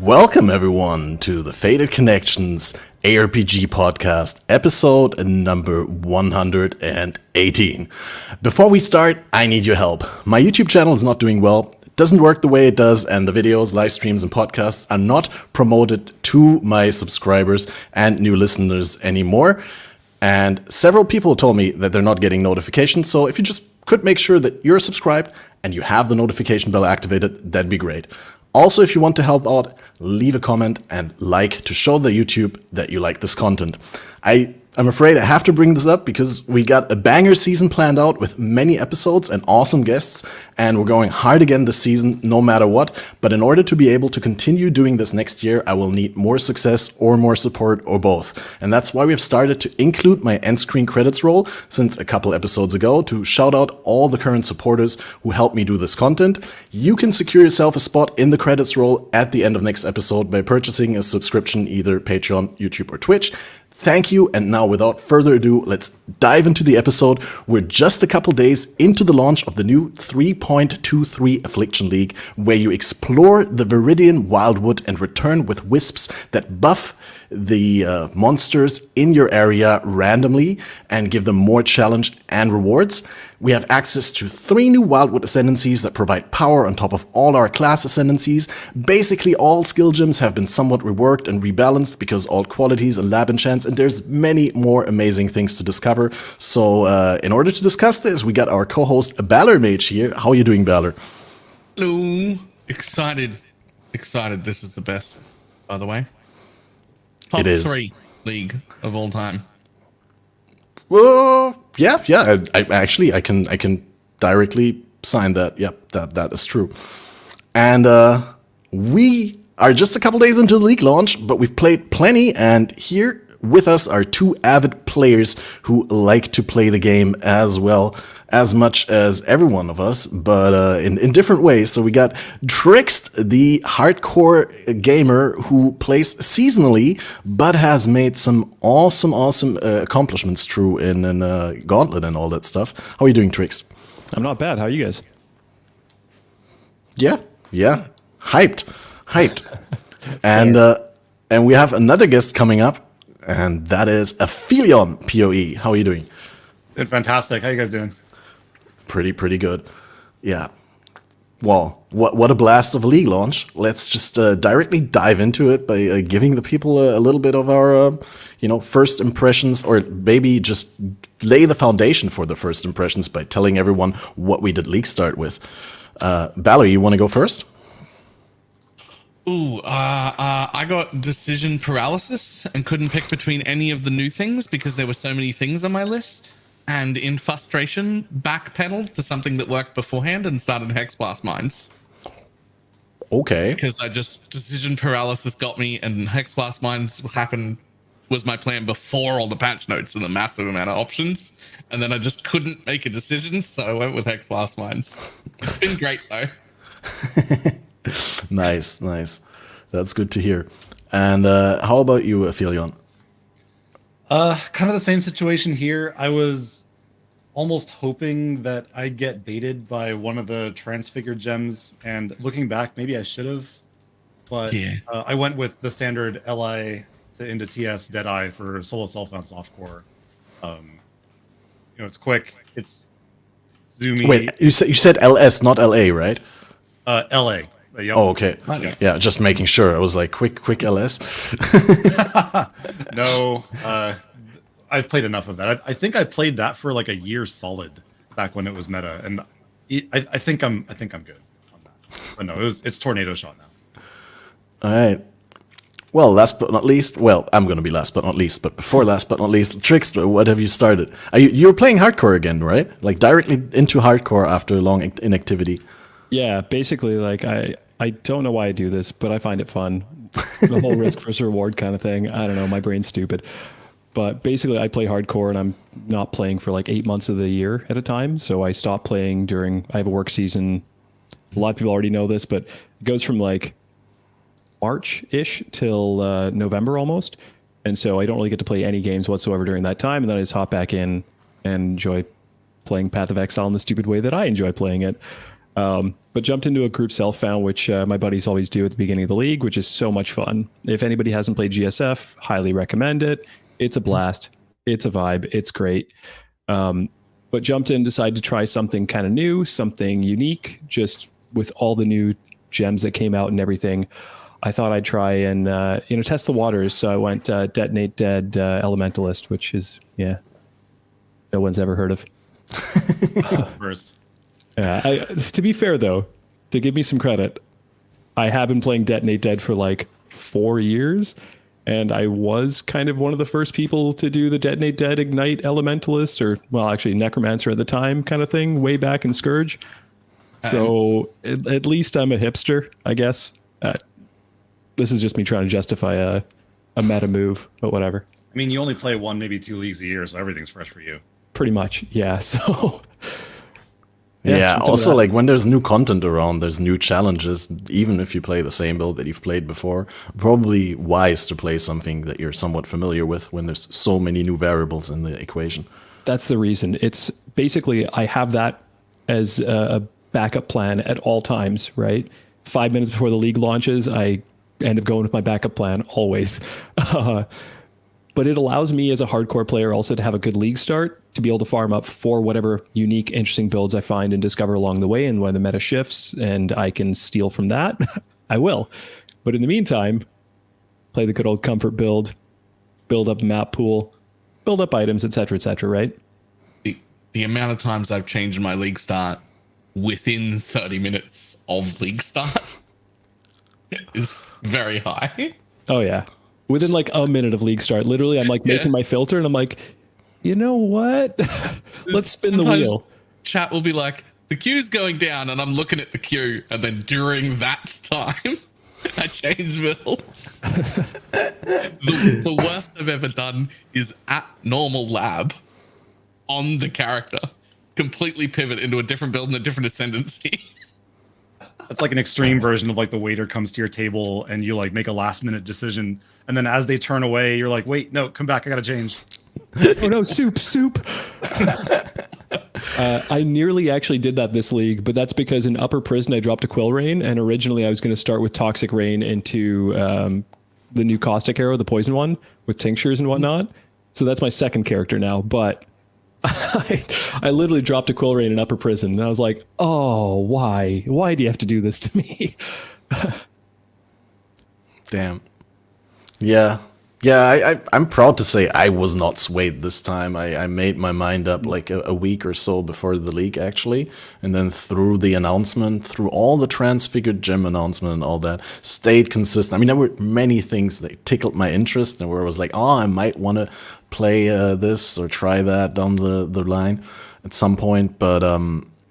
Welcome everyone to the Fated Connections ARPG podcast, episode number 118. Before we start, I need your help. My YouTube channel is not doing well. It doesn't work the way it does, and the videos, live streams, and podcasts are not promoted to my subscribers and new listeners anymore. And several people told me that they're not getting notifications, so if you just could make sure that you're subscribed and you have the notification bell activated, that'd be great. Also, if you want to help out, leave a comment and like to show the YouTube that you like this content. I'm afraid I have to bring this up because we got a banger season planned out with many episodes and awesome guests, and we're going hard again this season no matter what. But in order to be able to continue doing this next year, I will need more success or more support or both. And that's why we've started to include my end screen credits roll since a couple episodes ago to shout out all the current supporters who help me do this content. You can secure yourself a spot in the credits roll at the end of next episode by purchasing a subscription, either Patreon, YouTube, or Twitch. Thank you, and now without further ado, let's dive into the episode. We're just a couple days into the launch of the new 3.23 Affliction League, where you explore the Viridian Wildwood and return with wisps that buff the monsters in your area randomly and give them more challenge and rewards. We have access to 3 new Wildwood Ascendancies that provide power on top of all our class Ascendancies. Basically, all skill gems have been somewhat reworked and rebalanced because all qualities and lab enchants, and there's many more amazing things to discover. So, in order to discuss this, we got our co-host BalorMage here. How are you doing, Balor? Hello. Excited. This is the best, by the way. Top It is. 3 league of all time. Well, yeah. I can directly sign that. Yep, that is true. And we are just a couple days into the league launch, but we've played plenty. And here with us are 2 avid players who like to play the game as well, as much as every one of us, but in different ways. So we got Tryxt, the hardcore gamer who plays seasonally, but has made some awesome accomplishments through in Gauntlet and all that stuff. How are you doing, Tryxt? I'm not bad. How are you guys? Yeah. Hyped. And we have another guest coming up, and that is AphelionPOE. How are you doing? Good, fantastic. How you guys doing? Pretty good. Yeah. Well, what a blast of a league launch. Let's just directly dive into it by giving the people a little bit of our, first impressions, or maybe just lay the foundation for the first impressions by telling everyone what we did league start with. Balor, you want to go first? I got decision paralysis and couldn't pick between any of the new things because there were so many things on my list. And in frustration, backpedaled to something that worked beforehand and started Hexblast Mines. Okay. Because decision paralysis got me, and Hexblast Mines was my plan before all the patch notes and the massive amount of options. And then I just couldn't make a decision, so I went with Hexblast Mines. It's been great, though. Nice. That's good to hear. And how about you, Aphelion? Kind of the same situation here. I was almost hoping that I'd get baited by one of the transfigured gems, and looking back, maybe I should have. But yeah. I went with the standard LI to into TS Deadeye for solo self on softcore. It's quick, it's zoomy. Wait, you said LS, not LA, right? LA. Yep. Oh, okay. Yeah, just making sure. I was like, quick LS. No, I've played enough of that. I think I played that for like a year solid back when it was meta, and I think I'm good on that. But no, it's tornado shot now. All right. Well, last but not least, I'm going to be last but not least, but before last but not least, Tryxt, what have you started? You're playing hardcore again, right? Like directly into hardcore after a long inactivity. Yeah, basically, like I don't know why I do this, but I find it fun. The whole risk versus reward kind of thing. I don't know, my brain's stupid. But basically, I play hardcore, and I'm not playing for like 8 months of the year at a time. So I stop playing I have a work season. A lot of people already know this, but it goes from like March-ish till November almost. And so I don't really get to play any games whatsoever during that time. And then I just hop back in and enjoy playing Path of Exile in the stupid way that I enjoy playing it. But jumped into a group self-found, which my buddies always do at the beginning of the league, which is so much fun. If anybody hasn't played GSF, highly recommend it. It's a blast. It's a vibe. It's great. But jumped in, decided to try something kind of new, something unique, just with all the new gems that came out and everything. I thought I'd try and test the waters. So I went Detonate Dead Elementalist, which is, no one's ever heard of. First. To be fair, though, to give me some credit, I have been playing Detonate Dead for like 4 years, and I was kind of one of the first people to do the Detonate Dead Ignite Elementalist, or, well, actually Necromancer at the time kind of thing, way back in Scourge. So at least I'm a hipster, I guess. This is just me trying to justify a meta move, but whatever. I mean, you only play 1, maybe 2 leagues a year, so everything's fresh for you. Pretty much, yeah. So... Yeah, also like when there's new content around, there's new challenges, even if you play the same build that you've played before, probably wise to play something that you're somewhat familiar with when there's so many new variables in the equation. That's the reason. It's basically, I have that as a backup plan at all times, right? 5 minutes before the league launches, I end up going with my backup plan always. But it allows me as a hardcore player also to have a good league start, to be able to farm up for whatever unique, interesting builds I find and discover along the way. And when the meta shifts and I can steal from that, I will. But in the meantime, play the good old comfort build up map pool, build up items, etc., right? The amount of times I've changed my league start within 30 minutes of league start is very high. Oh, yeah. Within like a minute of league start, literally, I'm like making my filter and I'm like, you know what? Let's spin Sometimes the wheel. Chat will be like, the queue's going down, and I'm looking at the queue, and then during that time, I change builds. The worst I've ever done is at normal lab on the character, completely pivot into a different build and a different ascendancy. That's like an extreme version of like the waiter comes to your table and you like make a last minute decision. And then as they turn away, you're like, wait, no, come back. I got to change. Oh no, soup. I nearly actually did that this league, but that's because in Upper Prison, I dropped a Quill Rain. And originally I was going to start with Toxic Rain into the new Caustic Arrow, the poison one with tinctures and whatnot. So that's my second character now. But I literally dropped a Quill Rain in Upper Prison, and I was like, oh, why? Why do you have to do this to me? Damn. Yeah. I'm proud to say I was not swayed this time. I made my mind up like a week or so before the league, actually. And then through the announcement, through all the Transfigured Gem announcement and all that, stayed consistent. I mean, there were many things that tickled my interest and where I was like, oh, I might want to play this or try that down the line at some point. But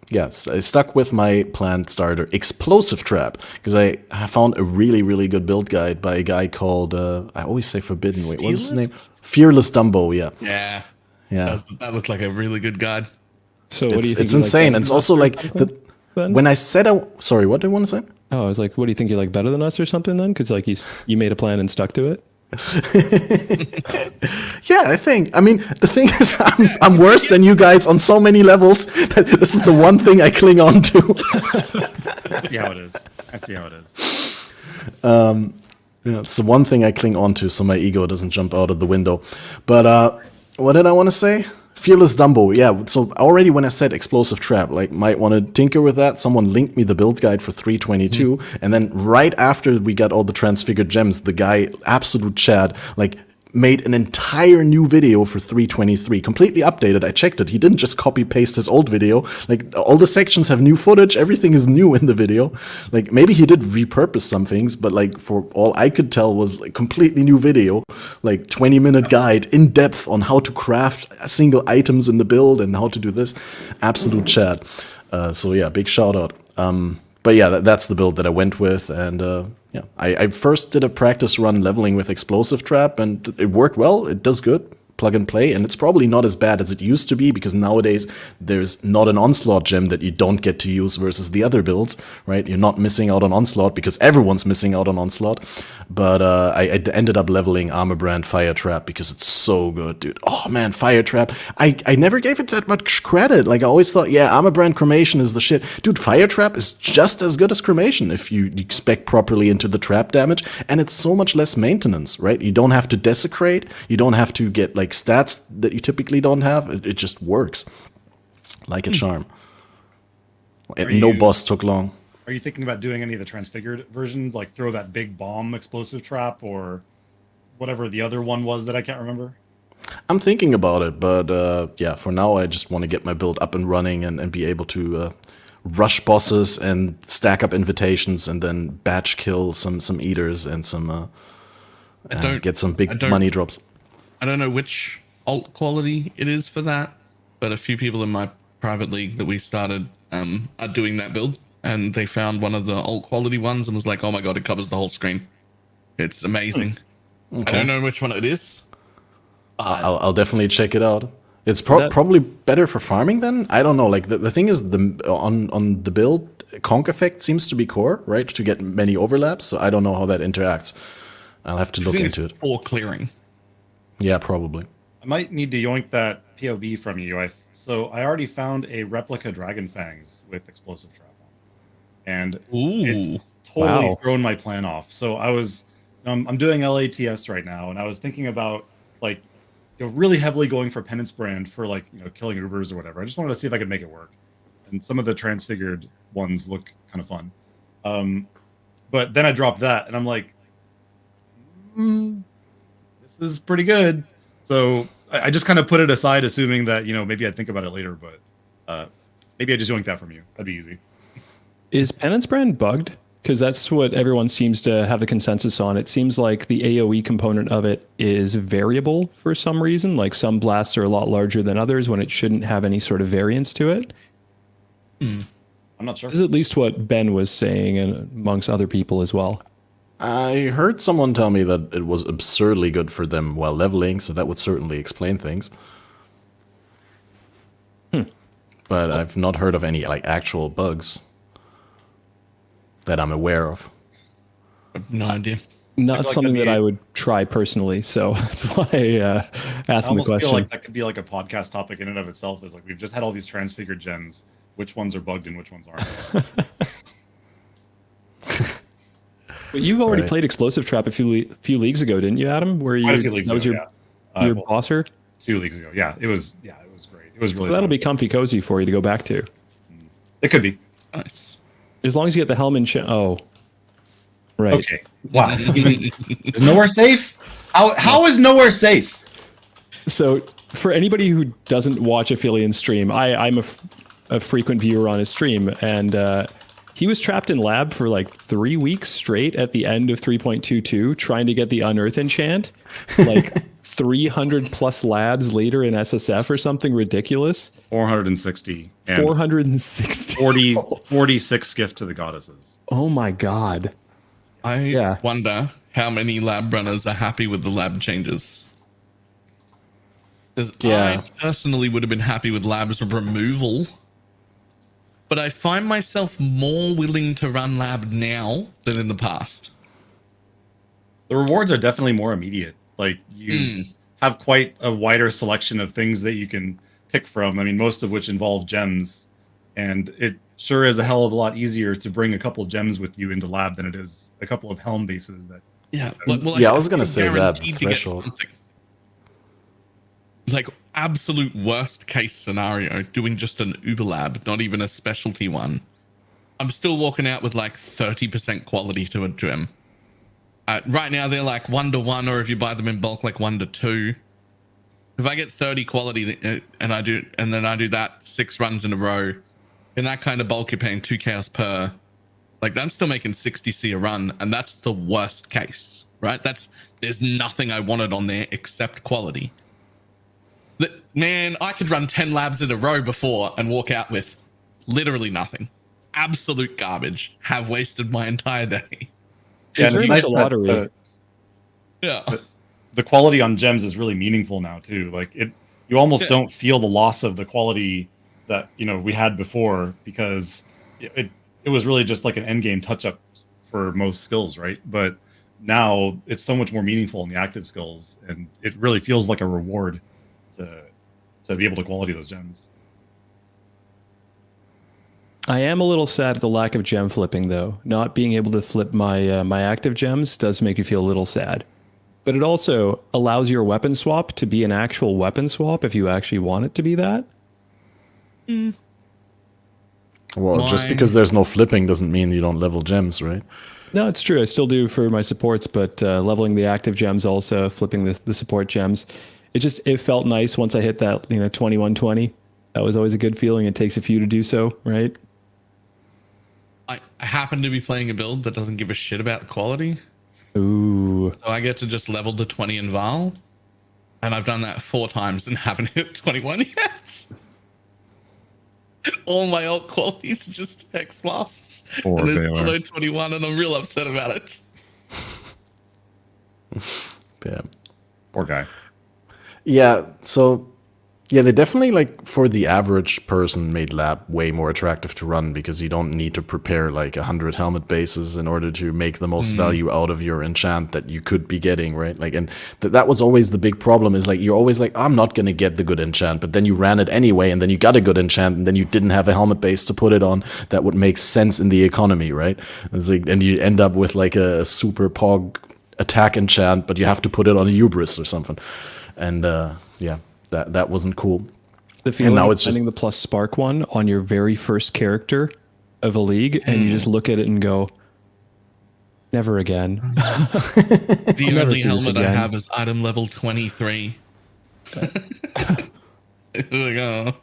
yes, I stuck with my planned starter, Explosive Trap, because I found a really, really good build guide by a guy called, I always say Forbidden. Wait, what's his name? Fearless Dumbo, yeah. Yeah. That looked like a really good guide. So what do you think? It's insane. Like, it's also like, when I said, sorry, what do you want to say? Oh, I was like, what do you think you like better than us or something then? Because like you made a plan and stuck to it? Yeah, I think. I mean, the thing is, I'm worse than you guys on so many levels that this is the one thing I cling on to. I see how it is. Yeah, it's the one thing I cling on to so my ego doesn't jump out of the window. But what did I want to say? Fearless Dumbo, yeah. So already when I said Explosive Trap, like might want to tinker with that. Someone linked me the build guide for 322, and then right after we got all the Transfigured Gems, the guy, absolute Chad, like made an entire new video for 323, completely updated. I checked it. He didn't just copy paste his old video. Like all the sections have new footage. Everything is new in the video. Like maybe he did repurpose some things, but like for all I could tell was like completely new video, like 20-minute guide in depth on how to craft single items in the build and how to do this. Absolute chat. So yeah, big shout out. But yeah, that's the build that I went with, and I first did a practice run leveling with Explosive Trap, and it worked well. It does good. plug and play, and it's probably not as bad as it used to be, because nowadays there's not an onslaught gem that you don't get to use versus the other builds, right? You're not missing out on onslaught because everyone's missing out on onslaught. But I ended up leveling Armor Brand Fire Trap because it's so good, dude. Oh man, Fire Trap. I never gave it that much credit. Like, I always thought, yeah, Armor Brand Cremation is the shit. Dude, Fire Trap is just as good as Cremation if you spec properly into the trap damage, and it's so much less maintenance, right? You don't have to desecrate, you don't have to get like stats that you typically don't have. It just works like a charm. No boss took long. Are you thinking about doing any of the transfigured versions, like throw that big bomb explosive trap or whatever the other one was that I can't remember? I'm thinking about it, but yeah, for now I just want to get my build up and running and be able to rush bosses and stack up invitations and then batch kill some eaters and some get some big money drops. I don't know which alt quality it is for that, but a few people in my private league that we started are doing that build, and they found one of the alt quality ones and was like, oh my god, it covers the whole screen. It's amazing. Okay. I don't know which one it is. I'll definitely check it out. It's probably better for farming then? I don't know. Like, the thing is, on the build, conk effect seems to be core, right? To get many overlaps, so I don't know how that interacts. I'll have to look into it. Or clearing. Yeah, probably. I might need to yoink that POB from you. So I already found a replica Dragon Fangs with explosive trap on, and it's totally thrown my plan off. So I was, I'm doing LATS right now, and I was thinking about like, really heavily going for Penance Brand for like, killing Ubers or whatever. I just wanted to see if I could make it work, and some of the transfigured ones look kind of fun. But then I dropped that, and I'm like, this is pretty good. So I just kind of put it aside, assuming that, maybe I'd think about it later, but maybe I just yoink that from you. That'd be easy. Is Penance Brand bugged? Because that's what everyone seems to have the consensus on. It seems like the AoE component of it is variable for some reason. Like, some blasts are a lot larger than others when it shouldn't have any sort of variance to it. I'm not sure. This is at least what Ben was saying, and amongst other people as well. I heard someone tell me that it was absurdly good for them while leveling, so that would certainly explain things. But I've not heard of any like actual bugs that I'm aware of. No idea. Not something that I would try personally, so that's why I asked the question. I feel like that could be like a podcast topic in and of itself. Is like, we've just had all these transfigured gems. Which ones are bugged and which ones aren't? But you've already played Explosive Trap a few leagues ago, didn't you, Adam? Where you, Quite a few leagues ago, your bosser? 2 leagues ago. Yeah, it was great. It was really. So that'll be comfy cozy for you to go back to. It could be. Nice. As long as you get the helm and oh, right. Okay. Wow. Is nowhere safe? How is nowhere safe? So for anybody who doesn't watch Aphelion stream, I'm a frequent viewer on his stream, and he was trapped in lab for like 3 weeks straight at the end of 3.22 trying to get the Unearth enchant. Like 300 plus labs later in SSF or something ridiculous. 460. 460. 46 gift to the goddesses. Oh my god. I wonder how many lab runners are happy with the lab changes. Because I personally would have been happy with labs removal. But I find myself more willing to run lab now than in the past. The rewards are definitely more immediate. Like, you have quite a wider selection of things that you can pick from. I mean, most of which involve gems. And it sure is a hell of a lot easier to bring a couple gems with you into lab than it is a couple of helm bases that. Yeah. I was going to say that threshold. Like, absolute worst case scenario, doing just an Uber lab, not even a specialty one, I'm still walking out with like 30% quality to a gem. Right now they're like 1 to 1, or if you buy them in bulk, like 1 to 2. If I get 30 quality and then I do that 6 runs in a row, in that kind of bulk, you're paying 2 chaos per. Like, I'm still making 60C a run, and that's the worst case, right? There's nothing I wanted on there except quality. Man, I could run 10 labs in a row before and walk out with literally nothing. Absolute garbage. Have wasted my entire day. It's very much a lottery. The the quality on gems is really meaningful now too. Like you almost don't feel the loss of the quality that we had before, because it was really just like an end game touch up for most skills, right? But now it's so much more meaningful in the active skills, and it really feels like a reward to be able to quality those gems. I am a little sad at the lack of gem flipping, though. Not being able to flip my my active gems does make you feel a little sad. But it also allows your weapon swap to be an actual weapon swap if you actually want it to be that. Well, just because there's no flipping doesn't mean you don't level gems, right? No, it's true. I still do for my supports, but leveling the active gems also, flipping the support gems. It felt nice once I hit that 2120. That was always a good feeling. It takes a few to do so, right? I happen to be playing a build that doesn't give a shit about the quality. Ooh. So I get to just level to 20 in Val. And I've done that 4 times and haven't hit 21 yet. All my alt qualities are just Hex blasts. And there's below 21, and I'm real upset about it. Damn. Poor guy. Yeah, so yeah, they definitely, like, for the average person, made lab way more attractive to run, because you don't need to prepare like 100 helmet bases in order to make the most value out of your enchant that you could be getting, right? Like, and that was always the big problem, is like you're always like, I'm not gonna get the good enchant, but then you ran it anyway, and then you got a good enchant, and then you didn't have a helmet base to put it on that would make sense in the economy, right? It's like, and you end up with like a super pog attack enchant, but you have to put it on a hubris or something, and yeah. That wasn't cool. The feeling of sending the plus spark one on your very first character of a league, and you just look at it and go, never again. The only helmet I have is item level 23. Like, oh,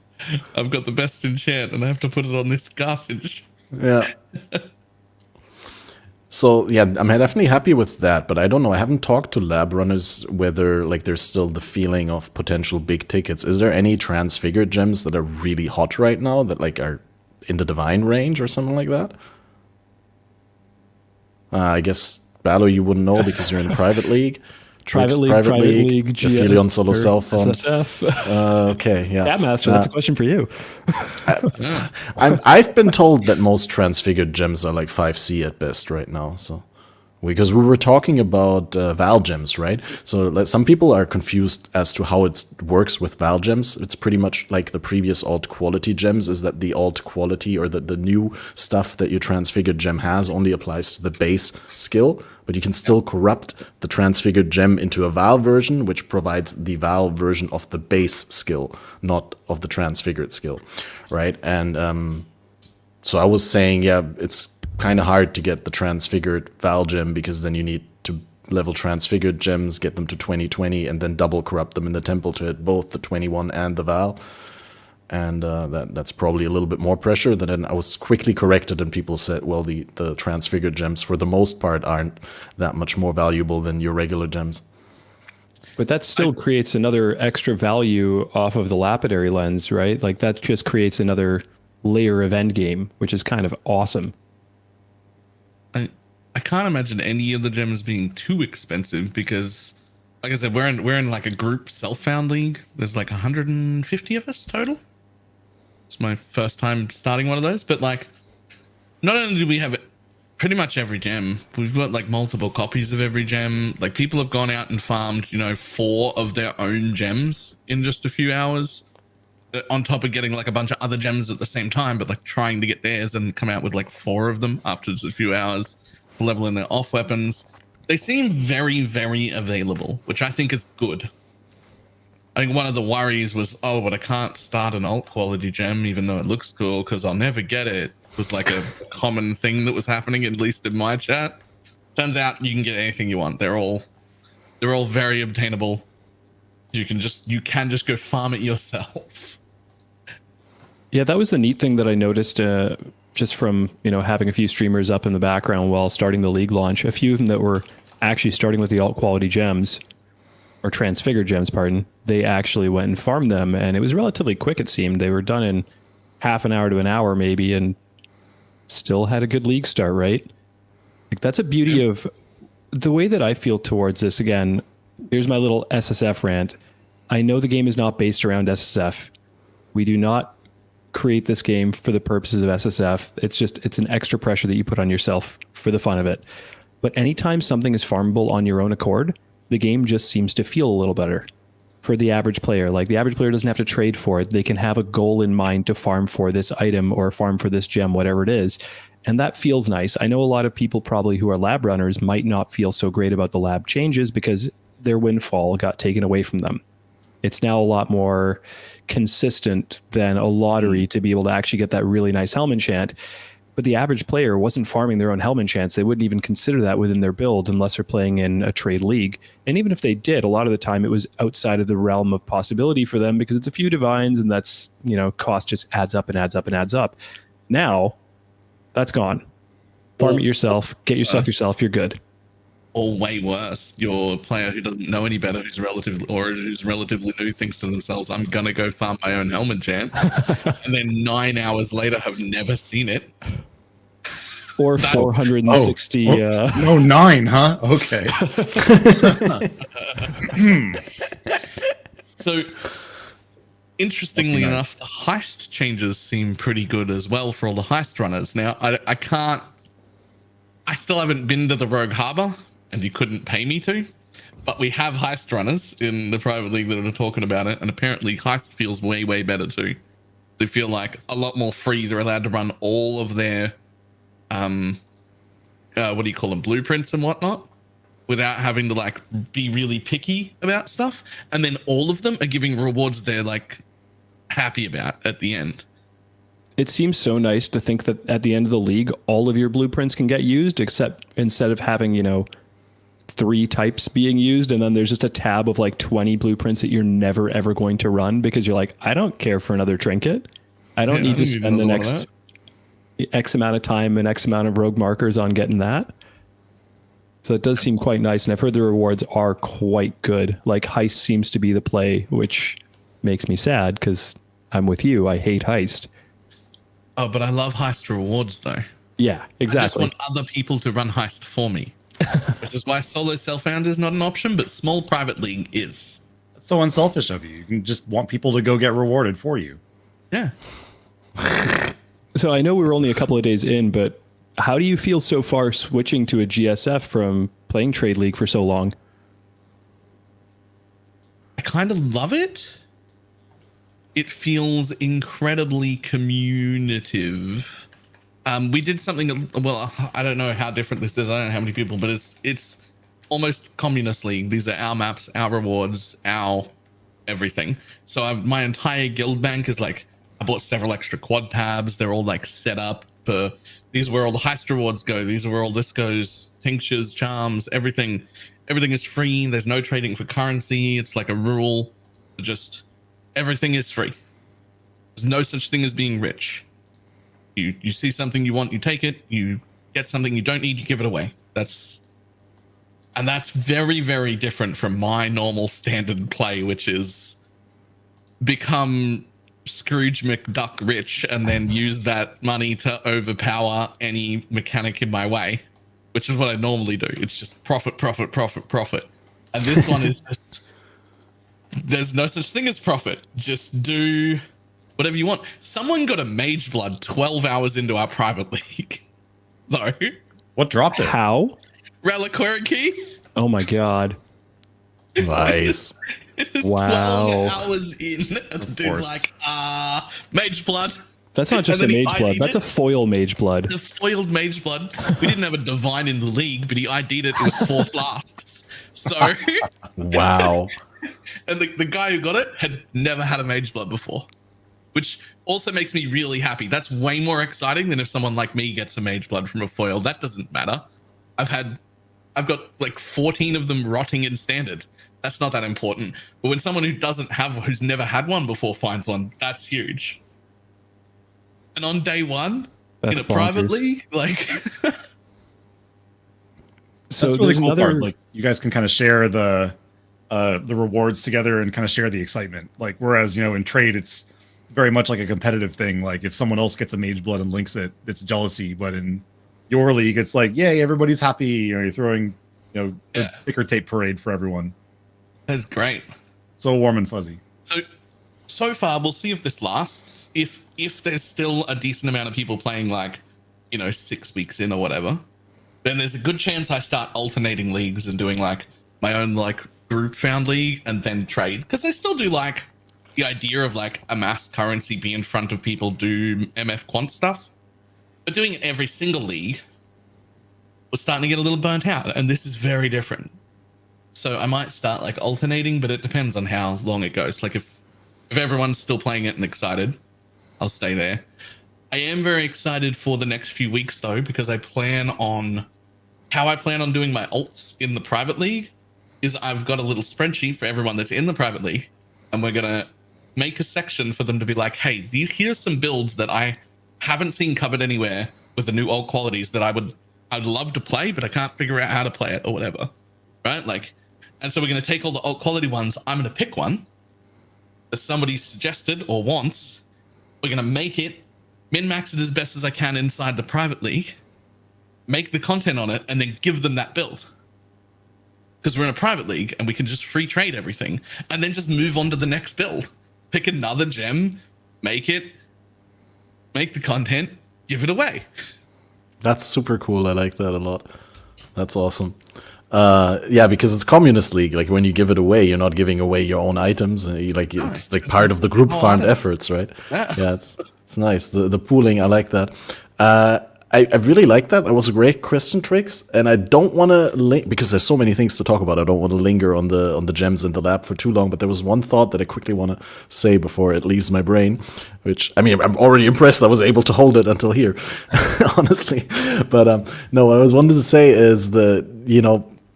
I've got the best enchant and I have to put it on this garbage. Yeah. So yeah, I'm definitely happy with that, but I don't know. I haven't talked to lab runners whether like there's still the feeling of potential big tickets. Is there any transfigured gems that are really hot right now that like are in the divine range or something like that? I guess Balor, you wouldn't know because you're in a private league. Private league, Affilion solo cell phone. SSF. Okay, yeah. Catmaster, that's a question for you. I've been told that most transfigured gems are like 5C at best right now. So, because we were talking about Val gems, right? So some people are confused as to how it works with Val gems. It's pretty much like the previous alt quality gems, is that the alt quality or the new stuff that your transfigured gem has only applies to the base skill. But you can still corrupt the transfigured gem into a Val version, which provides the Val version of the base skill, not of the transfigured skill, right? And so I was saying, yeah, it's kind of hard to get the transfigured Val gem, because then you need to level transfigured gems, get them to 2020, and then double corrupt them in the temple to hit both the 21 and the Val. And that's probably a little bit more pressure. Then I was quickly corrected, and people said, well, the transfigured gems, for the most part, aren't that much more valuable than your regular gems. But that still creates another extra value off of the lapidary lens, right? Like that just creates another layer of endgame, which is kind of awesome. I can't imagine any of the gems being too expensive, because, like I said, we're in like a group self-found league. There's like 150 of us total. It's my first time starting one of those, but like, not only do we have pretty much every gem, we've got like multiple copies of every gem. Like, people have gone out and farmed, 4 of their own gems in just a few hours, on top of getting like a bunch of other gems at the same time, but like trying to get theirs and come out with like 4 of them after just a few hours, leveling their off weapons. They seem very, very available, which I think is good. I think one of the worries was, oh, but I can't start an alt quality gem, even though it looks cool, because I'll never get it. Was like a common thing that was happening, at least in my chat. Turns out you can get anything you want. They're all very obtainable. You can just go farm it yourself. Yeah, that was the neat thing that I noticed just from having a few streamers up in the background while starting the league launch. A few of them that were actually starting with the alt quality gems, or transfigured gems, pardon. They actually went and farmed them, and it was relatively quick. It seemed they were done in half an hour to an hour, maybe, and still had a good league start. Right? Like, that's a beauty of the way that I feel towards this. Again, Here's my little SSF rant. I know the game is not based around SSF. We do not create this game for the purposes of SSF. It's an extra pressure that you put on yourself for the fun of it. But anytime something is farmable on your own accord, the game just seems to feel a little better for the average player. Like, the average player doesn't have to trade for it. They can have a goal in mind to farm for this item or farm for this gem, whatever it is. And that feels nice. I know a lot of people probably who are lab runners might not feel so great about the lab changes because their windfall got taken away from them. It's now a lot more consistent than a lottery to be able to actually get that really nice helm enchant. But the average player wasn't farming their own helm enchants. They wouldn't even consider that within their build unless they're playing in a trade league. And even if they did, a lot of the time it was outside of the realm of possibility for them because it's a few divines and that's, cost just adds up and adds up and adds up. Now, that's gone. Farm it yourself, get yourself you're good. Or way worse, you're a player who doesn't know any better, who's relatively new, thinks to themselves, I'm going to go farm my own helmet enchant. And then 9 hours later have never seen it. Or 460. No, 9, huh? Okay. So, interestingly enough, the heist changes seem pretty good as well for all the heist runners. Now, I still haven't been to the Rogue Harbor, and you couldn't pay me to, but we have heist runners in the private league that are talking about it, and apparently heist feels way, way better too. They feel like a lot more free. They're allowed to run all of their, what do you call them, blueprints and whatnot, without having to be really picky about stuff. And then all of them are giving rewards they're happy about at the end. It seems so nice to think that at the end of the league, all of your blueprints can get used, except instead of having, 3 types being used, and then there's just a tab of 20 blueprints that you're never, ever going to run because you're like, I don't care for another trinket. I don't need to spend the next X amount of time and X amount of rogue markers on getting that. So it does seem quite nice, and I've heard the rewards are quite good. Heist seems to be the play, which makes me sad because I'm with you. I hate heist. Oh, but I love heist rewards, though. Yeah, exactly. I just want other people to run heist for me, which is why solo self-found is not an option, but small private league is. That's so unselfish of you. You can just want people to go get rewarded for you. Yeah. So I know we were only a couple of days in, but how do you feel so far switching to a GSF from playing Trade League for so long? I kind of love it. It feels incredibly communicative. We did something, well, I don't know how different this is. I don't know how many people, but it's almost communist league. These are our maps, our rewards, our everything. So my entire guild bank is I bought several extra quad tabs. They're all set up for, these are where all the heist rewards go. These are where all this goes, tinctures, charms, everything is free. There's no trading for currency. It's a rule. Just everything is free. There's no such thing as being rich. You see something you want, you take it. You get something you don't need, you give it away. That's very, very different from my normal standard play, which is become Scrooge McDuck rich and then use that money to overpower any mechanic in my way, which is what I normally do. It's just profit, profit, profit, profit. And this one is just, there's no such thing as profit. Just do whatever you want. Someone got a mage blood 12 hours into our private league, though. What dropped it? How? Reliquary key. Oh my god. Nice. It's Wow. 12 hours in. And the dude's mage blood. That's not just a And then he mage blood. ID'd That's a foil mage blood. The foiled mage blood. We didn't have a divine in the league, but he ID'd it. It was 4 flasks. So, Wow. and the guy who got it had never had a mage blood before, which also makes me really happy. That's way more exciting than if someone like me gets a mage blood from a foil. That doesn't matter. I've got 14 of them rotting in standard. That's not that important. But when someone who's never had one before finds one, that's huge. And on day one, That's in a private bonkers. league, So That's really there's cool another. part. You guys can kind of share the rewards together and kind of share the excitement. Whereas in trade, it's very much like a competitive thing. If someone else gets a mage blood and links it, it's jealousy. But in your league, it's yay, everybody's happy. You're throwing a ticker tape parade for everyone. That's great. So warm and fuzzy. So far, we'll see if this lasts. If there's still a decent amount of people playing, like, 6 weeks in or whatever, then there's a good chance I start alternating leagues and doing like my own like group found league and then trade, because I still do like the idea of like amass currency, be in front of people, do MF quant stuff, but doing it every single league was starting to get a little burnt out, and this is very different. So I might start like alternating, but it depends on how long it goes. Like if everyone's still playing it and excited, I'll stay there. I am very excited for the next few weeks though, because I plan on doing my alts in the private league is I've got a little spreadsheet for everyone that's in the private league, and we're gonna make a section for them to be like, hey, here's some builds that I haven't seen covered anywhere with the new alt qualities that I'd love to play, but I can't figure out how to play it or whatever. Right? Like, and so we're gonna take all the alt quality ones. I'm gonna pick one that somebody suggested or wants. We're gonna make it, min-max it as best as I can inside the private league, make the content on it, and then give them that build. Because we're in a private league and we can just free trade everything and then just move on to the next build. Pick another gem, make the content, give it away. That's super cool. I like that a lot. That's awesome. Yeah, because it's communist league. Like when you give it away, you're not giving away your own items. It's like part of the group farmed efforts, right? Yeah, it's nice. The pooling, I like that. I really like that. That was a great question, Tryxt. And I don't want to because there's so many things to talk about. I don't want to linger on the gems in the lab for too long. But there was one thought that I quickly want to say before it leaves my brain. Which, I mean, I'm already impressed I was able to hold it until here, honestly. But no, what I was wanted to say is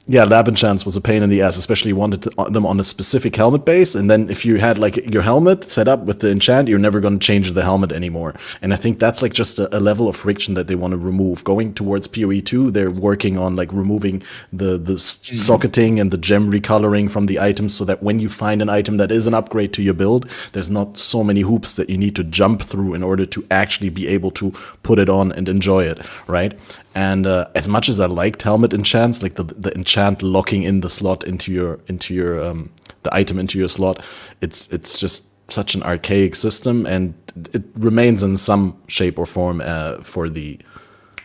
yeah, lab enchants was a pain in the ass, especially you wanted them on a specific helmet base. And then if you had like your helmet set up with the enchant, you're never going to change the helmet anymore. And I think that's like just a level of friction that they want to remove. Going towards PoE 2, they're working on like removing the socketing and the gem recoloring from the items, so that when you find an item that is an upgrade to your build, there's not so many hoops that you need to jump through in order to actually be able to put it on and enjoy it, right? And as much as I liked helmet enchants, like the enchant locking in the slot into the item into your slot, it's just such an archaic system, and it remains in some shape or form for the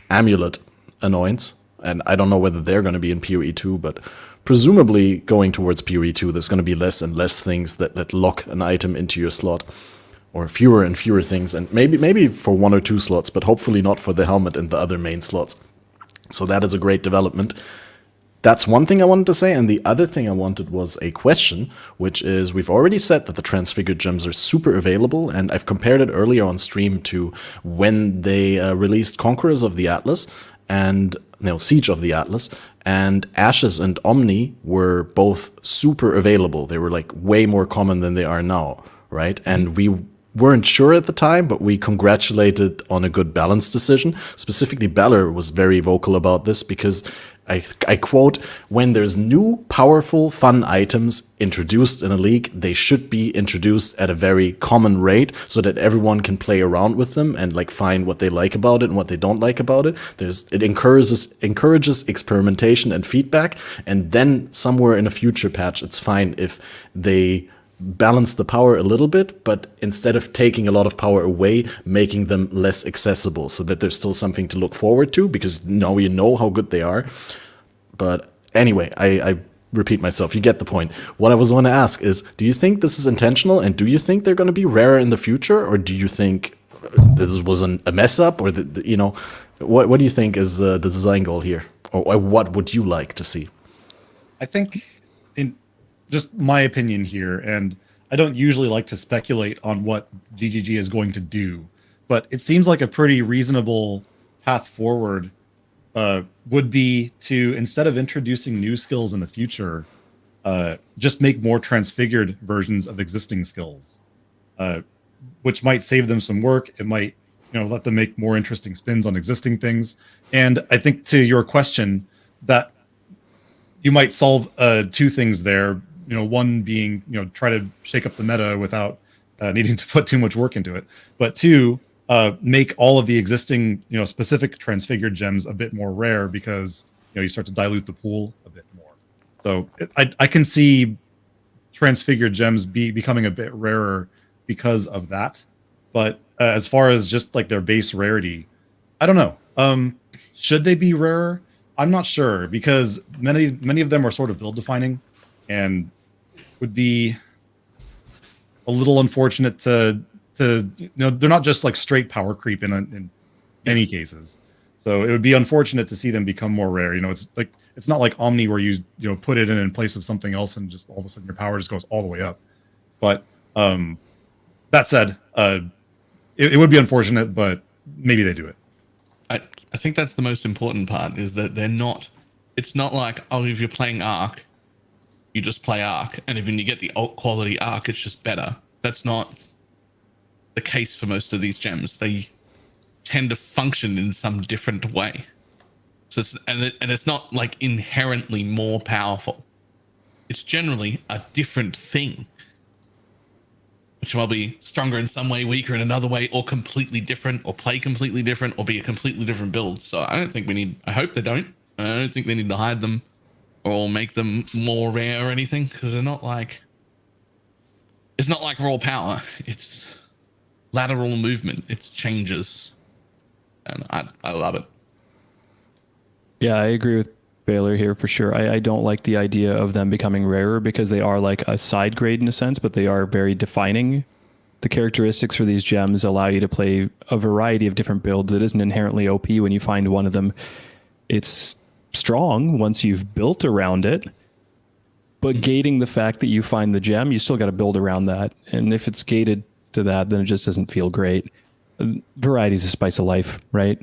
amulet annoyance. And I don't know whether they're going to be in PoE 2, but presumably going towards PoE 2, there's going to be less and less things that lock an item into your slot. Or fewer and fewer things, and maybe for 1 or 2 slots, but hopefully not for the helmet and the other main slots. So that is a great development. That's one thing I wanted to say, and the other thing I wanted was a question, which is, we've already said that the transfigured gems are super available, and I've compared it earlier on stream to when they released Conquerors of the Atlas, and Siege of the Atlas, and Ashes and Omni were both super available. They were like way more common than they are now, right? And we weren't sure at the time, but we congratulated on a good balance decision. Specifically, Balor was very vocal about this, because I quote, when there's new, powerful, fun items introduced in a league, they should be introduced at a very common rate so that everyone can play around with them and like find what they like about it and what they don't like about it. It encourages experimentation and feedback, and then somewhere in a future patch, it's fine if they balance the power a little bit, but instead of taking a lot of power away, making them less accessible, so that there's still something to look forward to, because now you know how good they are. But anyway, I repeat myself. You get the point. What I was going to ask is, do you think this is intentional, and do you think they're going to be rarer in the future, or do you think this was a mess up, or what do you think is the design goal here, or what would you like to see? I think, in just my opinion here, and I don't usually like to speculate on what GGG is going to do, but it seems like a pretty reasonable path forward would be to, instead of introducing new skills in the future, just make more transfigured versions of existing skills, which might save them some work. It might, let them make more interesting spins on existing things. And I think, to your question, that you might solve 2 things there. One being, try to shake up the meta without needing to put too much work into it. But 2, make all of the existing, specific transfigured gems a bit more rare, because, you start to dilute the pool a bit more. So I can see transfigured gems becoming a bit rarer because of that. But as far as just like their base rarity, I don't know. Should they be rarer? I'm not sure, because many of them are sort of build defining, and would be a little unfortunate to they're not just like straight power creep in many cases. So it would be unfortunate to see them become more rare. It's not like Omni where you put it in place of something else and just all of a sudden your power just goes all the way up. But that said, it would be unfortunate, but maybe they do it. I think that's the most important part, is that it's not like, oh, if you're playing Arc, you just play Arc, and if you get the alt quality Arc, it's just better. That's not the case for most of these gems. They tend to function in some different way. So it's not like inherently more powerful. It's generally a different thing, which will be stronger in some way, weaker in another way, or completely different, or play completely different, or be a completely different build. So I hope they don't. I don't think they need to hide them or make them more rare or anything, because it's not like raw power. It's lateral movement. It's changes. And I love it. Yeah, I agree with Baylor here for sure. I don't like the idea of them becoming rarer, because they are like a side grade in a sense, but they are very defining. The characteristics for these gems allow you to play a variety of different builds. It isn't inherently OP when you find one of them. It's strong once you've built around it, but gating the fact that you find the gem, you still got to build around that. And if it's gated to that, then it just doesn't feel great. Variety is the spice of life, right?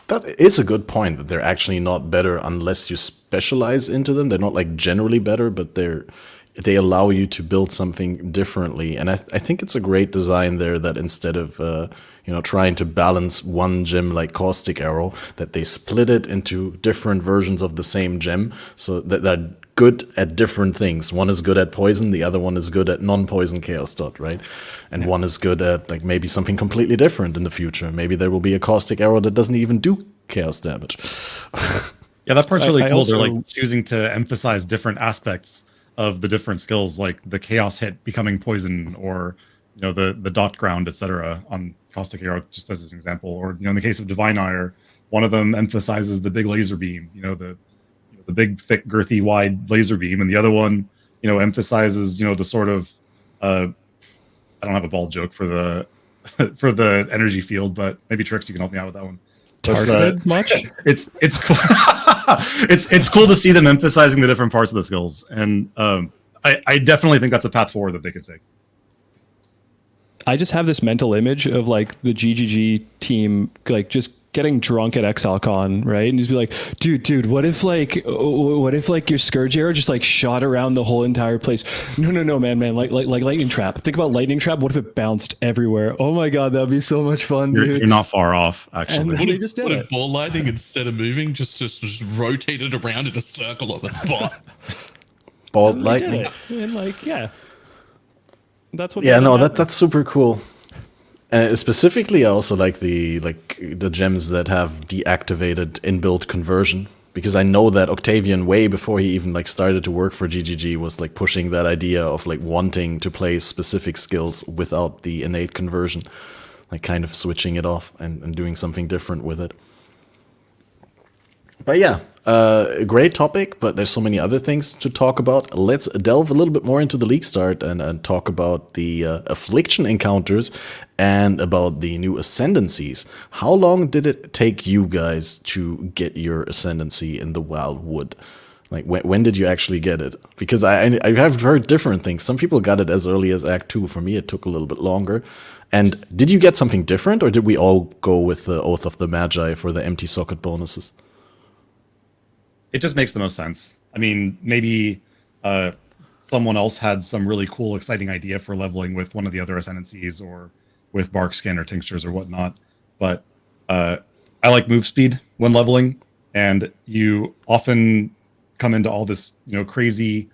That is a good point, that they're actually not better unless you specialize into them. They're not like generally better, but they allow you to build something differently. And I think it's a great design there, that instead of trying to balance one gem like Caustic Arrow, that they split it into different versions of the same gem, so that they're good at different things. One is good at poison, the other one is good at non-poison chaos dot, right? And one is good at like maybe something completely different in the future. Maybe there will be a Caustic Arrow that doesn't even do chaos damage. Yeah, that part's really cool. Also, they're like choosing to emphasize different aspects of the different skills, like the chaos hit becoming poison, or the dot ground, etc. on Caustic Arrow, just as an example. Or in the case of Divine Ire, one of them emphasizes the big laser beam, the big, thick, girthy, wide laser beam, and the other one, emphasizes, the sort of, I don't have a ball joke for the for the energy field, but maybe Tryxt, you can help me out with that one. Targeted much? It's cool. it's cool to see them emphasizing the different parts of the skills, and I definitely think that's a path forward that they could take. I just have this mental image of like the GGG team, like just getting drunk at ExileCon, right? And just be like, dude, what if your Scourge Arrow just like shot around the whole entire place? No, man, like Lightning Trap. Think about Lightning Trap. What if it bounced everywhere? Oh my God, that'd be so much fun, dude. You're not far off, actually. And they just did it. Ball lightning, instead of moving, just rotated around in a circle on the spot. Ball lightning. And like, yeah. That's what. Yeah, no, that's super cool. Specifically, I also like the gems that have deactivated inbuilt conversion, because I know that Octavian, way before he even like started to work for GGG, was like pushing that idea of like wanting to play specific skills without the innate conversion, like kind of switching it off and doing something different with it. But yeah, a great topic, but there's so many other things to talk about. Let's delve a little bit more into the league start and talk about the Affliction encounters and about the new ascendancies. How long did it take you guys to get your ascendancy in the Wild Wood? Like, when did you actually get it? Because I have heard different things. Some people got it as early as Act 2. For me, it took a little bit longer. And did you get something different, or did we all go with the Oath of the Magi for the empty socket bonuses? It just makes the most sense. I mean, maybe someone else had some really cool, exciting idea for leveling with one of the other ascendancies, or with bark skin or tinctures or whatnot. But I like move speed when leveling, and you often come into all this, crazy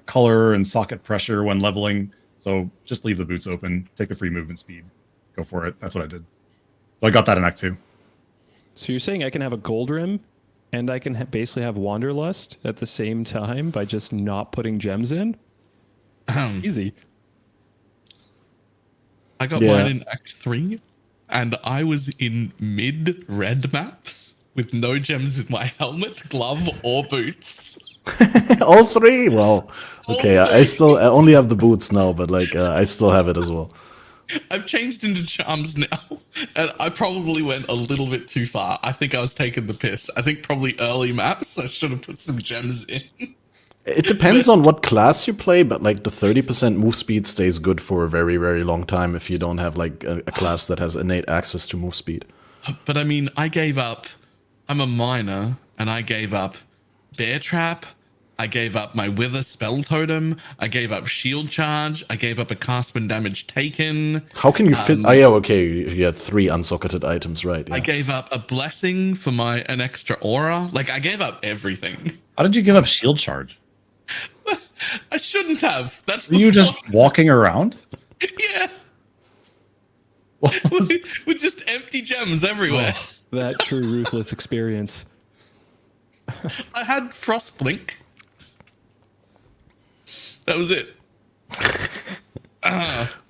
color and socket pressure when leveling. So just leave the boots open, take the free movement speed, go for it. That's what I did. So I got that in Act 2. So you're saying I can have a gold rim and I can basically have Wanderlust at the same time by just not putting gems in. Easy. I got mine in Act 3, and I was in mid-red maps with no gems in my helmet, glove, or boots. All three? Well, okay, I only have the boots now, but like I still have it as well. I've changed into charms now, and I probably went a little bit too far. I think I was taking the piss. I think probably early maps, I should have put some gems in. It depends on what class you play, but like the 30% move speed stays good for a very, very long time if you don't have like a class that has innate access to move speed. But I mean, I gave up. I'm a miner, and I gave up Bear Trap. I gave up my Wither Spell Totem. I gave up Shield Charge. I gave up a cast when damage taken. How can you fit? Oh yeah, okay. You had 3 unsocketed items, right? Yeah. I gave up a Blessing for an extra aura. Like, I gave up everything. How did you give up shield charge? I shouldn't have. That's Were you just walking around? Yeah. What was- With just empty gems everywhere. Oh, that true ruthless experience. I had Frost Blink. That was it.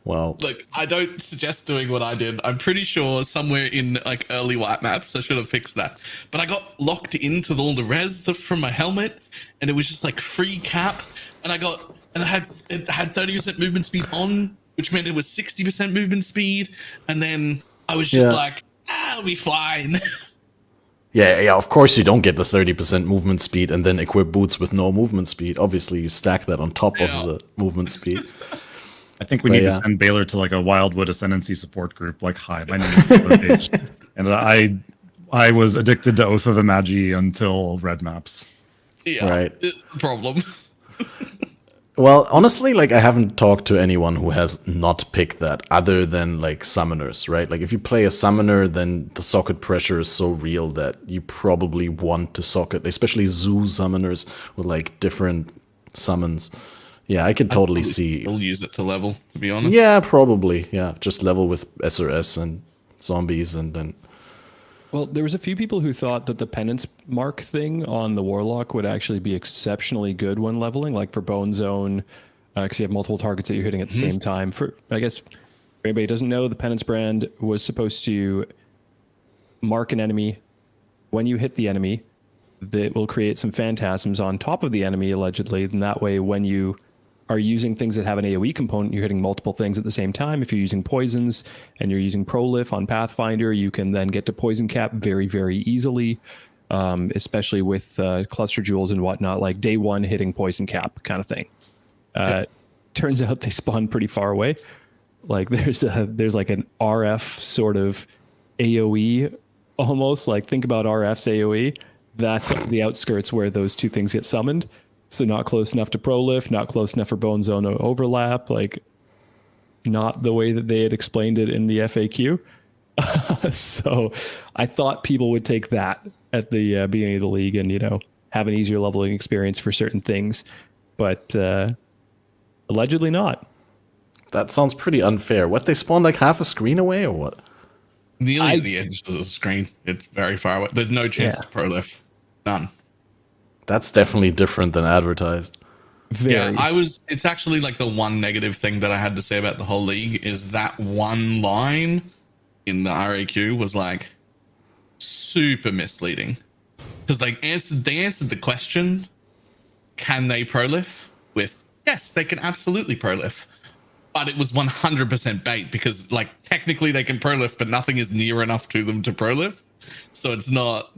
Wow. Look, I don't suggest doing what I did. I'm pretty sure somewhere in like early white maps, I should have fixed that. But I got locked into all the res from my helmet, and it was just like free cap. And I had 30% movement speed on, which meant it was 60% movement speed. And then I was just like, I'll be fine. Yeah, of course you don't get the 30% movement speed and then equip boots with no movement speed. Obviously, you stack that on top of the movement speed. I think we need to send Balor to like a Wildwood Ascendancy support group. Like, hi, my name is Balor, and I was addicted to Oath of the Magi until red maps. Yeah, right. It's the problem. Well, honestly, like I haven't talked to anyone who has not picked that other than like summoners, right? Like if you play a summoner, then the socket pressure is so real that you probably want to socket, especially zoo summoners with like different summons. Yeah, I could totally see. I'll use it to level, to be honest. Yeah, probably. Yeah, just level with SRS and zombies and then... Well, there was a few people who thought that the penance mark thing on the Warlock would actually be exceptionally good when leveling, like for Bone Zone, because you have multiple targets that you're hitting at the same time. For I guess, if anybody doesn't know, the penance brand was supposed to mark an enemy. When you hit the enemy, that will create some phantasms on top of the enemy, allegedly. And that way, when you are using things that have an AoE component, you're hitting multiple things at the same time. If you're using poisons and you're using Prolif on Pathfinder, you can then get to poison cap very, very easily, especially with cluster jewels and whatnot, like day one hitting poison cap kind of thing. Turns out they spawn pretty far away. Like there's like an RF sort of AoE almost, like think about RF's AoE. That's the outskirts where those two things get summoned. So not close enough to Prolif, not close enough for Bone Zone overlap, like not the way that they had explained it in the FAQ. So I thought people would take that at the beginning of the league and, you know, have an easier leveling experience for certain things, but allegedly not. That sounds pretty unfair. What, they spawn like half a screen away or what? Nearly at the edge of the screen. It's very far away. There's no chance to Prolif. None. That's definitely different than advertised. Very. Yeah, it's actually like the one negative thing that I had to say about the whole league is that one line in the RAQ was like super misleading. Because they answered the question, can they prolif? With yes, they can absolutely prolif. But it was 100% bait because like technically they can prolif, but nothing is near enough to them to prolif. So it's not.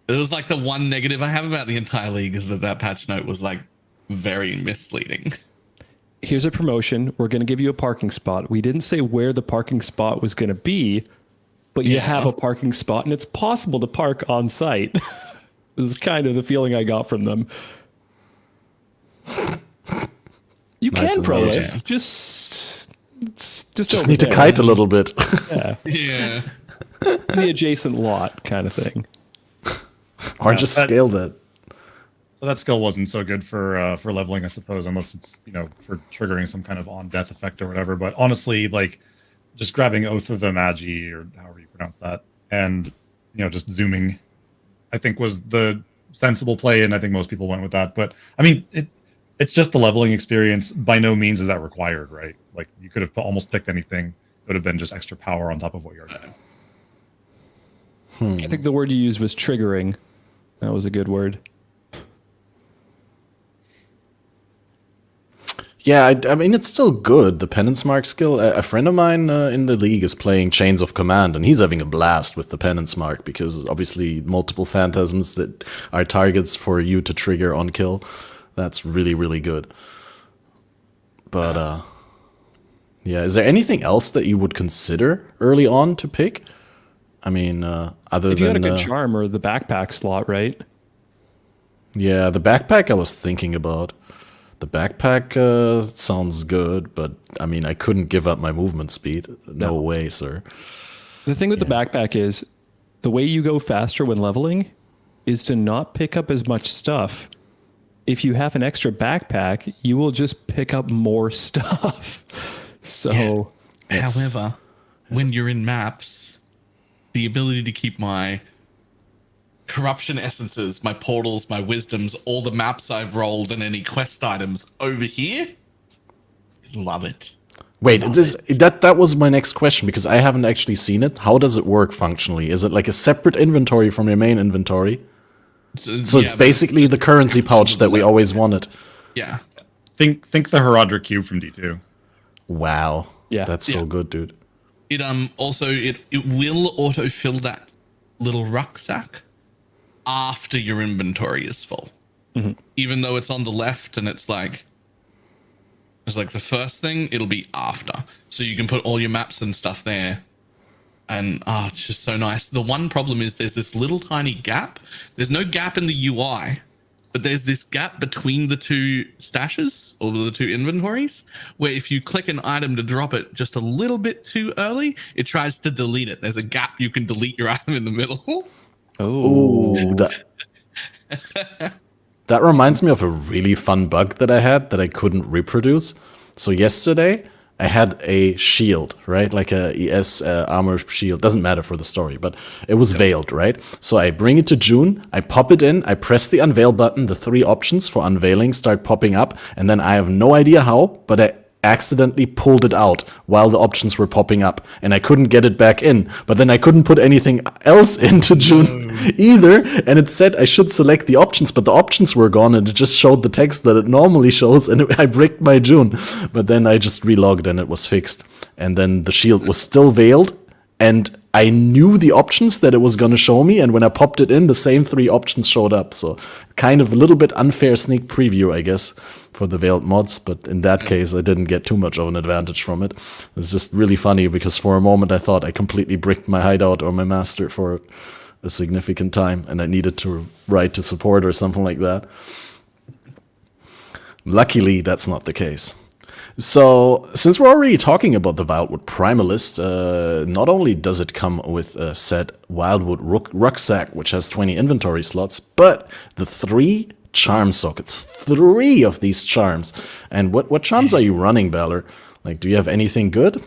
It was like the one negative I have about the entire league is that patch note was like very misleading. Here's a promotion. We're going to give you a parking spot. We didn't say where the parking spot was going to be, but you have a parking spot and it's possible to park on site. This is kind of the feeling I got from them. You Nice can pro analogy. life. Just Just need to kite a little bit. Yeah. Yeah. The adjacent lot kind of thing. Or just scale that. So that skill wasn't so good for leveling, I suppose, unless it's, you know, for triggering some kind of on death effect or whatever. But honestly, like just grabbing Oath of the Magi or however you pronounce that, and you know, just zooming I think was the sensible play, and I think most people went with that. But I mean, it's just the leveling experience. By no means is that required, right? Like you could have almost picked anything. It would have been just extra power on top of what you're doing. I think the word you used was triggering. That was a good word. Yeah, I mean, it's still good, the penance mark skill. A friend of mine in the league is playing Chains of Command, and he's having a blast with the penance mark, because obviously multiple phantasms that are targets for you to trigger on kill. That's really, really good. But, yeah, is there anything else that you would consider early on to pick? I mean, other If you than... had a good charm or the backpack slot, right? Yeah, the backpack I was thinking about. The backpack sounds good, but I mean, I couldn't give up my movement speed. No way, sir. The thing with the backpack is the way you go faster when leveling is to not pick up as much stuff. If you have an extra backpack, you will just pick up more stuff. So, However, when you're in maps, the ability to keep my corruption essences, my portals, my wisdoms, all the maps I've rolled, and any quest items over here, love it. Wait, that was my next question, because I haven't actually seen it. How does it work functionally? Is it like a separate inventory from your main inventory? So it's basically the currency pouch that we always wanted. Yeah. Think the Herodric Cube from D2. Wow. Yeah. That's so good, dude. It also it will autofill that little rucksack after your inventory is full. Mm-hmm. Even though it's on the left and it's like the first thing, it'll be after. So you can put all your maps and stuff there. And it's just so nice. The one problem is there's this little tiny gap. There's no gap in the UI, but there's this gap between the two stashes or the two inventories where if you click an item to drop it just a little bit too early, it tries to delete it. There's a gap. You can delete your item in the middle. Oh, that reminds me of a really fun bug that I had that I couldn't reproduce. So yesterday, I had a shield, right? Like a ES armor shield. Doesn't matter for the story, but it was veiled, right? So I bring it to June, I pop it in, I press the unveil button, the 3 options for unveiling start popping up, and then I have no idea how, but I accidentally pulled it out while the options were popping up, and I couldn't get it back in. But then I couldn't put anything else into June either, and it said I should select the options, but the options were gone, and it just showed the text that it normally shows, and I bricked my June. But then I just relogged and it was fixed, and then the shield was still veiled, and I knew the options that it was going to show me, and when I popped it in, the same 3 options showed up. So kind of a little bit unfair sneak preview, I guess, for the veiled mods, but in that case, I didn't get too much of an advantage from it. It's just really funny, because for a moment I thought I completely bricked my hideout or my master for a significant time, and I needed to write to support or something like that. Luckily, that's not the case. So, since we're already talking about the Wildwood Primalist, not only does it come with a set Wildwood Rucksack, which has 20 inventory slots, but the 3 charm sockets. 3 of these charms. And what charms are you running, Balor? Like, do you have anything good?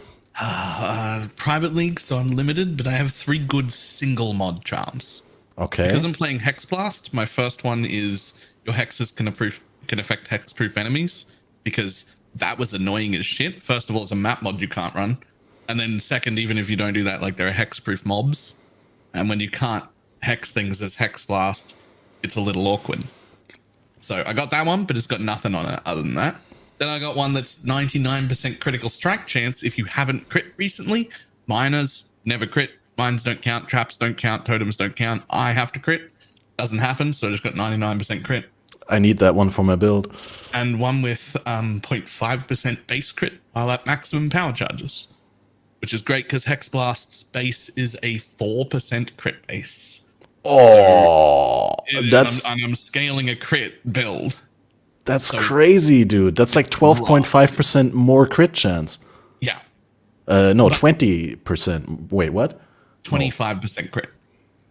Private league, so I'm limited, but I have 3 good single mod charms. Okay. Because I'm playing Hex Blast, my first one is your hexes can affect hexproof enemies, because that was annoying as shit. First of all, it's a map mod you can't run. And then second, even if you don't do that, like there are hexproof mobs. And when you can't hex things as Hex Blast, it's a little awkward. So I got that one, but it's got nothing on it other than that. Then I got one that's 99% critical strike chance if you haven't crit recently. Miners never crit. Mines don't count. Traps don't count. Totems don't count. I have to crit. Doesn't happen, so I just got 99% crit. I need that one for my build. And one with 0.5% base crit while at maximum power charges, which is great because Hex Blast's base is a 4% crit base. Oh, so I'm scaling a crit build. That's so crazy, dude. That's like 12.5% more crit chance. Yeah. No, 20%. Wait, what? 25% crit.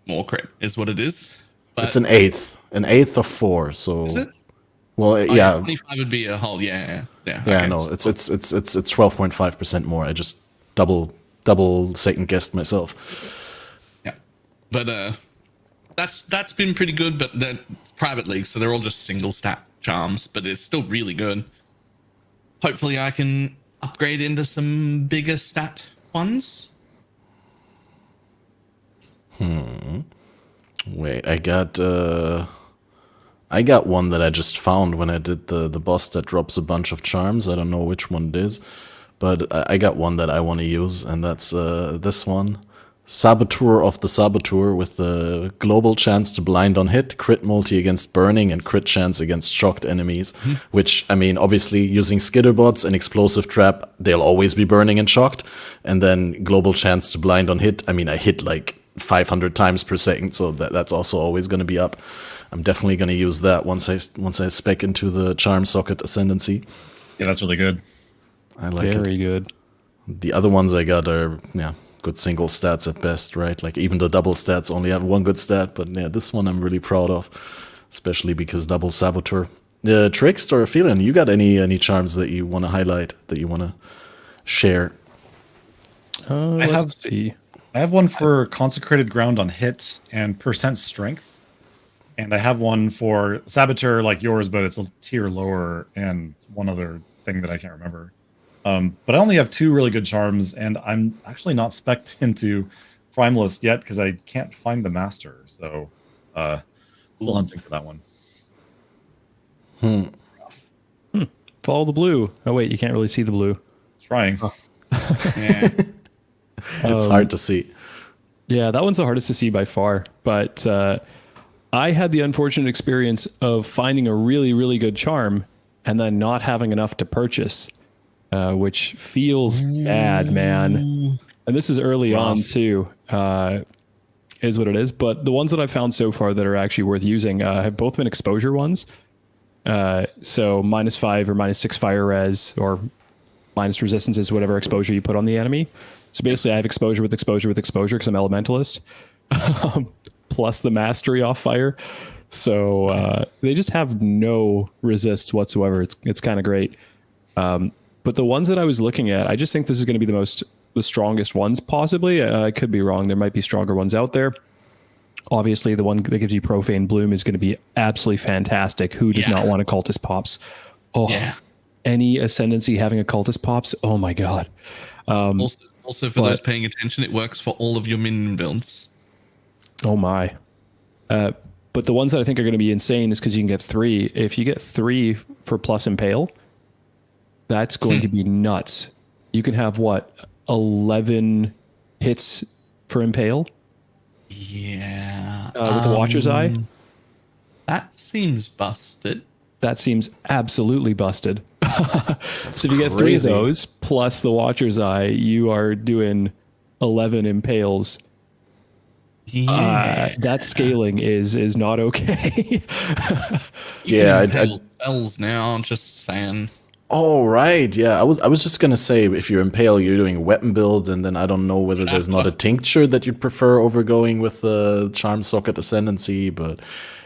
More crit is what it is. But it's an eighth of 4. So, is it? Well, yeah. 25 would be a whole. Yeah. Yeah, okay. no, it's 12.5% more. I just double second guessed myself. Yeah, but that's been pretty good, but they're private leagues, so they're all just single stat charms, but it's still really good. Hopefully I can upgrade into some bigger stat ones. Wait, I got one that I just found when I did the boss that drops a bunch of charms. I don't know which one it is, but I got one that I want to use, and that's this one. Saboteur of the Saboteur with the global chance to blind on hit, crit multi against burning, and crit chance against shocked enemies. Which, I mean, obviously using skitterbots and explosive trap, they'll always be burning and shocked. And then global chance to blind on hit. I mean, I hit like 500 times per second, so that's also always going to be up. I'm definitely going to use that once I spec into the Charm Socket Ascendancy. Yeah, that's really good. I like it. Very good. The other ones I got are, yeah, good single stats at best, right? Like even the double stats only have one good stat, but yeah, this one I'm really proud of, especially because double Saboteur. Tryxt or Aphelion, you got any charms that you want to highlight, that you want to share? Let's see. I have one for Consecrated Ground on hit and percent strength. And I have one for Saboteur like yours, but it's a tier lower, and one other thing that I can't remember. But I only have 2 really good charms, and I'm actually not spec'd into Primalist yet because I can't find the master. So still hunting for that one. Follow the blue. Oh wait, you can't really see the blue. Trying. Yeah. It's hard to see. Yeah, that one's the hardest to see by far. But I had the unfortunate experience of finding a really, really good charm and then not having enough to purchase, which feels bad, man. And this is early on too, is what it is. But the ones that I've found so far that are actually worth using have both been exposure ones. So -5 or -6 fire res, or minus resistances, whatever exposure you put on the enemy. So basically I have exposure with exposure with exposure because I'm elementalist, plus the mastery off fire. So they just have no resist whatsoever. It's kind of great. But the ones that I was looking at, I just think this is going to be the strongest ones possibly. I could be wrong. There might be stronger ones out there. Obviously, the one that gives you Profane Bloom is going to be absolutely fantastic. Who does not want occultist pops? Oh, any Ascendancy having occultist pops? Oh my god. Also for those paying attention, it works for all of your minion builds. Oh my. But the ones that I think are going to be insane is because you can get 3. If you get 3 for plus Impale, that's going to be nuts. You can have, 11 hits for Impale? Yeah. With the Watcher's Eye? That seems busted. That seems absolutely busted. So if you get 3 of those, plus the Watcher's Eye, you are doing 11 Impales. Yeah. That scaling is not okay. Yeah, spells now. Just saying. Oh right, yeah. I was just gonna say, if you're Impale, you're doing a weapon build, and then I don't know whether there's not a tincture that you'd prefer over going with the Charm Socket Ascendancy, but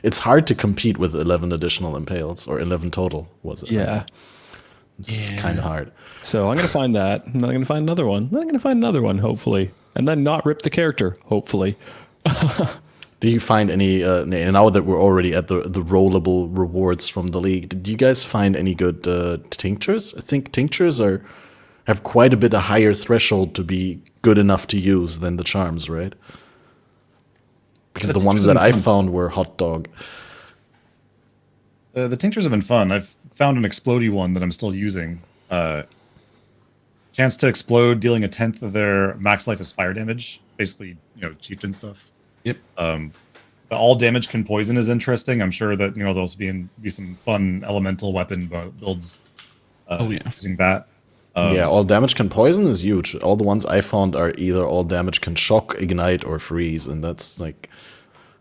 it's hard to compete with 11 additional Impales, or 11 total, was it? Yeah. It's kind of hard. So I'm gonna find that, and then I'm gonna find another one. Then I'm gonna find another one, hopefully, and then not rip the character, hopefully. Do you find any, now that we're already at the rollable rewards from the league, did you guys find any good tinctures? I think tinctures have quite a bit a higher threshold to be good enough to use than the charms, right? Because the ones that I found were hot dog. The tinctures have been fun. I've found an explodey one that I'm still using. Chance to explode, dealing 1/10 of their max life as fire damage. Basically, chieftain stuff. Yep. The all damage can poison is interesting. I'm sure that there'll be some fun elemental weapon builds. Using that. Yeah, all damage can poison is huge. All the ones I found are either all damage can shock, ignite, or freeze, and that's like,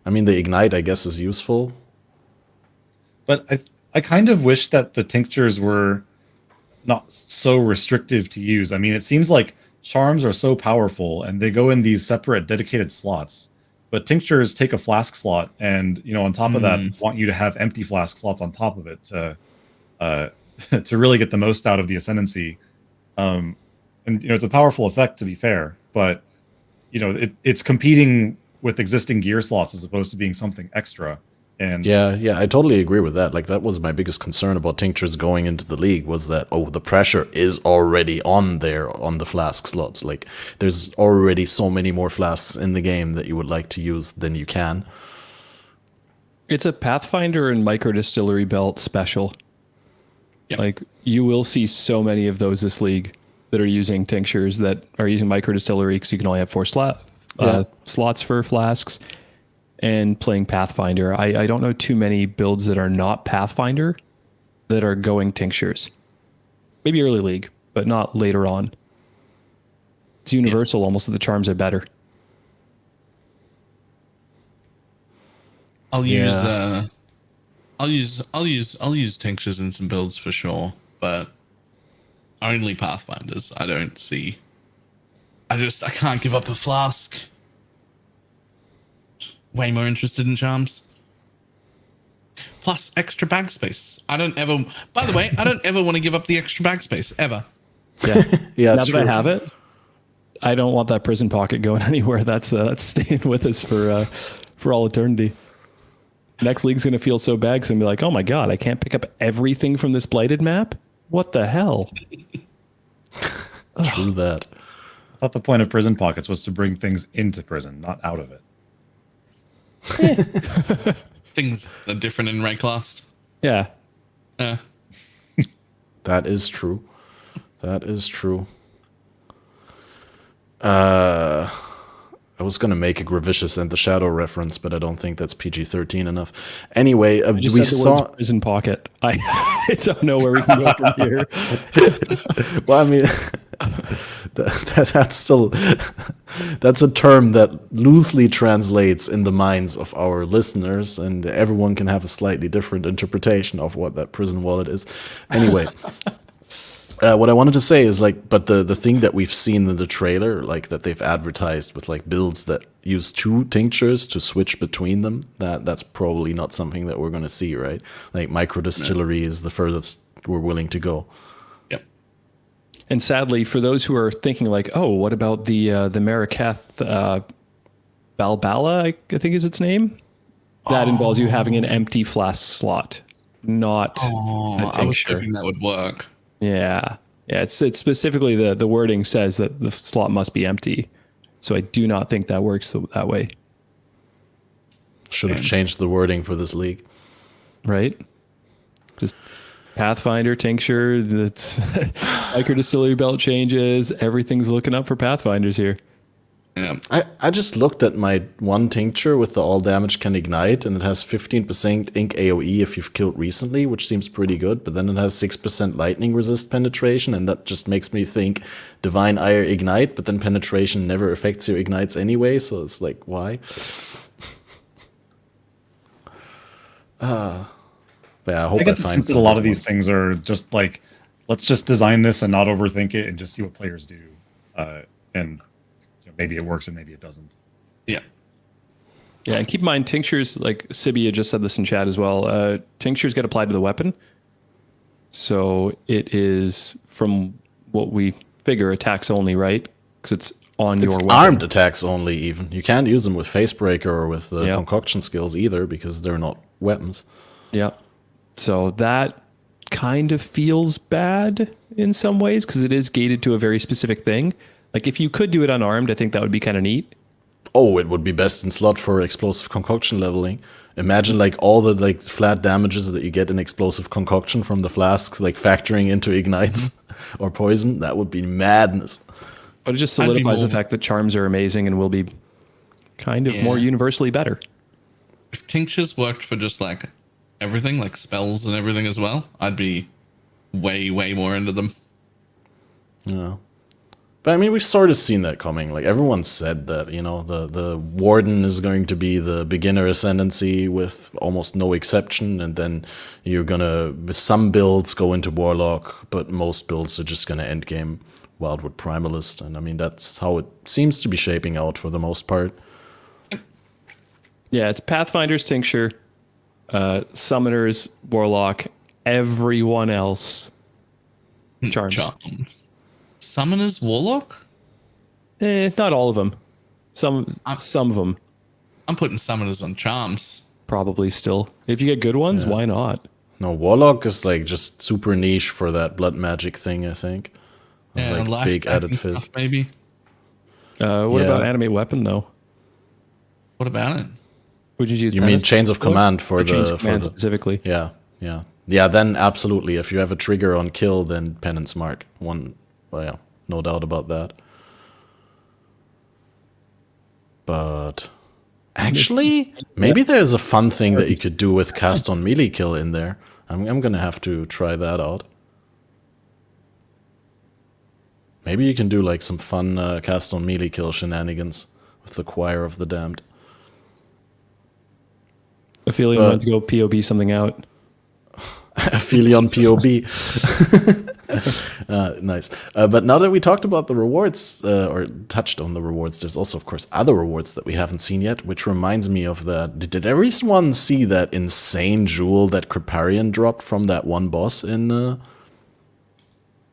I mean, the ignite I guess is useful. But I kind of wish that the tinctures were not so restrictive to use. I mean, it seems like charms are so powerful and they go in these separate dedicated slots. But tinctures take a flask slot, and on top of that, want you to have empty flask slots on top of it to to really get the most out of the ascendancy. And it's a powerful effect, to be fair, but it's competing with existing gear slots as opposed to being something extra. And Yeah, I totally agree with that. Like, that was my biggest concern about tinctures going into the league, was that, oh, the pressure is already on there on the flask slots. Like, there's already so many more flasks in the game that you would like to use than you can. It's a Pathfinder and micro distillery belt special. Yep. Like, you will see so many of those this league that are using tinctures, that are using micro distillery, because you can only have 4 slots for flasks, and playing Pathfinder. I don't know too many builds that are not Pathfinder that are going tinctures. Maybe early league, but not later on. It's universal almost that the charms are better. I'll use tinctures in some builds for sure, but only Pathfinders. I don't see. I can't give up a flask. Way more interested in charms. Plus extra bag space. By the way, I don't ever want to give up the extra bag space ever. Yeah. Yeah, Now true. that I have it, I don't want that prison pocket going anywhere. That's staying with us for all eternity. Next league's going to feel so bad because I'm going to be like, oh my God, I can't pick up everything from this blighted map? What the hell? True that. I thought the point of prison pockets was to bring things into prison, not out of it. Things are different in Rayclast. Yeah. That is true. That is true. I was going to make a Gravicious and the Shadow reference, but I don't think that's PG-13 enough. Anyway, I just we said the saw... word prison pocket. I don't know where we can go from here. Well, I mean, that's still... That's a term that loosely translates in the minds of our listeners, and everyone can have a slightly different interpretation of what that prison wallet is. Anyway... what I wanted to say is, like, but the thing that we've seen in the trailer, like, that they've advertised with, like, builds that use 2 tinctures to switch between them, that's probably not something that we're going to see, right? Like, micro distillery is the furthest we're willing to go. Yep. And sadly, for those who are thinking like, oh, what about the Marraketh Balbala, I think is its name? That involves you having an empty flask slot, not a I was tincture. hoping that would work. Yeah. It's specifically the wording says that the slot must be empty. So I do not think that works that way. Should have changed the wording for this league. Right? Just Pathfinder, tincture, that's micro distillery belt changes. Everything's looking up for Pathfinders here. Yeah. I just looked at my one tincture with the all damage can ignite, and it has 15% ink AoE if you've killed recently, which seems pretty good, but then it has 6% lightning resist penetration, and that just makes me think Divine Ire ignite, but then penetration never affects your ignites anyway, so it's like, why? Yeah, I hope I I get the find sense that a lot of these things are just like, let's just design this and not overthink it and just see what players do. And maybe it works and maybe it doesn't. Yeah. Yeah, and keep in mind, tinctures, like Sibia just said this in chat as well, tinctures get applied to the weapon. So it is, from what we figure, attacks only, right? Because it's on your weapon. armed attacks only, even. You can't use them with Facebreaker or with the concoction skills either, because they're not weapons. Yeah. So that kind of feels bad in some ways, because it is gated to a very specific thing. Like, if you could do it unarmed, I think that would be kind of neat. Oh, it would be best in slot for explosive concoction leveling. Imagine, like, all the, like, flat damages that you get in explosive concoction from the flasks, like, factoring into ignites or poison. That would be madness. But it just solidifies the fact that charms are amazing and will be kind of more universally better. If tinctures worked for just, like, everything, like spells and everything as well, I'd be way, way more into them. Yeah. But I mean, we've sort of seen that coming. Like, everyone said that, the Warden is going to be the beginner ascendancy with almost no exception, and then you're gonna, with some builds, go into Warlock, but most builds are just gonna endgame Wildwood Primalist, and I mean, that's how it seems to be shaping out for the most part. Yeah, it's Pathfinder's Tincture, Summoners, Warlock, everyone else. Charms. Summoners, Warlock? Not all of them. Some of them. I'm putting summoners on charms. Probably still. If you get good ones, why not? No, Warlock is like just super niche for that blood magic thing, I think. Yeah, Like life big added stacking fizz. stuff, maybe. What Yeah. about animate weapon though? What about it? Would you use? You mean penance chains of for it? command for Or chains the of command for the specifically? yeah. Then absolutely, if you have a trigger on kill, then penance mark one. Well, yeah, no doubt about that. But actually, maybe there's a fun thing that you could do with cast on melee kill in there. I'm gonna have to try that out. Maybe you can do like some fun cast on melee kill shenanigans with the Choir of the Damned. Aphelion went to go POB something out. AphelionPOE. Nice. But now that we talked about the rewards, or touched on the rewards, there's also, of course, other rewards that we haven't seen yet, which reminds me of that. Did everyone see that insane jewel that Kripparrian dropped from that one boss in the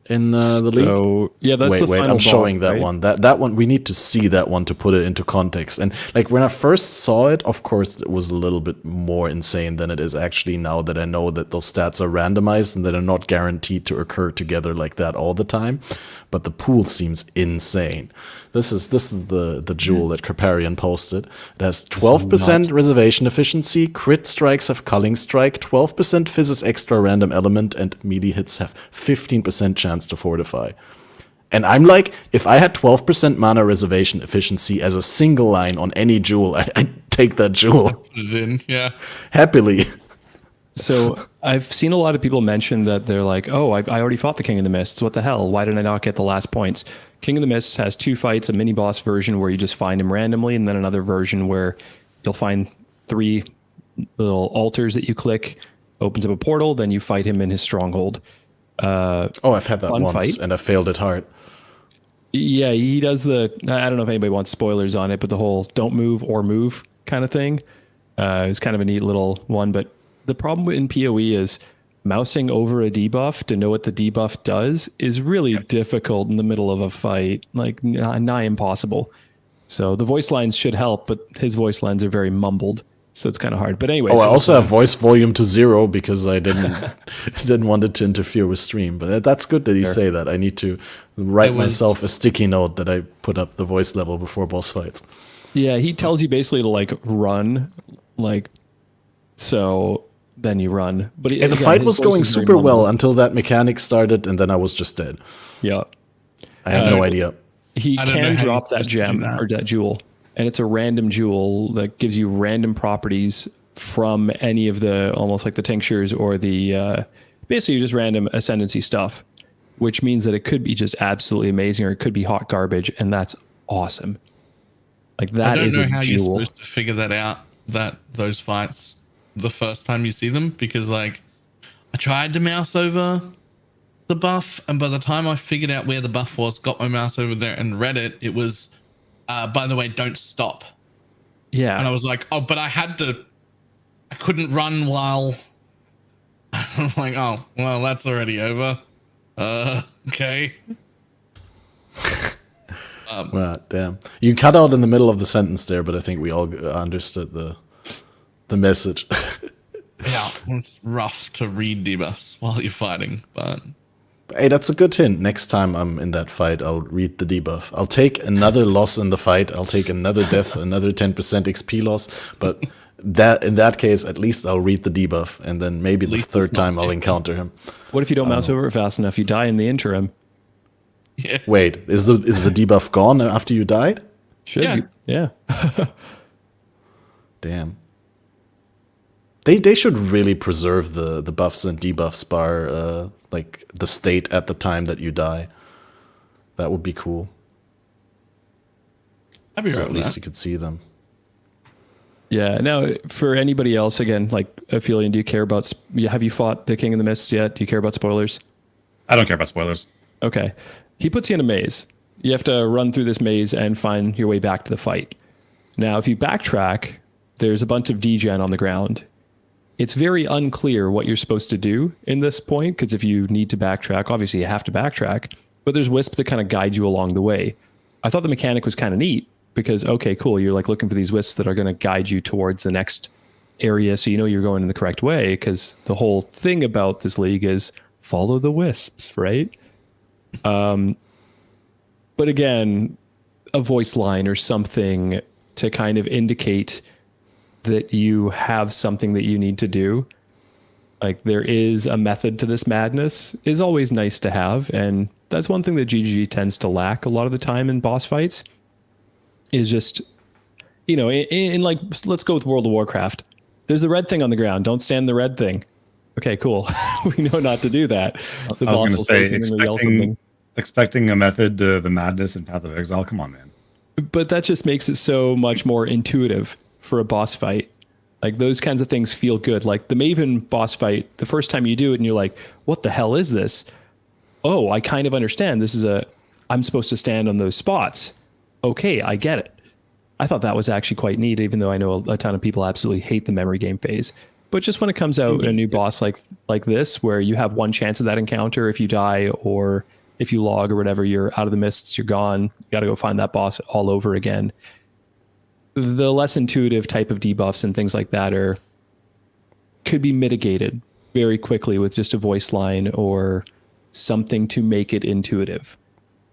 league? So yeah, that's the Wait, final I'm boss, showing that right? one. That one, we need to see that one to put it into context. And like when I first saw it, of course, it was a little bit more insane than it is actually now that I know that those stats are randomized and that are not guaranteed to occur together like that all the time. But the pool seems insane. This is the jewel that Kripparrian posted. It has 12% reservation efficiency, crit strikes have culling strike, 12% fizzes extra random element, and melee hits have 15% chance to fortify. And I'm like, if I had 12% mana reservation efficiency as a single line on any jewel, I'd take that jewel. Put it in, yeah. Happily. So I've seen a lot of people mention that they're like, oh, I already fought the King of the Mists. What the hell? Why did I not get the last points? King of the Mists has 2 fights, a mini boss version where you just find him randomly, and then another version where you'll find 3 little altars that you click, opens up a portal, then you fight him in his stronghold. I've had that Fun once, fight. and I failed it hard. Yeah, he does the, I don't know if anybody wants spoilers on it, but the whole don't move or move kind of thing is kind of a neat little one. But the problem in PoE is mousing over a debuff to know what the debuff does is really difficult in the middle of a fight, like nigh impossible. So the voice lines should help, but his voice lines are very mumbled. So it's kind of hard. But anyway. I so also have voice volume to 0 because I didn't want it to interfere with stream. But that's good that you say that. I need to write myself a sticky note that I put up the voice level before boss fights. Yeah, he tells you basically to like run, like, so then you run. But And the fight was going super well until that mechanic started, and then I was just dead. Yeah. I had no idea. He I don't know can how drop you're that supposed to do gem that. or that jewel, and it's a random jewel that gives you random properties from any of the, almost like the tinctures or the basically just random ascendancy stuff, which means that it could be just absolutely amazing or it could be hot garbage, and that's awesome. Like that is I a don't know how you're jewel. supposed to figure that out, that those fights, the first time you see them, because like I tried to mouse over the buff, and by the time I figured out where the buff was, got my mouse over there and read it, it was by the way, don't stop. Yeah. And I was like, oh, but I couldn't run while I'm like, oh well, that's already over. Okay. Wow, damn. You cut out in the middle of the sentence there, but I think we all understood the message. Yeah, it's rough to read debuffs while you're fighting, but Hey, that's a good hint. Next time I'm in that fight, I'll read the debuff. I'll take another loss in the fight. I'll take another death, another 10% XP loss. But that in that case, at least I'll read the debuff, and then maybe the least third it's not time I'll encounter him. What if you don't mouse over it fast enough? You die in the interim. yeah. Wait, is the debuff gone after you died? Should Yeah. you? Yeah. Damn. They should really preserve the buffs and debuffs bar, like the state at the time that you die. That would be cool. I'd be So right at with least that. you could see them. Yeah. Now, for anybody else, again, like Aphelion, do you care about? Have you fought the King of the Mists yet? Do you care about spoilers? I don't care about spoilers. Okay. He puts you in a maze. You have to run through this maze and find your way back to the fight. Now, if you backtrack, there's a bunch of degen on the ground. It's very unclear what you're supposed to do in this point, because if you need to backtrack, obviously you have to backtrack, but there's wisps that kind of guide you along the way. I thought the mechanic was kind of neat because, okay, cool, you're like looking for these wisps that are going to guide you towards the next area, so you know you're going in the correct way, because the whole thing about this league is follow the wisps, right? But again, a voice line or something to kind of indicate that you have something that you need to do, like there is a method to this madness, is always nice to have. And that's one thing that GGG tends to lack a lot of the time in boss fights, is just, you know, in like, let's go with World of Warcraft. There's the red thing on the ground. Don't stand the red thing. Okay, cool. We know not to do that. The I was boss going will to say, something or yell something. expecting a method to the madness in Path of Exile. Come on, man. But that just makes it so much more intuitive for a boss fight. Like those kinds of things feel good. Like the Maven boss fight, the first time you do it and you're like, what the hell is this? Oh, I kind of understand. I'm supposed to stand on those spots. Okay, I get it. I thought that was actually quite neat, even though I know a ton of people absolutely hate the memory game phase. But just when it comes out a new boss like this, where you have one chance of that encounter, if you die or if you log or whatever, you're out of the mists, you're gone. You got to go find that boss all over again. The less intuitive type of debuffs and things like that could be mitigated very quickly with just a voice line or something to make it intuitive.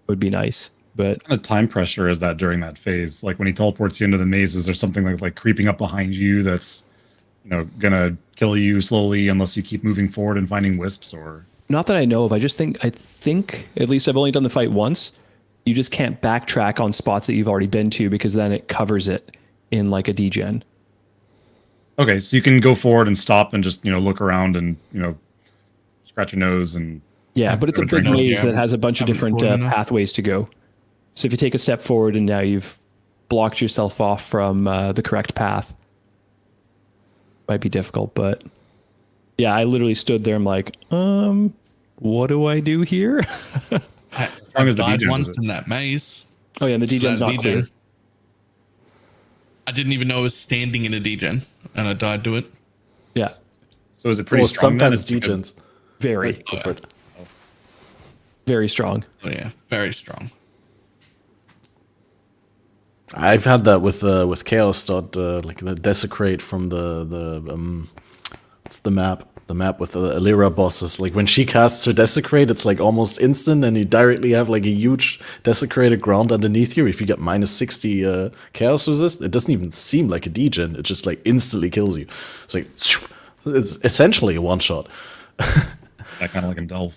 Would be nice. But What kind of time pressure is that during that phase? Like when he teleports you into the maze, is there something like creeping up behind you that's, you know, gonna kill you slowly unless you keep moving forward and finding wisps? Or not that I know of. I think at least I've only done the fight once. You just can't backtrack on spots that you've already been to, because then it covers it in like a degen. okay, so you can go forward and stop and just, you know, look around and, you know, scratch your nose and Yeah, but it's a big maze that has a bunch of different pathways to go. So if you take a step forward and now you've blocked yourself off from the correct path, might be difficult. But yeah, I literally stood there. I'm like, what do I do here? I long as the died degen once is it. in that maze. Oh yeah, and the degen's not clear. I didn't even know I was standing in a degen, and I died to it. Yeah, So is it pretty Well, strong? then? sometimes It's like a- degens. very, Go for it. very strong. Oh yeah, very strong. I've had that with Chaos Dot, like the Desecrate from the it's the map with the Alira bosses. Like when she casts her Desecrate, it's like almost instant, and you directly have like a huge desecrated ground underneath you. If you get minus 60 Chaos Resist, it doesn't even seem like a degen. It just like instantly kills you. It's like it's essentially a one shot. that kind of like in Delve.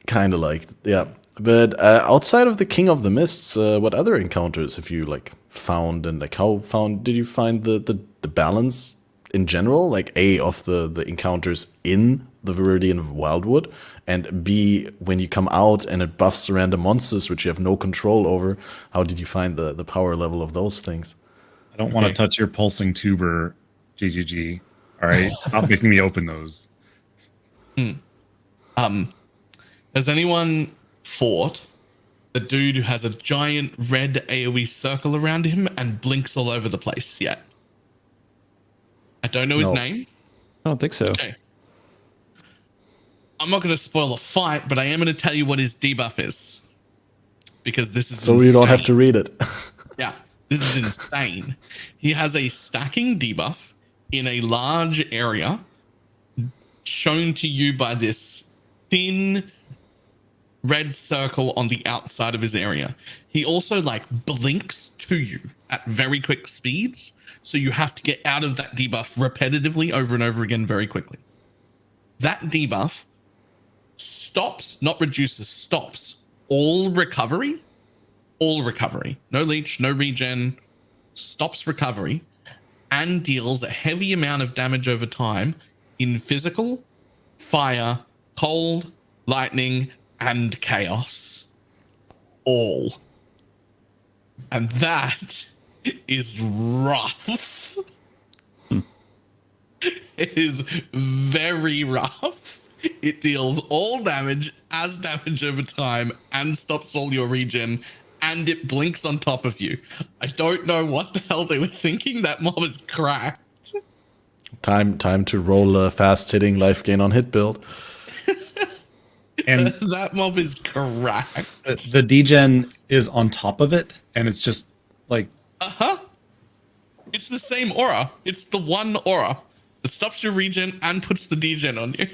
Kind of like, yeah. But outside of the King of the Mists, what other encounters have you like found, and like how did you find the balance in general? Like A, of the encounters in the Viridian of Wildwood, and B, when you come out and it buffs the random monsters which you have no control over, how did you find the power level of those things? I don't want to touch your pulsing tuber, GGG. All right, stop making me open those. Has anyone fought the dude who has a giant red AoE circle around him and blinks all over the place yet? I don't know his No. name. I don't think so. Okay. I'm not going to spoil the fight, but I am going to tell you what his debuff is, because this is So you don't have to read it. Yeah, this is insane. He has a stacking debuff in a large area shown to you by this thin red circle on the outside of his area. He also like blinks to you at very quick speeds, so you have to get out of that debuff repetitively over and over again very quickly. That debuff stops, not reduces, stops all recovery. No leech, no regen, stops recovery, and deals a heavy amount of damage over time in physical, fire, cold, lightning, and chaos. All. And that is rough. It is very rough. It deals all damage as damage over time and stops all your regen, and it blinks on top of you. I don't know what the hell they were thinking. That mob is cracked. Time to roll a fast hitting life gain on hit build. And That mob is cracked. the degen is on top of it, and it's just Like, It's the same aura. It's the one aura that stops your regen and puts the degen on you,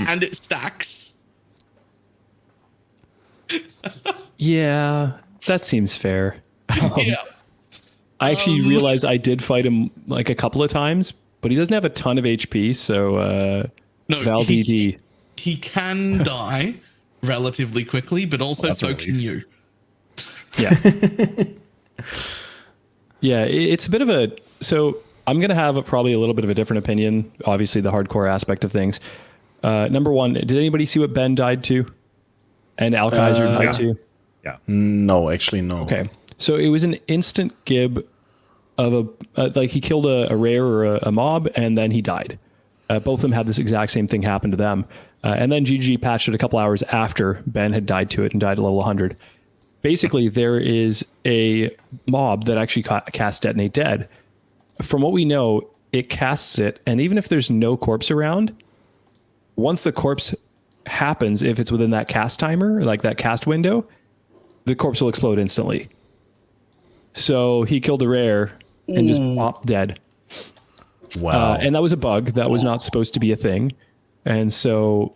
and it stacks. Yeah, that seems fair. Yeah. I actually realized I did fight him like a couple of times, but he doesn't have a ton of HP, so No, Val DD. he can die relatively quickly, but also so can you. Yeah. Yeah, it's a bit of a... So I'm going to have probably a little bit of a different opinion, obviously the hardcore aspect of things. Number one, did anybody see what Ben died to? And Alkaiser died to? yeah. No, actually, no. Okay. So it was an instant gib of like he killed a rare or a mob, and then he died. Both of them had this exact same thing happen to them. And then GG patched it a couple hours after Ben had died to it and died at level 100. Basically, there is a mob that actually casts Detonate Dead. From what we know, it casts it, and even if there's no corpse around, once the corpse happens, if it's within that cast timer, like that cast window, the corpse will explode instantly. So he killed a rare and just popped dead. Wow. And that was a bug. That was not supposed to be a thing. And so,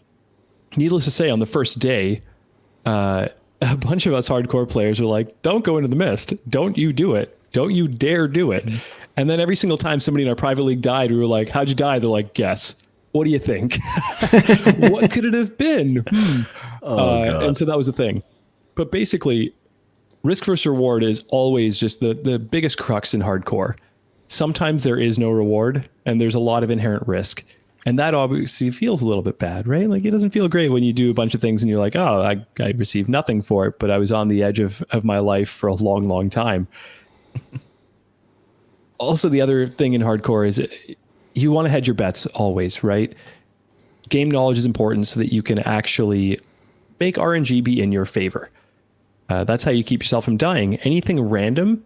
needless to say, on the first day, a bunch of us hardcore players were like, don't go into the mist. Don't you do it. Don't you dare do it. And then every single time somebody in our private league died, we were like, how'd you die? They're like, guess. What do you think? What could it have been? God. And so that was the thing. But basically, risk versus reward is always just the biggest crux in hardcore. Sometimes there is no reward, and there's a lot of inherent risk. And that obviously feels a little bit bad, right? Like, it doesn't feel great when you do a bunch of things and you're like, oh, I received nothing for it, but I was on the edge of my life for a long, long time. Also, the other thing in hardcore is you want to hedge your bets always, right? Game knowledge is important so that you can actually make RNG be in your favor. That's how you keep yourself from dying. Anything random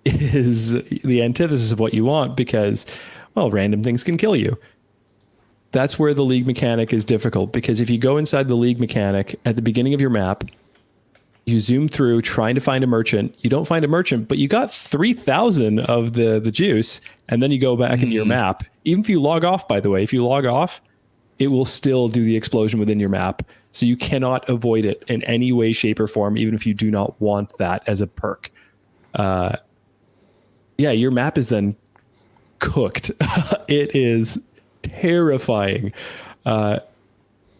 is the antithesis of what you want because, well, random things can kill you. That's where the league mechanic is difficult, because if you go inside the league mechanic at the beginning of your map, you zoom through trying to find a merchant, you don't find a merchant, but you got 3,000 of the juice, and then you go back into your map. Even if you log off, by the way, if you log off, it will still do the explosion within your map. So you cannot avoid it in any way, shape, or form, even if you do not want that as a perk. Yeah, your map is then cooked. It is terrifying. The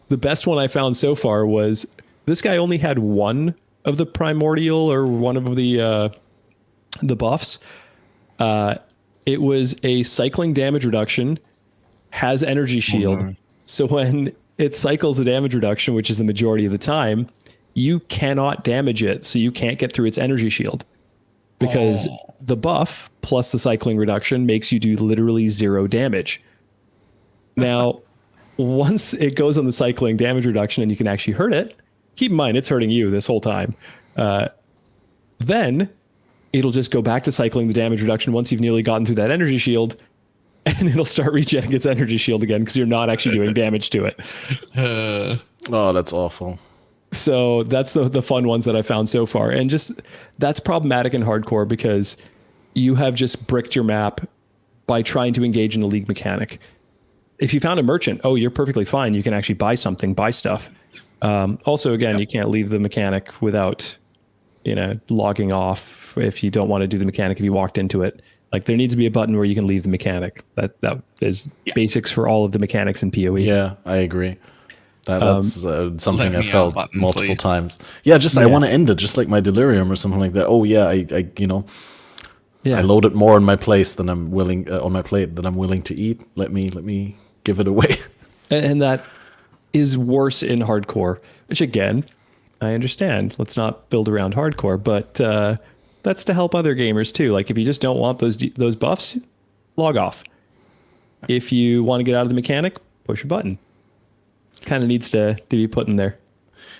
best one I found so far was this guy only had one of the primordial or one of the buffs. It was a cycling damage reduction, has energy shield. So when it cycles the damage reduction, which is the majority of the time, you cannot damage it. So you can't get through its energy shield. Because the buff plus the cycling reduction makes you do literally 0 damage. Now, once it goes on the cycling damage reduction and you can actually hurt it, keep in mind it's hurting you this whole time. Then it'll just go back to cycling the damage reduction once you've nearly gotten through that energy shield, and it'll start regenerating its energy shield again because you're not actually doing damage to it. Oh, that's awful. So that's the fun ones that I found so far. And just that's problematic in hardcore because you have just bricked your map by trying to engage in the league mechanic. If you found a merchant, oh, you're perfectly fine. You can actually buy something, buy stuff. Also, again, you can't leave the mechanic without, logging off if you don't want to do the mechanic if you walked into it. Like, there needs to be a button where you can leave the mechanic. That is basics for all of the mechanics in PoE. Yeah, I agree. That's something I felt button, multiple please. times. Yeah, I want to end it just like my delirium or something like that. Oh yeah, I loaded more on my plate than I'm willing to eat. Let me give it away. And that is worse in hardcore, which again, I understand. Let's not build around hardcore, but that's to help other gamers too. Like, if you just don't want those buffs, log off. If you want to get out of the mechanic, push a button. Kind of needs to be put in there.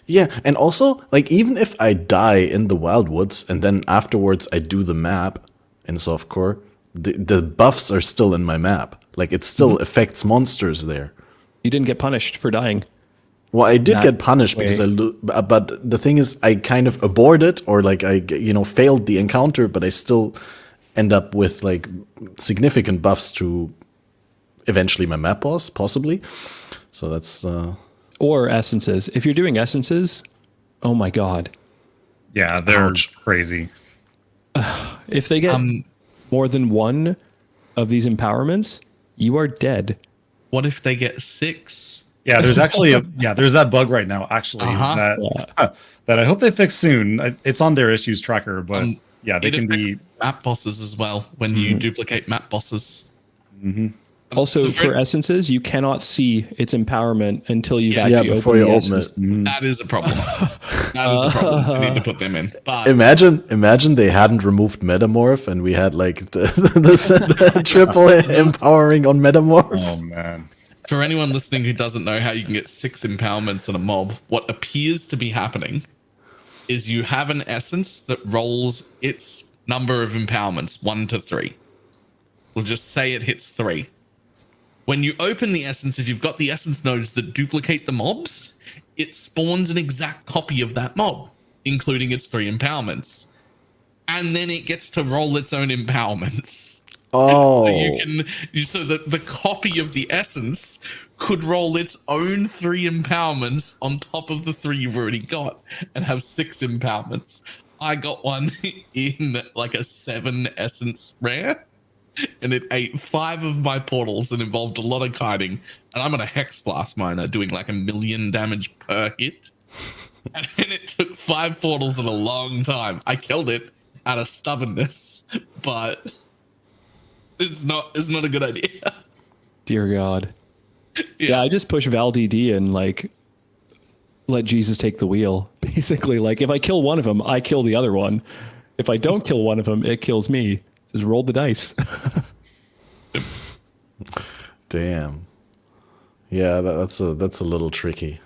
Yeah, and also, like, even if I die in the Wildwoods and then afterwards I do the map in softcore, the buffs are still in my map. Like, it still affects monsters there. You didn't get punished for dying. Well, I did That get punished way. because but the thing is, I kind of aborted or like I failed the encounter, but I still end up with like significant buffs to eventually my map boss, possibly. So that's Or essences. If you're doing essences, oh my god. Yeah, they're Ouch. crazy. If they get more than one of these empowerments, you are dead. What if they get 6? Yeah, there's actually there's that bug right now actually that that I hope they fix soon. It's on their issues tracker, but yeah, they It can affects be. map bosses as well when you duplicate map bosses. Also, So for essences, you cannot see its empowerment until you've Yeah, actually before opened you the open essence. it. That is a problem. That is a problem. I need to put them in. But Imagine they hadn't removed Metamorph and we had like the triple empowering on Metamorphs. Oh man. for anyone listening who doesn't know how you can get 6 empowerments on a mob, what appears to be happening is you have an essence that rolls its number of empowerments 1 to 3. We'll just say it hits 3. When you open the essence, if you've got the essence nodes that duplicate the mobs, it spawns an exact copy of that mob, including its 3 empowerments. And then it gets to roll its own empowerments. Oh, So the copy of the essence could roll its own 3 empowerments on top of the 3 you've already got and have 6 empowerments. I got one in like a 7 essence rare, and it ate 5 of my portals and involved a lot of kiting. And I'm on a Hex Blast miner doing like 1,000,000 damage per hit. And it took 5 portals in a long time. I killed it out of stubbornness, but it's not a good idea. Dear God. Yeah, I just push Val DD and like let Jesus take the wheel. Basically, like if I kill one of them, I kill the other one. If I don't kill one of them, it kills me. Just roll the dice. damn. Yeah, that's a little tricky.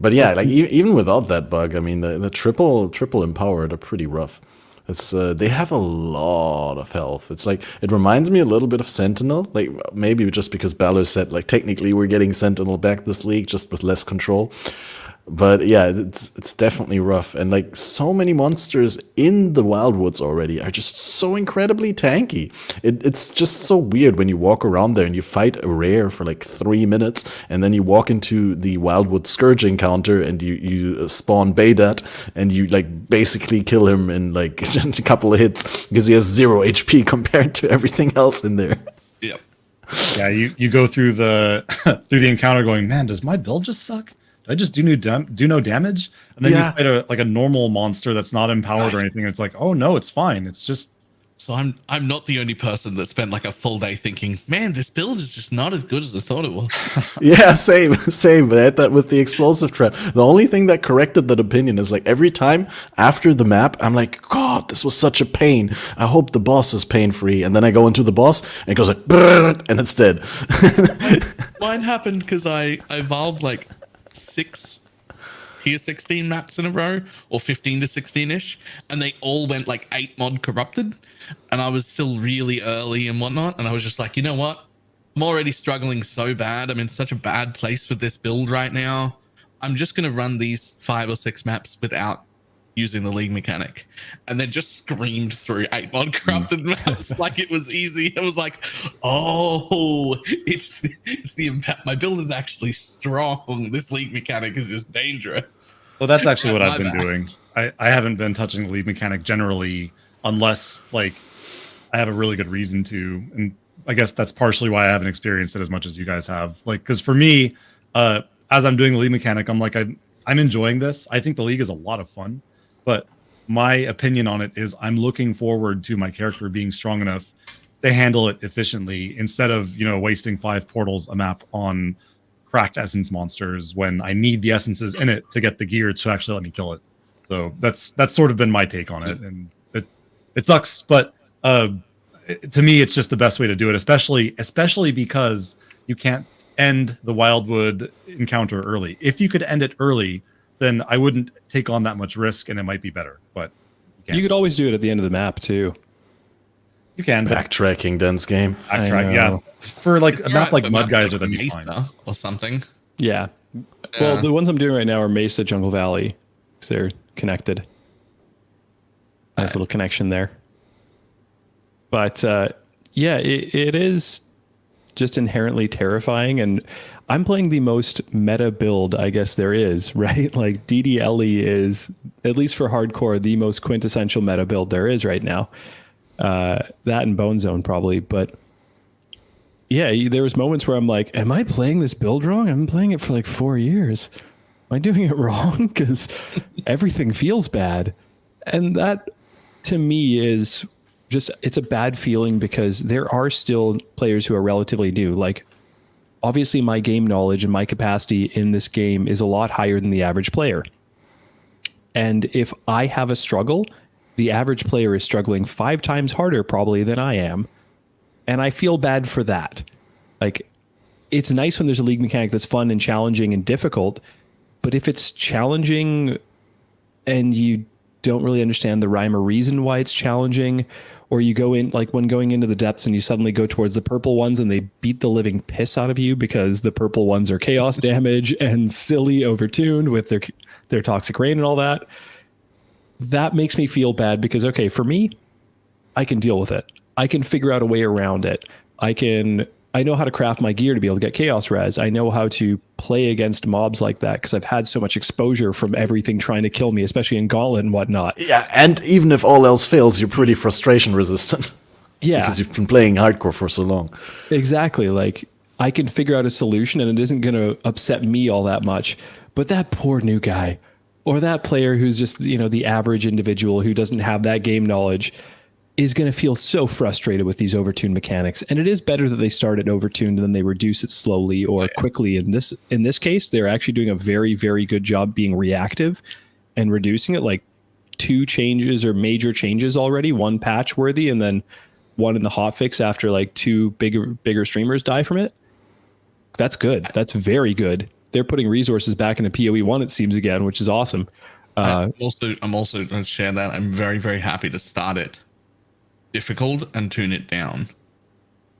But yeah, like even without that bug, I mean the triple empowered are pretty rough. It's they have a lot of health. It's like it reminds me a little bit of Sentinel. Like maybe just because Balor said like technically we're getting Sentinel back this league just with less control. But yeah, it's definitely rough. And like so many monsters in the Wildwoods already are just so incredibly tanky. It's just so weird when you walk around there and you fight a rare for like 3 minutes and then you walk into the Wildwood Scourge encounter and you spawn Baydat and you like basically kill him in like a couple of hits because he has 0 HP compared to everything else in there. Yep. Yeah, you go through the through the encounter going, man, does my build just suck? I just do no damage, and then you fight a normal monster that's not empowered or anything. And it's like, oh no, it's fine. It's just. So I'm not the only person that spent like a full day thinking, man, this build is just not as good as I thought it was. Yeah, same. But I had that with the explosive trap. The only thing that corrected that opinion is like every time after the map, I'm like, God, this was such a pain. I hope the boss is pain free. And then I go into the boss and it goes like, brrr, and it's dead. Mine happened because I evolved like 6 tier 16 maps in a row, or 15 to 16-ish, and they all went like 8 mod corrupted, and I was still really early and whatnot, and I was just like, you know what? I'm already struggling so bad. I'm in such a bad place with this build right now. I'm just going to run these 5 or 6 maps without using the league mechanic, and then just screamed through 8 mod corrupted maps like it was easy. I was like, oh, it's the impact. My build is actually strong. This league mechanic is just dangerous. Well, that's actually what I've been doing. I haven't been touching the league mechanic generally unless like I have a really good reason to, and I guess that's partially why I haven't experienced it as much as you guys have. Like, because for me, as I'm doing the league mechanic, I'm like I'm enjoying this. I think the league is a lot of fun. But my opinion on it is I'm looking forward to my character being strong enough to handle it efficiently instead of, wasting 5 portals a map on cracked essence monsters when I need the essences in it to get the gear to actually let me kill it. So that's sort of been my take on it. And it sucks, but to me, it's just the best way to do it, especially because you can't end the Wildwood encounter early. If you could end it early, then I wouldn't take on that much risk, and it might be better. But you could always do it at the end of the map too. You can Backtracking, dense game. backtrack, yeah. For like a map like Mud Geyser, that'd be fine. Or something. Yeah, Well, the ones I'm doing right now are Mesa, Jungle Valley, because they're connected. Nice little connection there. But yeah, it is just inherently terrifying. And I'm playing the most meta build, I guess there is, right? Like DDLE is, at least for hardcore, the most quintessential meta build there is right now. That and Bone Zone probably. But yeah, there was moments where I'm like, am I playing this build wrong? I've been playing it for like 4 years. Am I doing it wrong? Because everything feels bad. And that, to me, is just, it's a bad feeling because there are still players who are relatively new. Like, obviously my game knowledge and my capacity in this game is a lot higher than the average player. And if I have a struggle, the average player is struggling 5 times harder probably than I am. And I feel bad for that. Like, it's nice when there's a league mechanic that's fun and challenging and difficult, but if it's challenging and you don't really understand the rhyme or reason why it's challenging, or you go in, like when going into the depths and you suddenly go towards the purple ones and they beat the living piss out of you because the purple ones are chaos damage and silly overtuned with their toxic rain and all that, that makes me feel bad because, okay, for me, I can deal with it. I can figure out a way around it. I know how to craft my gear to be able to get chaos res. I know how to play against mobs like that because I've had so much exposure from everything trying to kill me, especially in Gauntlet and whatnot. Yeah, and even if all else fails, you're pretty frustration resistant. Yeah. Because you've been playing hardcore for so long. Exactly. Like, I can figure out a solution and it isn't going to upset me all that much. But that poor new guy, or that player who's just, the average individual who doesn't have that game knowledge, is going to feel so frustrated with these overtuned mechanics. And it is better that they start it overtuned than they reduce it slowly or quickly. In this case, they're actually doing a very, very good job being reactive and reducing it, like 2 changes or major changes already, 1 patch worthy, and then 1 in the hotfix after like 2 bigger streamers die from it. That's good. That's very good. They're putting resources back into PoE 1, it seems, again, which is awesome. I'm also going to share that. I'm very, very happy to start it difficult and tune it down.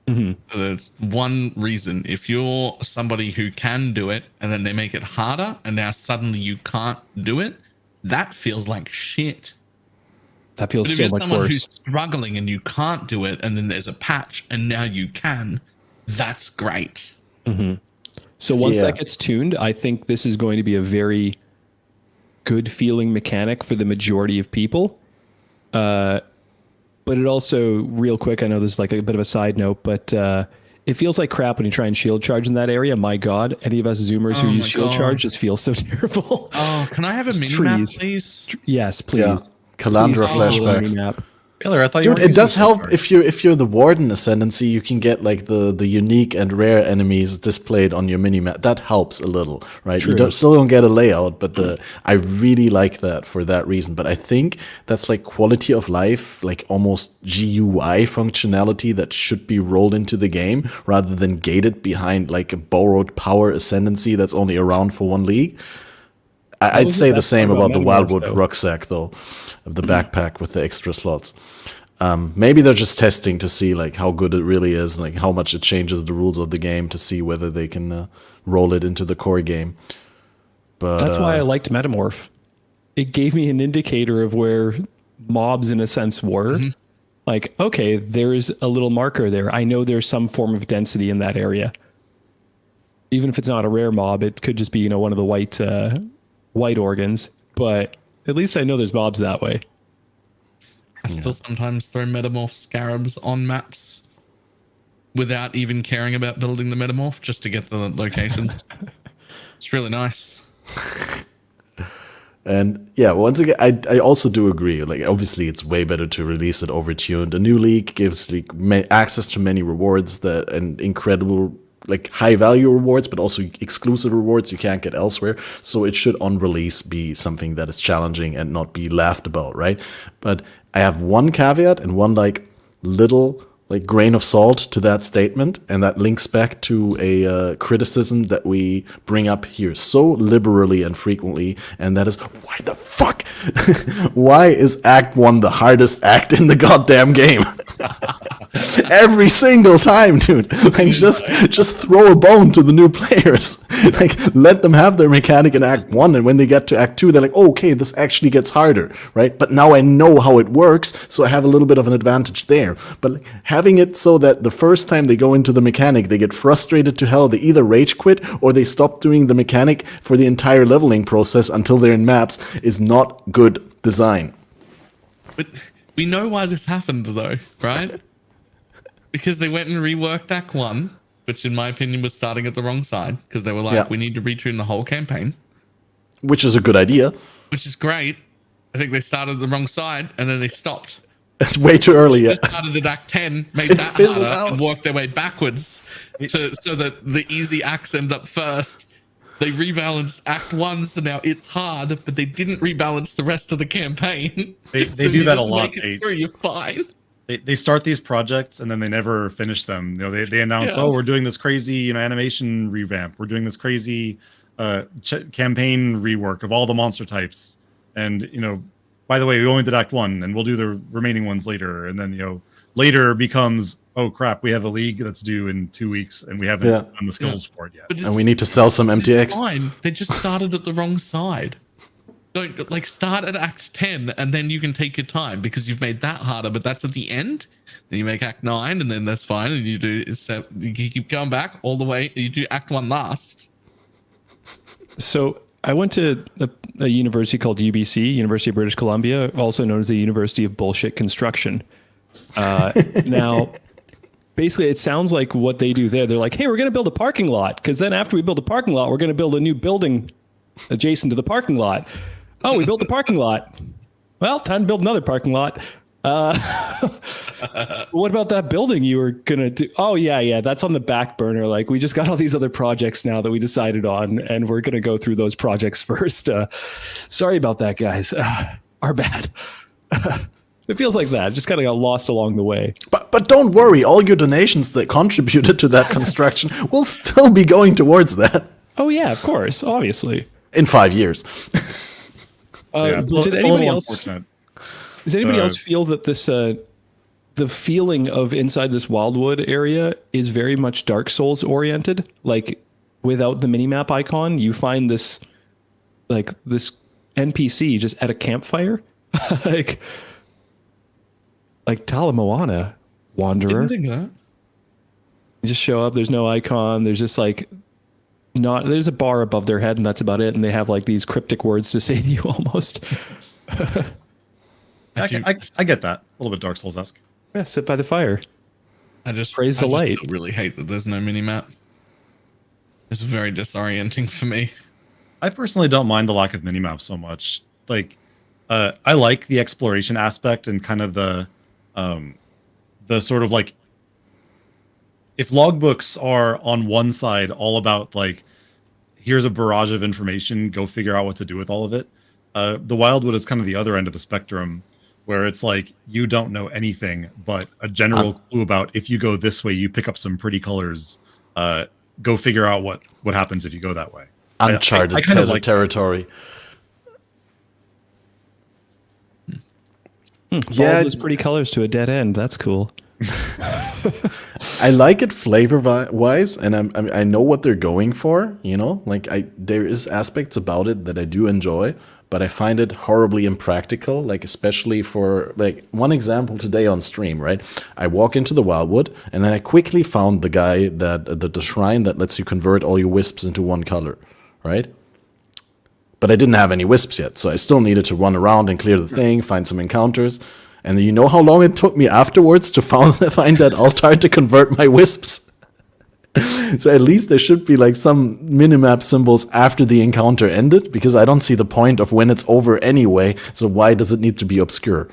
Mm-hmm. There's one reason. If you're somebody who can do it and then they make it harder and now suddenly you can't do it, that feels like shit. That feels so much worse. Who's struggling and you can't do it and then there's a patch and now you can, that's great. Mm-hmm. So once that gets tuned, I think this is going to be a very good feeling mechanic for the majority of people. But it also, real quick, I know this is like a bit of a side note, but it feels like crap when you try and shield charge in that area. My God, any of us Zoomers who use shield charge just feel so terrible. Oh, can I have a mini-map, please? Yes, please. Yeah. Calandra flashbacks. Baylor, I thought Dude, it does help if you're the Warden Ascendancy, you can get like the unique and rare enemies displayed on your minimap. That helps a little, right? True. You still don't get a layout, but I really like that for that reason. But I think that's like quality of life, like almost GUI functionality that should be rolled into the game rather than gated behind like a borrowed power Ascendancy that's only around for 1 league. I'd say the same about the Wildwood rucksack, though, of the backpack with the extra slots. Maybe they're just testing to see like how good it really is, like how much it changes the rules of the game to see whether they can roll it into the core game. But that's why I liked Metamorph. It gave me an indicator of where mobs, in a sense, were. Mm-hmm. Like, okay, there's a little marker there. I know there's some form of density in that area. Even if it's not a rare mob, it could just be one of the white organs, but at least I know there's mobs that way. I still sometimes throw metamorph scarabs on maps without even caring about building the metamorph just to get the locations. It's really nice. And yeah, once again, I also do agree. Like, obviously, it's way better to release it overtuned. A new league gives like access to many rewards and incredible, like high value rewards, but also exclusive rewards you can't get elsewhere. So it should on release be something that is challenging and not be laughed about, right? But I have one caveat and one like little like grain of salt to that statement, and that links back to a criticism that we bring up here so liberally and frequently, and that is, why the fuck? Why is Act 1 the hardest act in the goddamn game? Every single time, dude. Like just throw a bone to the new players. Like let them have their mechanic in Act 1, and when they get to Act 2, they're like, oh, okay, this actually gets harder, right? But now I know how it works, so I have a little bit of an advantage there. But having it so that the first time they go into the mechanic, they get frustrated to hell, they either rage quit or they stop doing the mechanic for the entire leveling process until they're in maps is not good design. But we know why this happened, though, right? Because they went and reworked Act 1, which in my opinion was starting at the wrong side, because they were like, we need to retune the whole campaign. Which is a good idea. Which is great. I think they started the wrong side, and then they stopped. It's way too early. They started at Act 10, made that harder, and worked their way backwards so that the easy acts end up first. They rebalanced Act 1, so now it's hard, but they didn't rebalance the rest of the campaign. They so do that a lot. You're fine. They start these projects and then they never finish them. You know, they announce, oh, we're doing this crazy, animation revamp. We're doing this crazy campaign rework of all the monster types. And, by the way, we only did Act 1 and we'll do the remaining ones later. And then, later becomes, oh crap, we have a league that's due in 2 weeks and we haven't done the skills for it yet. And we need to sell some MTX. Fine. They just started at the wrong side. Don't start at Act 10 and then you can take your time because you've made that harder, but that's at the end. Then you make Act 9 and then that's fine. And you keep going back all the way. You do Act 1 last. So I went to a university called UBC, University of British Columbia, also known as the University of Bullshit Construction. Now, basically, it sounds like what they do there. They're like, hey, we're going to build a parking lot because then after we build a parking lot, we're going to build a new building adjacent to the parking lot. Oh, we built a parking lot. Well, time to build another parking lot. What about that building you were going to do? Oh, yeah, that's on the back burner. Like, we just got all these other projects now that we decided on, and we're going to go through those projects first. Sorry about that, guys. Our bad. It feels like that. Just kind of got lost along the way. But don't worry. All your donations that contributed to that construction will still be going towards that. Oh, yeah, of course. Obviously. In 5 years. Does anybody else feel that this the feeling of inside this Wildwood area is very much Dark Souls oriented? Like without the minimap icon, you find this NPC just at a campfire, like Talamoana Wanderer. Didn't think that. You just show up. There's no icon. There's just there's a bar above their head and that's about it. And they have these cryptic words to say to you almost. I get that. A little bit Dark Souls-esque. Yeah, sit by the fire. I just praise the light. I really hate that there's no minimap. It's very disorienting for me. I personally don't mind the lack of minimap so much. I like the exploration aspect and kind of the sort of if logbooks are on one side all about here's a barrage of information, go figure out what to do with all of it. The Wildwood is kind of the other end of the spectrum where it's you don't know anything but a general clue about if you go this way, you pick up some pretty colors. Go figure out what happens if you go that way. Uncharted territory. Follow those pretty colors to a dead end. That's cool. I like it flavor-wise, and I know what they're going for. There is aspects about it that I do enjoy, but I find it horribly impractical. Especially for one example today on stream, right? I walk into the Wildwood, and then I quickly found the guy the shrine that lets you convert all your wisps into one color, right? But I didn't have any wisps yet, so I still needed to run around and clear the thing, find some encounters. And you know how long it took me afterwards to find that altar to convert my wisps? So at least there should be some minimap symbols after the encounter ended, because I don't see the point of when it's over anyway, so why does it need to be obscure?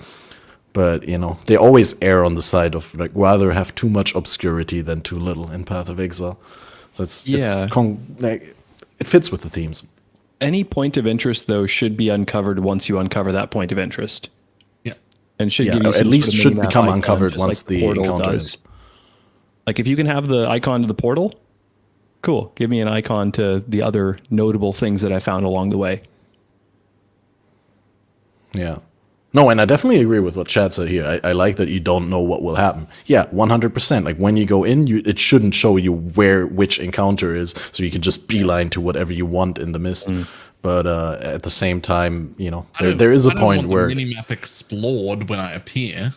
But, they always err on the side of rather have too much obscurity than too little in Path of Exile. So it fits with the themes. Any point of interest, though, should be uncovered once you uncover that point of interest. And should give you at least should become uncovered once the encounter is. If you can have the icon to the portal, cool. Give me an icon to the other notable things that I found along the way. Yeah. No, and I definitely agree with what Chad said here. I like that you don't know what will happen. Yeah, 100%. Like when you go in, it shouldn't show you which encounter is, so you can just beeline to whatever you want in the mist. But at the same time, there is a point where the minimap explored when I appear.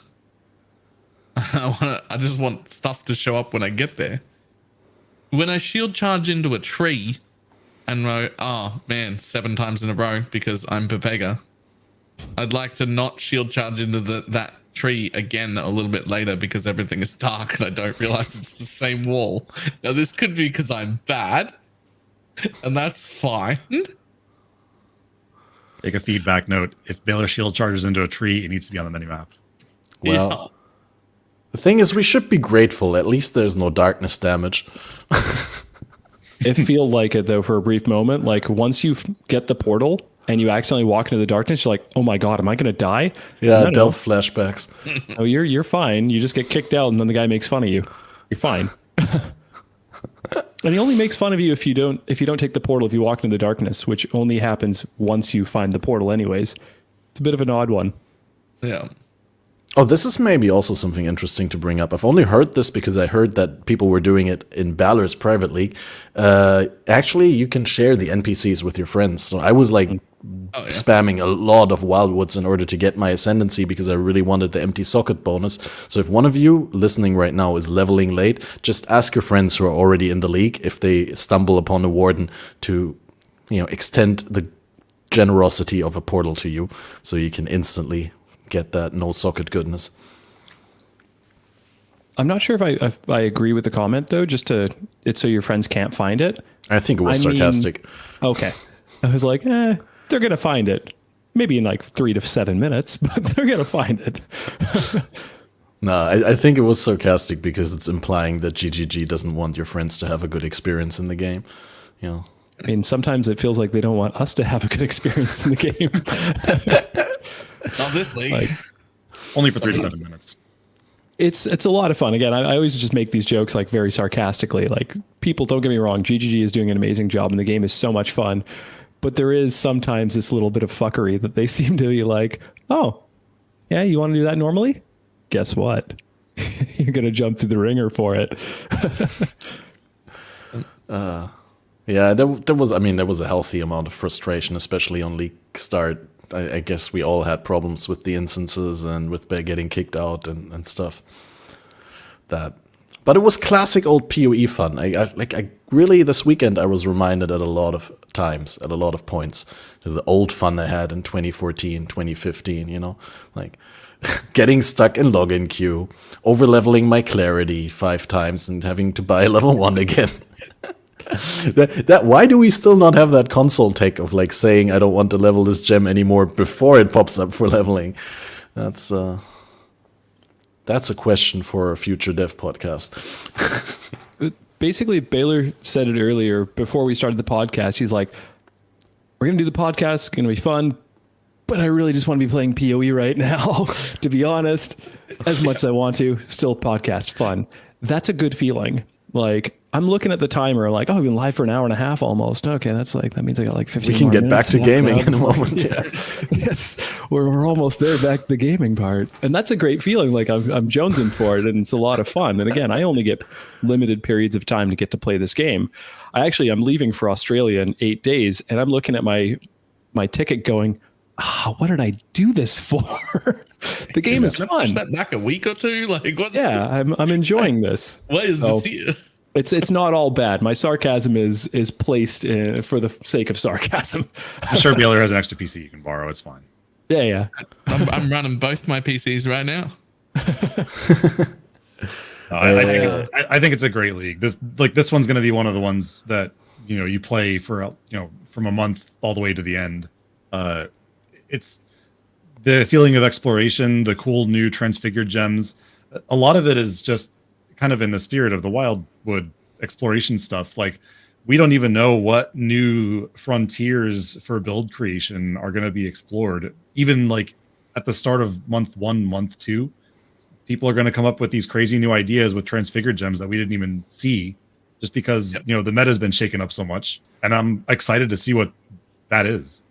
I just want stuff to show up when I get there. When I shield charge into a tree, and oh man, 7 times in a row because I'm Pepega. I'd like to not shield charge into that tree again a little bit later because everything is dark and I don't realize it's the same wall. Now this could be because I'm bad, and that's fine. Take a feedback note. If Balor shield charges into a tree, it needs to be on the minimap. Well, Yeah. the thing is, we should be grateful. At least there's no darkness damage. It feels like it though for a brief moment. Like once you get the portal and you accidentally walk into the darkness, you're like, "Oh my god, am I going to die?" Yeah, No. Delph flashbacks. Oh, you're fine. You just get kicked out, and then the guy makes fun of you. You're fine. And he only makes fun of you if you don't take the portal, if you walk into the darkness, which only happens once you find the portal anyways. It's a bit of an odd one. Yeah. Oh, this is maybe also something interesting to bring up. I've only heard this because I heard that people were doing it in Balor's private league. Actually, you can share the NPCs with your friends. So I was like spamming a lot of Wildwoods in order to get my ascendancy because I really wanted the empty socket bonus. So if one of you listening right now is leveling late, just ask your friends who are already in the league if they stumble upon a warden to, extend the generosity of a portal to you so you can instantly get that no socket goodness. I'm not sure if I agree with the comment though. It's so your friends can't find it. I think it was sarcastic. Okay, I was like, they're gonna find it. Maybe in like 3 to 7 minutes, but they're gonna find it. No, I think it was sarcastic because it's implying that GGG doesn't want your friends to have a good experience in the game. I mean, sometimes it feels like they don't want us to have a good experience in the game. Not this league. Only for 3 to 7 minutes. It's a lot of fun. Again, I always just make these jokes like very sarcastically. Like, people, don't get me wrong, GGG is doing an amazing job and the game is so much fun. But there is sometimes this little bit of fuckery that they seem to be like, oh, yeah, you want to do that normally? Guess what? You're going to jump through the ringer for it. Yeah, there was a healthy amount of frustration, especially on league start. I guess we all had problems with the instances and with getting kicked out and stuff. But it was classic old PoE fun. I really, this weekend I was reminded at a lot of times, at a lot of points, of the old fun I had in 2014, 2015, like getting stuck in login queue, over-leveling my clarity 5 times and having to buy level 1 again. Why do we still not have that console tech of like saying I don't want to level this gem anymore before it pops up for leveling? That's a question for a future dev podcast. Basically, Balor said it earlier before we started the podcast. He's like, we're going to do the podcast. It's going to be fun. But I really just want to be playing PoE right now, to be honest. As much as I want to, still podcast fun. That's a good feeling. Like, I'm looking at the timer, like, oh, we've been live for an hour and a half almost. Okay, that means I got like 15 We can more get back minutes to gaming in a moment. Yeah. Yes, we're almost there, back to the gaming part. And that's a great feeling. Like, I'm jonesing for it, and it's a lot of fun. And again, I only get limited periods of time to get to play this game. I'm leaving for Australia in 8 days, and I'm looking at my ticket going, what did I do this for? The game is fun. That back a week or two, like what? Yeah, I'm enjoying this. What is this here? It's not all bad. My sarcasm is placed for the sake of sarcasm. I'm sure Balor has an extra PC you can borrow. It's fine. Yeah. I'm running both my PCs right now. I think it's a great league. This one's going to be one of the ones that you play for from a month all the way to the end. It's the feeling of exploration, the cool new transfigured gems. A lot of it is just kind of in the spirit of the Wildwood exploration stuff. Like, we don't even know what new frontiers for build creation are going to be explored. Even like at the start of month 1, month 2, people are going to come up with these crazy new ideas with transfigured gems that we didn't even see, just because the meta has been shaken up so much. And I'm excited to see what that is.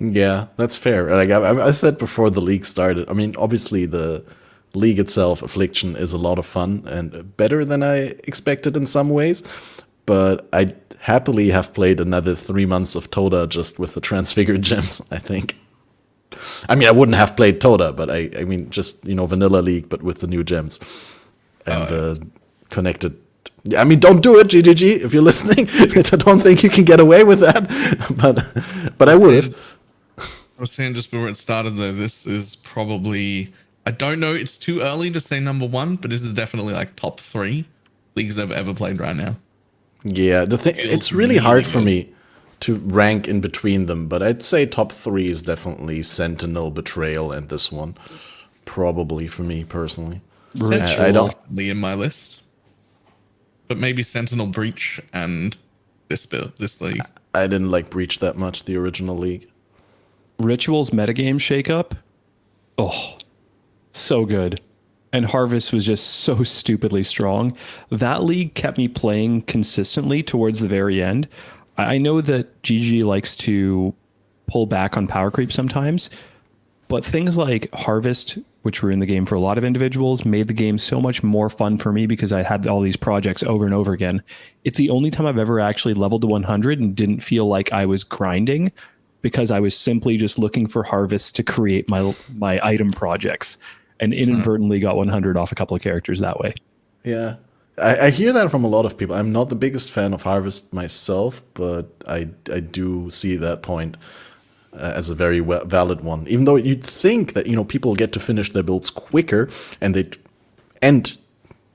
Yeah, that's fair. Like I said before the league started, I mean, obviously the league itself, Affliction, is a lot of fun and better than I expected in some ways. But I'd happily have played another 3 months of Toda just with the transfigured gems, I think. I mean, I wouldn't have played Toda, but I mean, just, vanilla league, but with the new gems. And connected. I mean, don't do it, GGG, if you're listening. I don't think you can get away with that. But I would have. I was saying just before it started, though, this is probably, I don't know, it's too early to say number one, but this is definitely like top 3 leagues I've ever played right now. Yeah, it's really hard for me to rank in between them, but I'd say top 3 is definitely Sentinel, Betrayal, and this one. Probably for me personally. Sentinel I don't in my list, but maybe Sentinel, Breach, and this league. I didn't like Breach that much, the original league. Rituals metagame shakeup. Oh, so good. And Harvest was just so stupidly strong. That league kept me playing consistently towards the very end. I know that GG likes to pull back on power creep sometimes, but things like Harvest, which were in the game for a lot of individuals, made the game so much more fun for me because I had all these projects over and over again. It's the only time I've ever actually leveled to 100 and didn't feel like I was grinding, because I was simply just looking for Harvest to create my item projects, and inadvertently got 100 off a couple of characters that way. Yeah. I hear that from a lot of people. I'm not the biggest fan of Harvest myself, but I do see that point as a very valid one. Even though you'd think that, people get to finish their builds quicker and they end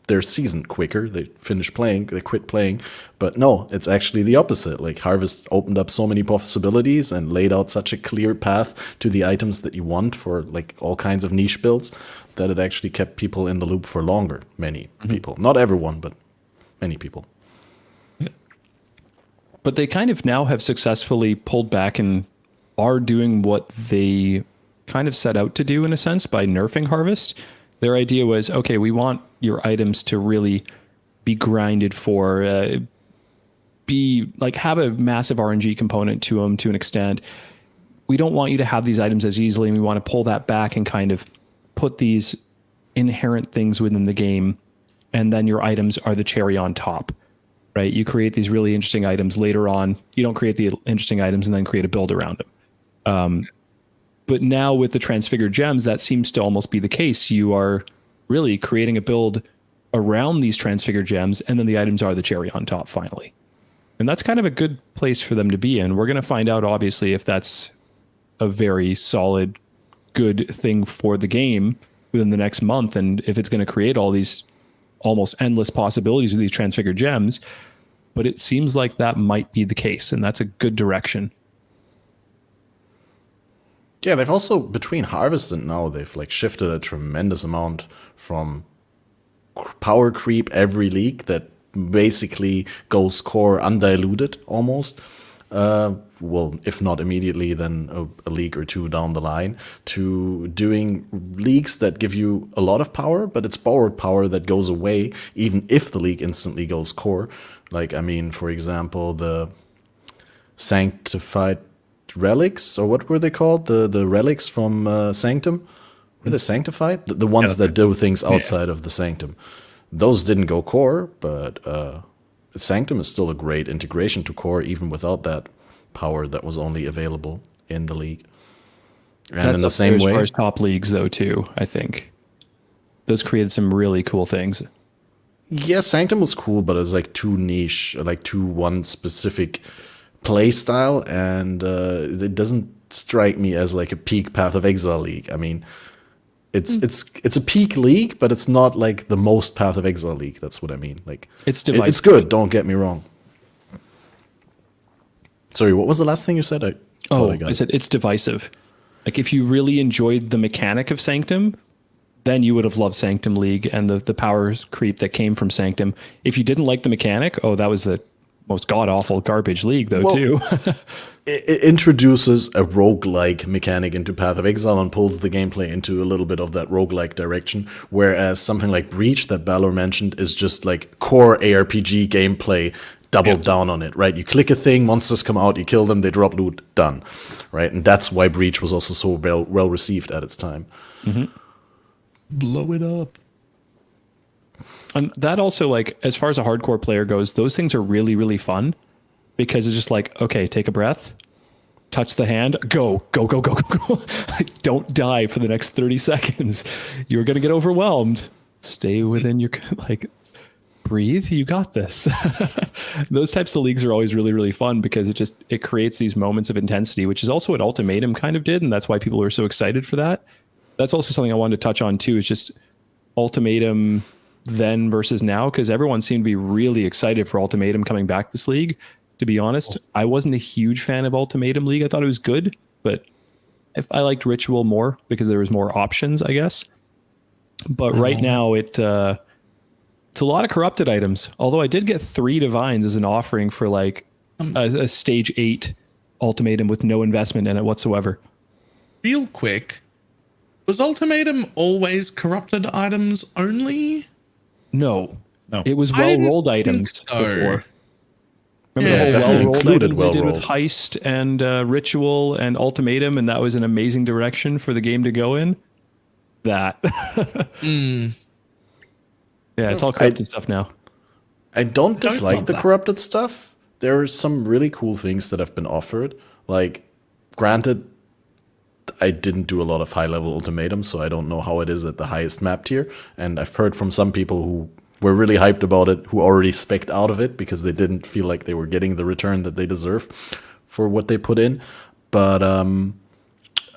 their season quicker. They finish playing, they quit playing. But no, it's actually the opposite. Like, Harvest opened up so many possibilities and laid out such a clear path to the items that you want for like all kinds of niche builds that it actually kept people in the loop for longer. Many people. Not everyone, but many people. But they kind of now have successfully pulled back and are doing what they kind of set out to do, in a sense, by nerfing Harvest. Their idea was, okay, we want your items to really be grinded for, have a massive RNG component to them to an extent. We don't want you to have these items as easily, and we want to pull that back and kind of put these inherent things within the game, and then your items are the cherry on top, right? You create these really interesting items later on. You don't create the interesting items and then create a build around them. But now with the transfigured gems, that seems to almost be the case. You are really creating a build around these transfigured gems, and then the items are the cherry on top finally. And that's kind of a good place for them to be in. We're going to find out, obviously, if that's a very solid, good thing for the game within the next month, and if it's going to create all these almost endless possibilities with these transfigured gems. But it seems like that might be the case, and that's a good direction. Yeah, they've also, between Harvest and now, they've like shifted a tremendous amount from power creep every league that basically goes core undiluted almost. Well, if not immediately, then a league or two down the line, to doing leagues that give you a lot of power, but it's borrowed power that goes away even if the league instantly goes core. Like, I mean, for example, the Sanctified Relics, or what were they called? The relics from Sanctum? Were they sanctified? The ones that do things outside of the Sanctum. Those didn't go core, but Sanctum is still a great integration to core, even without that power that was only available in the league. And that's in the same way, as far as top leagues, though, too, I think. Those created some really cool things. Yeah, Sanctum was cool, but it was like too niche, like too one specific play style, and it doesn't strike me as like a peak Path of Exile league. I mean, it's a peak league, but it's not like the most Path of Exile league. That's what I mean. Like, it's divisive. It's good. Don't get me wrong. Sorry, what was the last thing you said? I said it's divisive. Like, if you really enjoyed the mechanic of Sanctum, then you would have loved Sanctum League and the power creep that came from Sanctum. If you didn't like the mechanic, that was the most god-awful garbage league, though, too. It introduces a roguelike mechanic into Path of Exile and pulls the gameplay into a little bit of that roguelike direction, whereas something like Breach that Balor mentioned is just like core ARPG gameplay doubled down on it, right? You click a thing, monsters come out, you kill them, they drop loot, done, right? And that's why Breach was also so well received at its time. Blow it up. And that also, like, as far as a hardcore player goes, those things are really, really fun because it's just like, okay, take a breath, touch the hand, go. Like, don't die for the next 30 seconds. You're going to get overwhelmed. Stay within your, like, breathe. You got this. Those types of leagues are always really, really fun because it creates these moments of intensity, which is also what Ultimatum kind of did. And that's why people are so excited for that. That's also something I wanted to touch on too, is just Ultimatum then versus now, because everyone seemed to be really excited for Ultimatum coming back this league. To be honest, I wasn't a huge fan of Ultimatum League. I thought it was good, but I liked Ritual more because there was more options, I guess. But right now it's a lot of corrupted items. Although I did get 3 divines as an offering for like a stage 8 Ultimatum with no investment in it whatsoever. Real quick, was Ultimatum always corrupted items only? No. No. It was I didn't well-rolled think items so. before. Yeah, Remember the definitely whole well-rolled included items they did with well-rolled. Heist and Ritual and Ultimatum, and that was an amazing direction for the game to go in? That. Yeah, it's all corrupted stuff now. I don't dislike love the that. corrupted stuff. There are some really cool things that have been offered. Like, granted, I didn't do a lot of high-level ultimatums, so I don't know how it is at the highest map tier. And I've heard from some people who were really hyped about it, who already spec'd out of it because they didn't feel like they were getting the return that they deserve for what they put in. But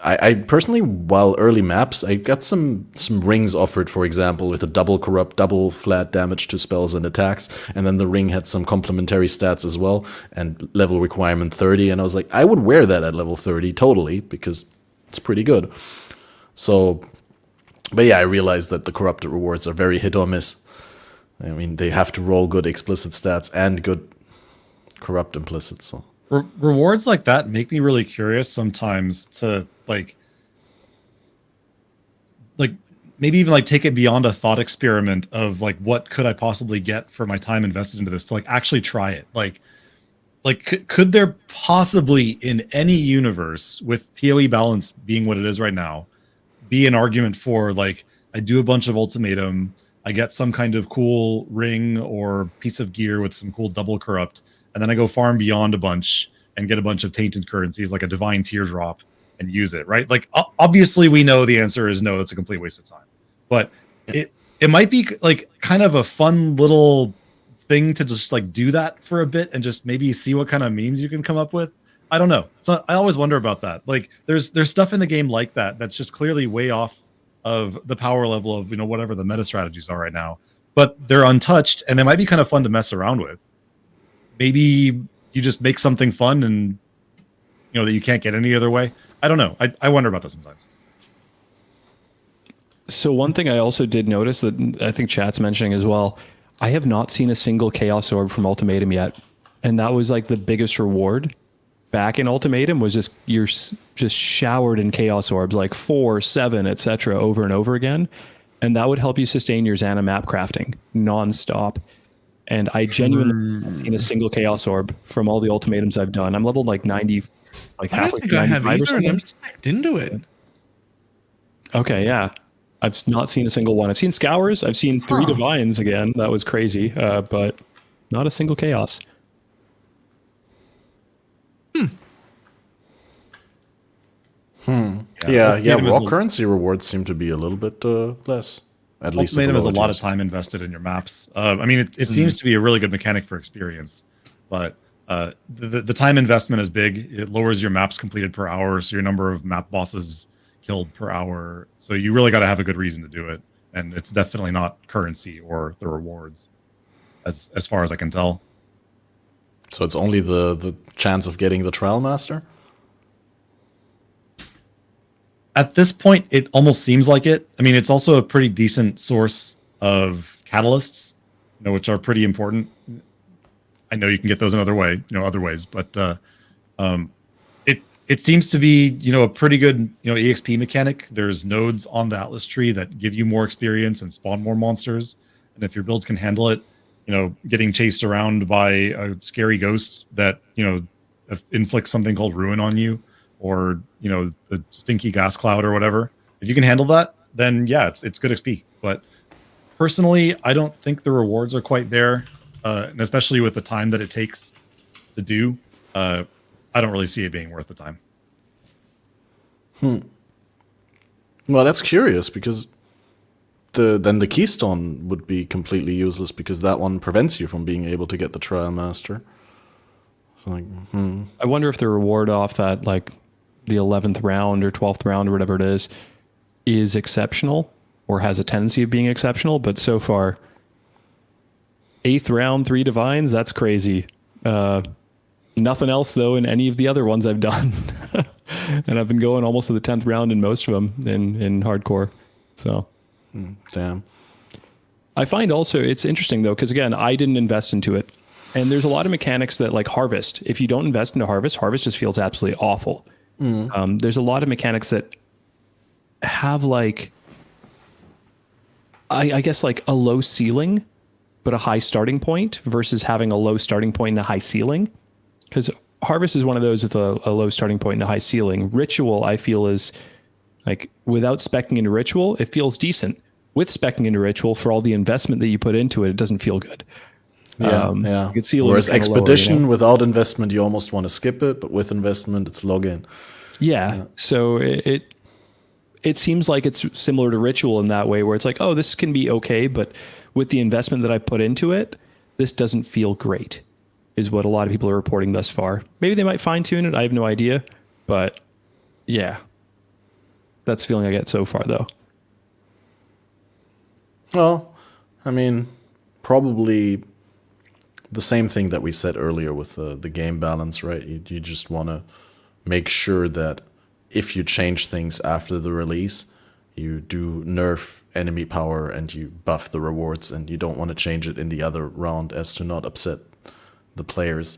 I personally, while early maps, I got some rings offered, for example, with a double corrupt, double flat damage to spells and attacks, and then the ring had some complementary stats as well, and level requirement 30, and I was like, I would wear that at level 30, totally, because it's pretty good. So, but yeah, I realized that the corrupted rewards are very hit or miss. I mean, they have to roll good explicit stats and good corrupt implicit, so... Rewards like that make me really curious sometimes to like maybe even like take it beyond a thought experiment of like what could I possibly get for my time invested into this, to like actually try it. Like could there possibly in any universe, with PoE balance being what it is right now, be an argument for like I do a bunch of ultimatum, I get some kind of cool ring or piece of gear with some cool double corrupt, and then I go farm beyond a bunch and get a bunch of tainted currencies like a divine teardrop and use it, right? Like obviously we know the answer is no, that's a complete waste of time. But it might be like kind of a fun little thing to just like do that for a bit and just maybe see what kind of memes you can come up with. I don't know. So I always wonder about that. Like there's stuff in the game like that that's just clearly way off of the power level of, you know, whatever the meta strategies are right now, but they're untouched and they might be kind of fun to mess around with. Maybe you just make something fun and, you know, that you can't get any other way. I don't know. I wonder about that sometimes. So one thing I also did notice that I think chat's mentioning as well, I have not seen a single Chaos Orb from Ultimatum yet. And that was like the biggest reward back in Ultimatum, was just you're just showered in Chaos Orbs, like 4, 7, etc. over and over again. And that would help you sustain your Xana map crafting nonstop. And I genuinely haven't seen a single Chaos Orb from all the ultimatums I've done. I'm leveled like 90, like I don't halfway think to I have 95 or either, and something. I'm stacked into it. Okay, yeah. I've not seen a single one. I've seen Scours. I've seen 3 Divines again. That was crazy. But not a single Chaos. Yeah, Ultimatum is raw a- currency rewards seem to be a little bit less. At least at the Ultimatum has a lower lot of tiers. time invested in your maps. I mean, it seems to be a really good mechanic for experience, but the time investment is big. It lowers your maps completed per hour, so your number of map bosses killed per hour. So you really got to have a good reason to do it, and it's definitely not currency or the rewards, as far as I can tell. So it's only the chance of getting the Trial Master? At this point, it almost seems like it. I mean, it's also a pretty decent source of catalysts, you know, which are pretty important. I know you can get those another other ways, but it seems to be, you know, a pretty good, you know, EXP mechanic. There's nodes on the Atlas tree that give you more experience and spawn more monsters, and if your build can handle it, getting chased around by a scary ghost that, inflicts something called ruin on you, or, the stinky gas cloud or whatever. If you can handle that, then yeah, it's good XP. But personally, I don't think the rewards are quite there. And especially with the time that it takes to do, I don't really see it being worth the time. Well, that's curious, because then the keystone would be completely useless, because that one prevents you from being able to get the trial master. So I wonder if the reward off that, like the 11th round or 12th round or whatever it is exceptional, or has a tendency of being exceptional. But so far, 8th round, 3 divines, that's crazy. Nothing else though in any of the other ones I've done. And I've been going almost to the 10th round in most of them in hardcore. So damn. I find also it's interesting though, because again, I didn't invest into it. And there's a lot of mechanics that, like harvest, if you don't invest into harvest just feels absolutely awful. There's a lot of mechanics that have like, I guess like a low ceiling, but a high starting point, versus having a low starting point and a high ceiling. Because harvest is one of those with a low starting point and a high ceiling. Ritual, I feel, is like, without speccing into ritual, it feels decent. With speccing into ritual, for all the investment that you put into it, it doesn't feel good. Yeah. You can see Whereas expedition, without investment, you almost want to skip it, but with investment, it's login. Yeah. So it seems like it's similar to ritual in that way, where it's like, oh, this can be okay, but with the investment that I put into it, this doesn't feel great, is what a lot of people are reporting thus far. Maybe they might fine tune it. I have no idea, but yeah, that's the feeling I get so far though. Well, I mean, probably the same thing that we said earlier with the game balance, right? You just want to make sure that if you change things after the release, you do nerf enemy power and you buff the rewards, and you don't want to change it in the other round as to not upset the players.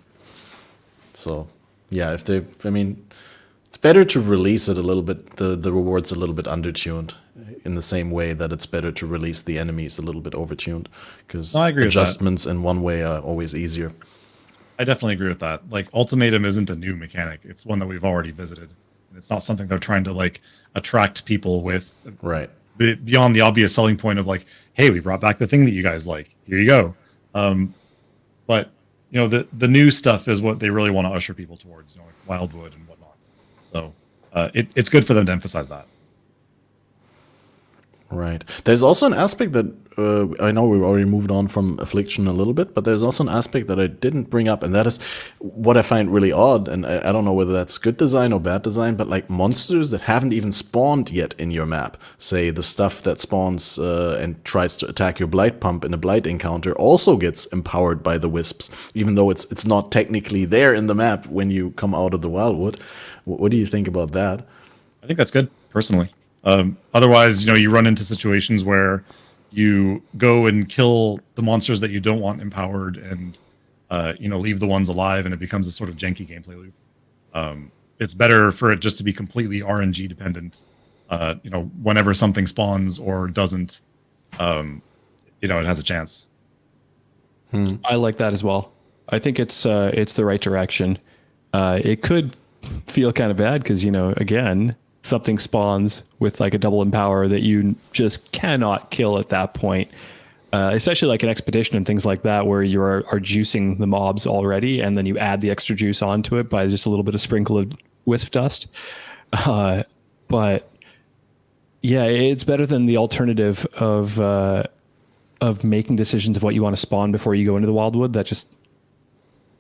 So yeah, it's better to release it a little bit, the rewards a little bit undertuned, in the same way that it's better to release the enemies a little bit overtuned, because adjustments in one way are always easier. I definitely agree with that. Like, Ultimatum isn't a new mechanic. It's one that we've already visited. And it's not something they're trying to like attract people with. Right. Beyond the obvious selling point of like, hey, we brought back the thing that you guys like. Here you go. But the new stuff is what they really want to usher people towards, like Wildwood and whatnot. So it's good for them to emphasize that. Right. There's also an aspect that I know we've already moved on from Affliction a little bit, but there's also an aspect that I didn't bring up, and that is what I find really odd, and I don't know whether that's good design or bad design, but like monsters that haven't even spawned yet in your map, say the stuff that spawns and tries to attack your Blight Pump in a Blight encounter, also gets empowered by the Wisps, even though it's not technically there in the map when you come out of the Wildwood. What do you think about that? I think that's good, personally. Otherwise, you run into situations where you go and kill the monsters that you don't want empowered, and leave the ones alive, and it becomes a sort of janky gameplay loop. It's better for it just to be completely RNG dependent. Whenever something spawns or doesn't, it has a chance. I like that as well. I think it's the right direction. It could feel kind of bad because, again, something spawns with like a double empower that you just cannot kill at that point. Especially like an expedition and things like that, where you are juicing the mobs already, and then you add the extra juice onto it by just a little bit of sprinkle of wisp dust. But yeah, it's better than the alternative of making decisions of what you want to spawn before you go into the Wildwood. That just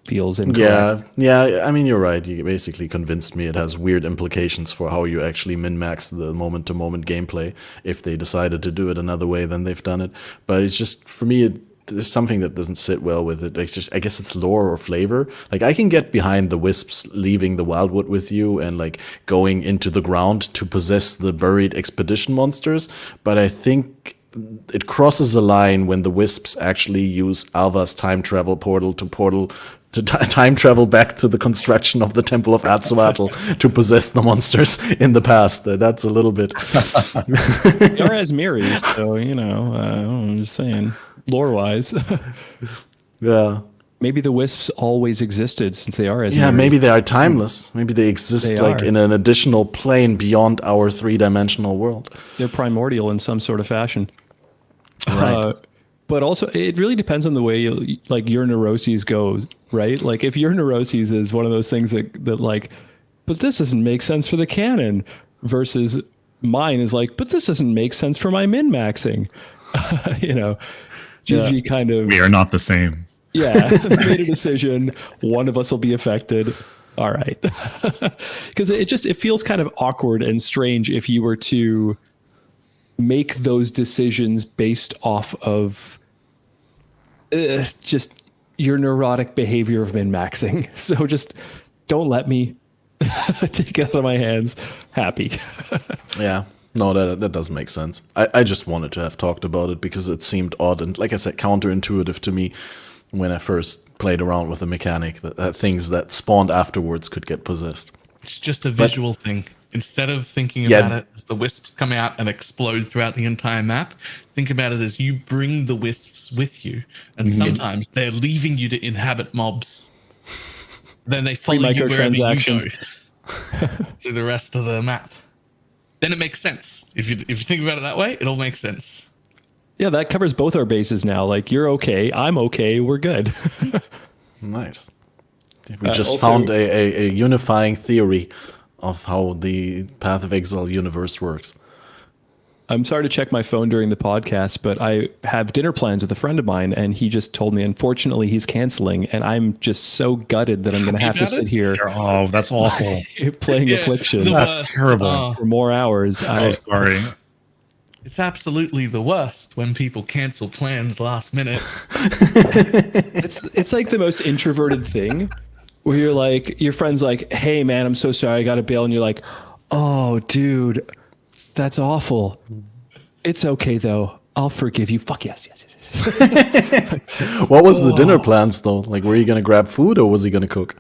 feels incorrect. Yeah. I mean, you're right. You basically convinced me. It has weird implications for how you actually min-max the moment-to-moment gameplay if they decided to do it another way than they've done it. But it's just, for me, there's something that doesn't sit well with it. It's just, I guess it's lore or flavor. Like, I can get behind the Wisps leaving the Wildwood with you and like going into the ground to possess the buried expedition monsters, but I think it crosses a line when the Wisps actually use Alva's time travel portal to time travel back to the construction of the Temple of Aztotl to possess the monsters in the past. That's a little bit. They are as mirrors, so I'm just saying. lore-wise. Yeah. Maybe the wisps always existed since they are as Yeah, married. maybe they are timeless. Maybe they exist They like are. in an additional plane beyond our 3-dimensional world. They're primordial in some sort of fashion. Right. But also, it really depends on the way like your neuroses goes, right? Like if your neuroses is one of those things that like, but this doesn't make sense for the canon, versus mine is like, but this doesn't make sense for my min-maxing. GG kind of We are not the same. made a decision. One of us will be affected. All right. Because it feels kind of awkward and strange if you were to make those decisions based off of just your neurotic behavior of min-maxing. So just don't let me take it out of my hands. Happy. Yeah. No, that does make sense. I just wanted to have talked about it because it seemed odd and, like I said, counterintuitive to me when I first played around with the mechanic that things that spawned afterwards could get possessed. It's just a visual thing. Instead of thinking Yeah. about it as the wisps come out and explode throughout the entire map, think about it as you bring the wisps with you. And sometimes they're leaving you to inhabit mobs. Then they follow you wherever you go microtransaction. through the rest of the map. Then it makes sense. If you think about it that way, it all makes sense. Yeah, that covers both our bases now. Like, you're okay, I'm okay, we're good. Nice. We just also- found a unifying theory of how the Path of Exile universe works. I'm sorry to check my phone during the podcast, but I have dinner plans with a friend of mine, and he just told me, unfortunately, he's canceling, and I'm just so gutted that I'm going to have to about sit it? here Oh, that's awful. playing Yeah, Affliction the That's worst. terrible. Oh, for more hours. Oh, sorry. it's absolutely the worst when people cancel plans last minute. It's like the most introverted thing, where you're like, your friend's like, "Hey, man, I'm so sorry, I got to bail," and you're like, "Oh, dude, that's awful. It's okay though. I'll forgive you." Fuck yes. What was the dinner plans though? Like, were you gonna grab food or was he gonna cook?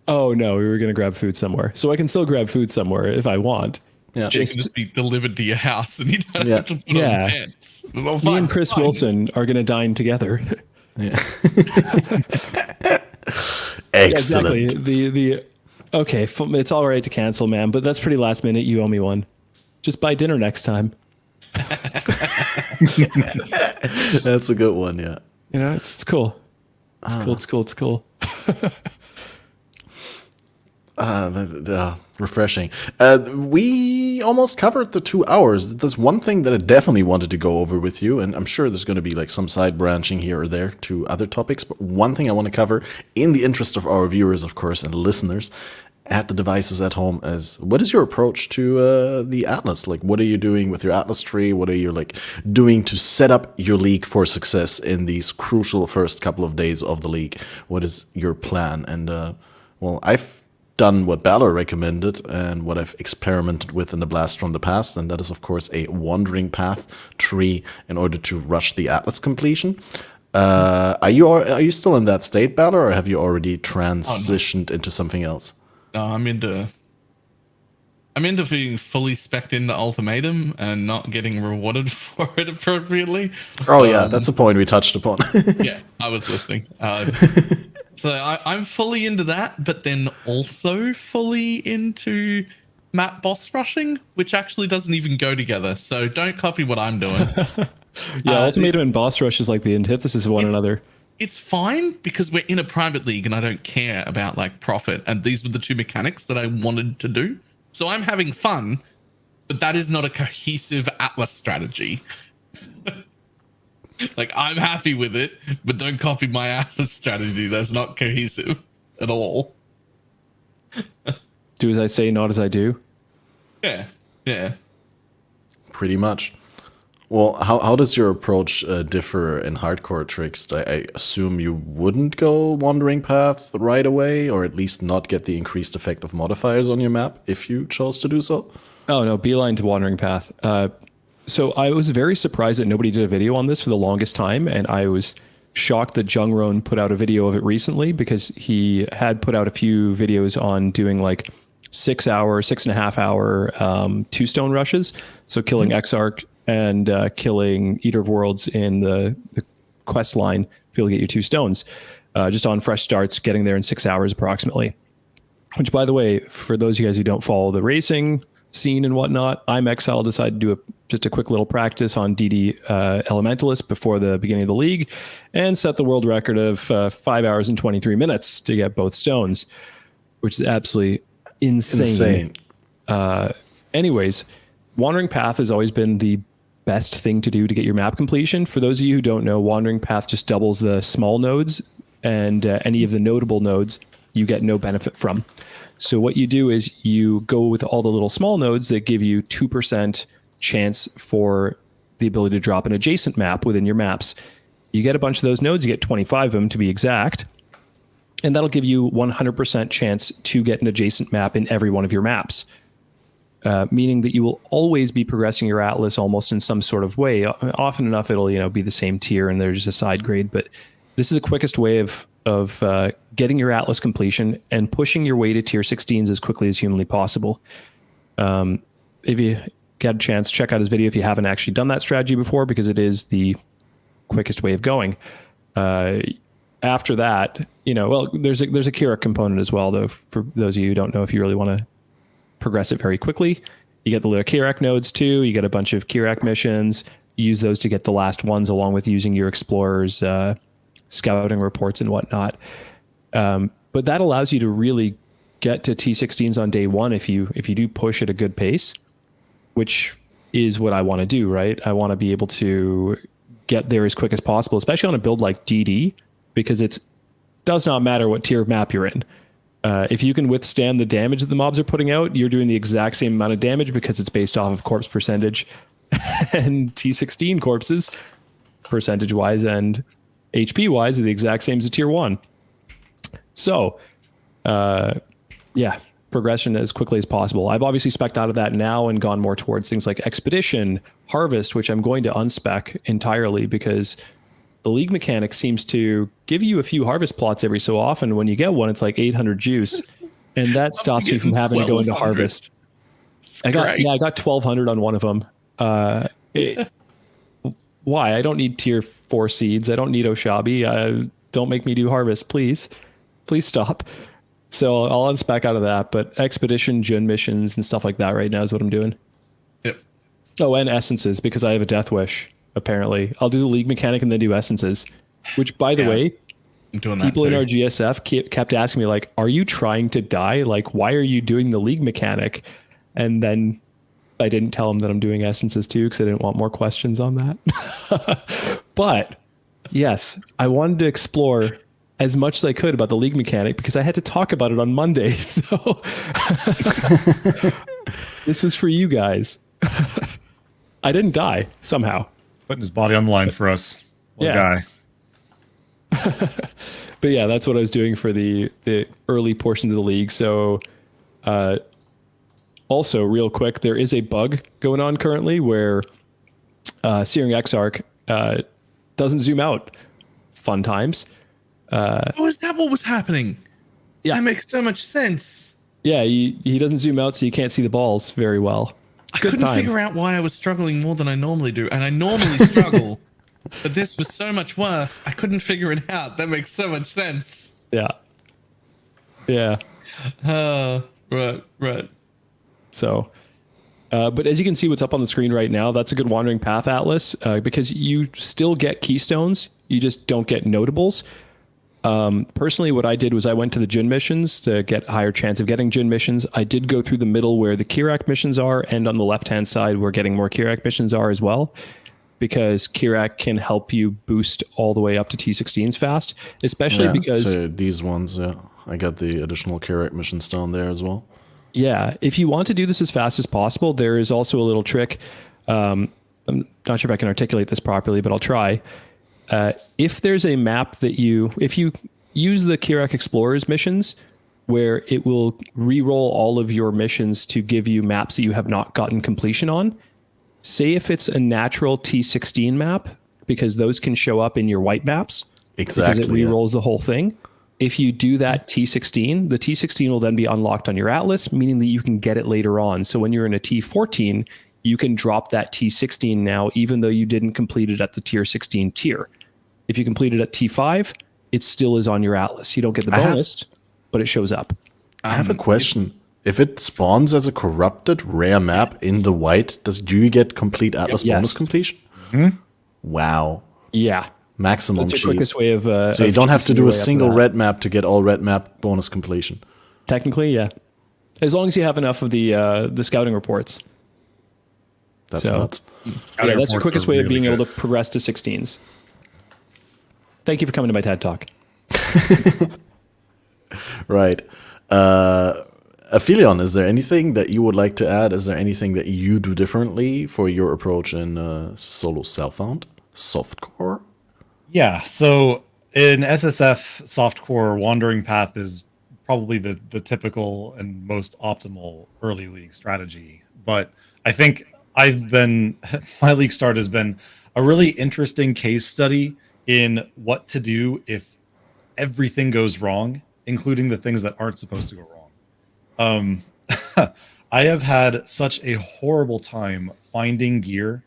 Oh no, we were gonna grab food somewhere, so I can still grab food somewhere if I want. Yeah. It can just be delivered to your house and you don't Yeah. have to put Yeah. on pants. It's all Me fine, and Chris fine. Wilson are gonna dine together. Excellent. Exactly. Okay, it's all right to cancel, man, but that's pretty last minute. You owe me one. Just buy dinner next time. That's a good one, yeah. You know, it's cool. It's cool. It's cool. It's cool. Refreshing. We almost covered the 2 hours. There's one thing that I definitely wanted to go over with you, and I'm sure there's going to be like some side branching here or there to other topics, but one thing I want to cover in the interest of our viewers, of course, and listeners at the devices at home is, what is your approach to the Atlas? Like, what are you doing with your Atlas tree? What are you like doing to set up your league for success in these crucial first couple of days of the league? What is your plan? And well, I've done what Balor recommended and what I've experimented with in the Blast from the Past, and that is, of course, a wandering path tree in order to rush the Atlas completion. Are you still in that state, Balor, or have you already transitioned into something else? No, I'm into being fully spec'd into Ultimatum and not getting rewarded for it appropriately. Oh yeah, that's a point we touched upon. Yeah, I was listening. So I'm fully into that, but then also fully into map boss rushing, which actually doesn't even go together. So don't copy what I'm doing. Yeah, Ultimatum and Boss Rush is like the antithesis of one another. It's fine because we're in a private league and I don't care about like profit. And these were the two mechanics that I wanted to do. So I'm having fun, but that is not a cohesive Atlas strategy. Like, I'm happy with it, but don't copy my Atlas strategy. That's not cohesive at all. Do as I say, not as I do. Yeah, yeah. Pretty much. Well, how does your approach differ in hardcore Tryxt? I assume you wouldn't go wandering path right away, or at least not get the increased effect of modifiers on your map if you chose to do so? Oh no, beeline to Wandering Path. So I was very surprised that nobody did a video on this for the longest time, and I was shocked that Jungron put out a video of it recently, because he had put out a few videos on doing like 6.5 hour two stone rushes. So killing Exarch and killing Eater of Worlds in the quest line to be able to get you 2 stones. Just on fresh starts, getting there in 6 hours approximately. Which, by the way, for those of you guys who don't follow the racing scene and whatnot, I'm Exile decided to do just a quick little practice on DD Elementalist before the beginning of the league and set the world record of 5 hours and 23 minutes to get both stones, which is absolutely insane. Anyways, Wandering Path has always been the best thing to do to get your map completion. For those of you who don't know, Wandering Path just doubles the small nodes, and any of the notable nodes you get no benefit from. So what you do is you go with all the little small nodes that give you 2% chance for the ability to drop an adjacent map within your maps. You get a bunch of those nodes, you get 25 of them to be exact, and that'll give you 100% chance to get an adjacent map in every one of your maps. Meaning that you will always be progressing your atlas almost in some sort of way. Often enough, it'll be the same tier and there's a side grade, but this is the quickest way of getting your atlas completion and pushing your way to tier 16s as quickly as humanly possible. If you get a chance, check out his video if you haven't actually done that strategy before, because it is the quickest way of going. After that, there's a Keurig component as well, though, for those of you who don't know, if you really want to progress it very quickly. You get the little Keurig nodes too. You get a bunch of Keurig missions. You use those to get the last ones, along with using your explorers, scouting reports and whatnot. But that allows you to really get to T16s on day one if you do push at a good pace, which is what I want to do, right? I want to be able to get there as quick as possible, especially on a build like DD, because it does not matter what tier of map you're in. If you can withstand the damage that the mobs are putting out, you're doing the exact same amount of damage because it's based off of corpse percentage and T16 corpses percentage-wise and HP-wise are the exact same as a tier 1. So, progression as quickly as possible. I've obviously spec'd out of that now and gone more towards things like Expedition, Harvest, which I'm going to unspec entirely because the league mechanic seems to give you a few harvest plots every so often. When you get one, it's like 800 juice, and that stops you from having to go into harvest. I got 1,200 on one of them. Why? I don't need tier 4 seeds. I don't need Oshabi. Don't make me do harvest, please. Please stop. So I'll unspec out of that. But Expedition, Jun missions, and stuff like that right now is what I'm doing. Yep. Oh, and essences, because I have a death wish. Apparently, I'll do the league mechanic and then do essences. Which, by the way, I'm doing that people too. in our GSF kept asking me, like, "Are you trying to die? Like, why are you doing the league mechanic?" And then I didn't tell them that I'm doing essences too because I didn't want more questions on that. But yes, I wanted to explore as much as I could about the league mechanic because I had to talk about it on Monday. So this was for you guys. I didn't die somehow. Putting his body on the line for us. What a guy. But yeah, that's what I was doing for the early portions of the league. So also, real quick, there is a bug going on currently where Searing Exarch doesn't zoom out. Fun times. Oh, is that what was happening? Yeah. That makes so much sense. Yeah, he doesn't zoom out, so you can't see the balls very well. I couldn't figure out why I was struggling more than I normally do. And I normally struggle, but this was so much worse. I couldn't figure it out. That makes so much sense. Yeah. Yeah. Right. So, but as you can see what's up on the screen right now, that's a good Wandering Path Atlas because you still get keystones. You just don't get notables. Personally, what I did was I went to the Jin missions to get a higher chance of getting Jin missions. I did go through the middle where the Keurig missions are, and on the left-hand side where getting more Keurig missions are as well, because Keurig can help you boost all the way up to T16s fast, especially because... So these ones, I got the additional Keurig missions down there as well. Yeah, if you want to do this as fast as possible, there is also a little trick. I'm not sure if I can articulate this properly, but I'll try. If there's a map that if you use the Keurig Explorers missions, where it will re-roll all of your missions to give you maps that you have not gotten completion on, say if it's a natural T16 map, because those can show up in your white maps. Exactly. Because it re-rolls the whole thing. If you do that T16, the T16 will then be unlocked on your Atlas, meaning that you can get it later on. So when you're in a T14, you can drop that T16 now, even though you didn't complete it at the tier 16 tier. If you complete it at T5, it still is on your atlas. You don't get the bonus, but it shows up. I have a question. If it spawns as a corrupted rare map in the white, do you get complete atlas bonus completion? Wow. Yeah. Maximum That's cheese. the quickest way of so you don't have to do a single red map to get all red map bonus completion. Technically, yeah. As long as you have enough of the scouting reports. That's nuts. Yeah, that's the quickest way of being able to progress to 16s. Thank you for coming to my TED Talk. Right. Aphelion, is there anything that you would like to add? Is there anything that you do differently for your approach in solo self-found? Softcore? Yeah, so in SSF, softcore Wandering Path is probably the typical and most optimal early league strategy. But I think my league start has been a really interesting case study in what to do if everything goes wrong, including the things that aren't supposed to go wrong. I have had such a horrible time finding gear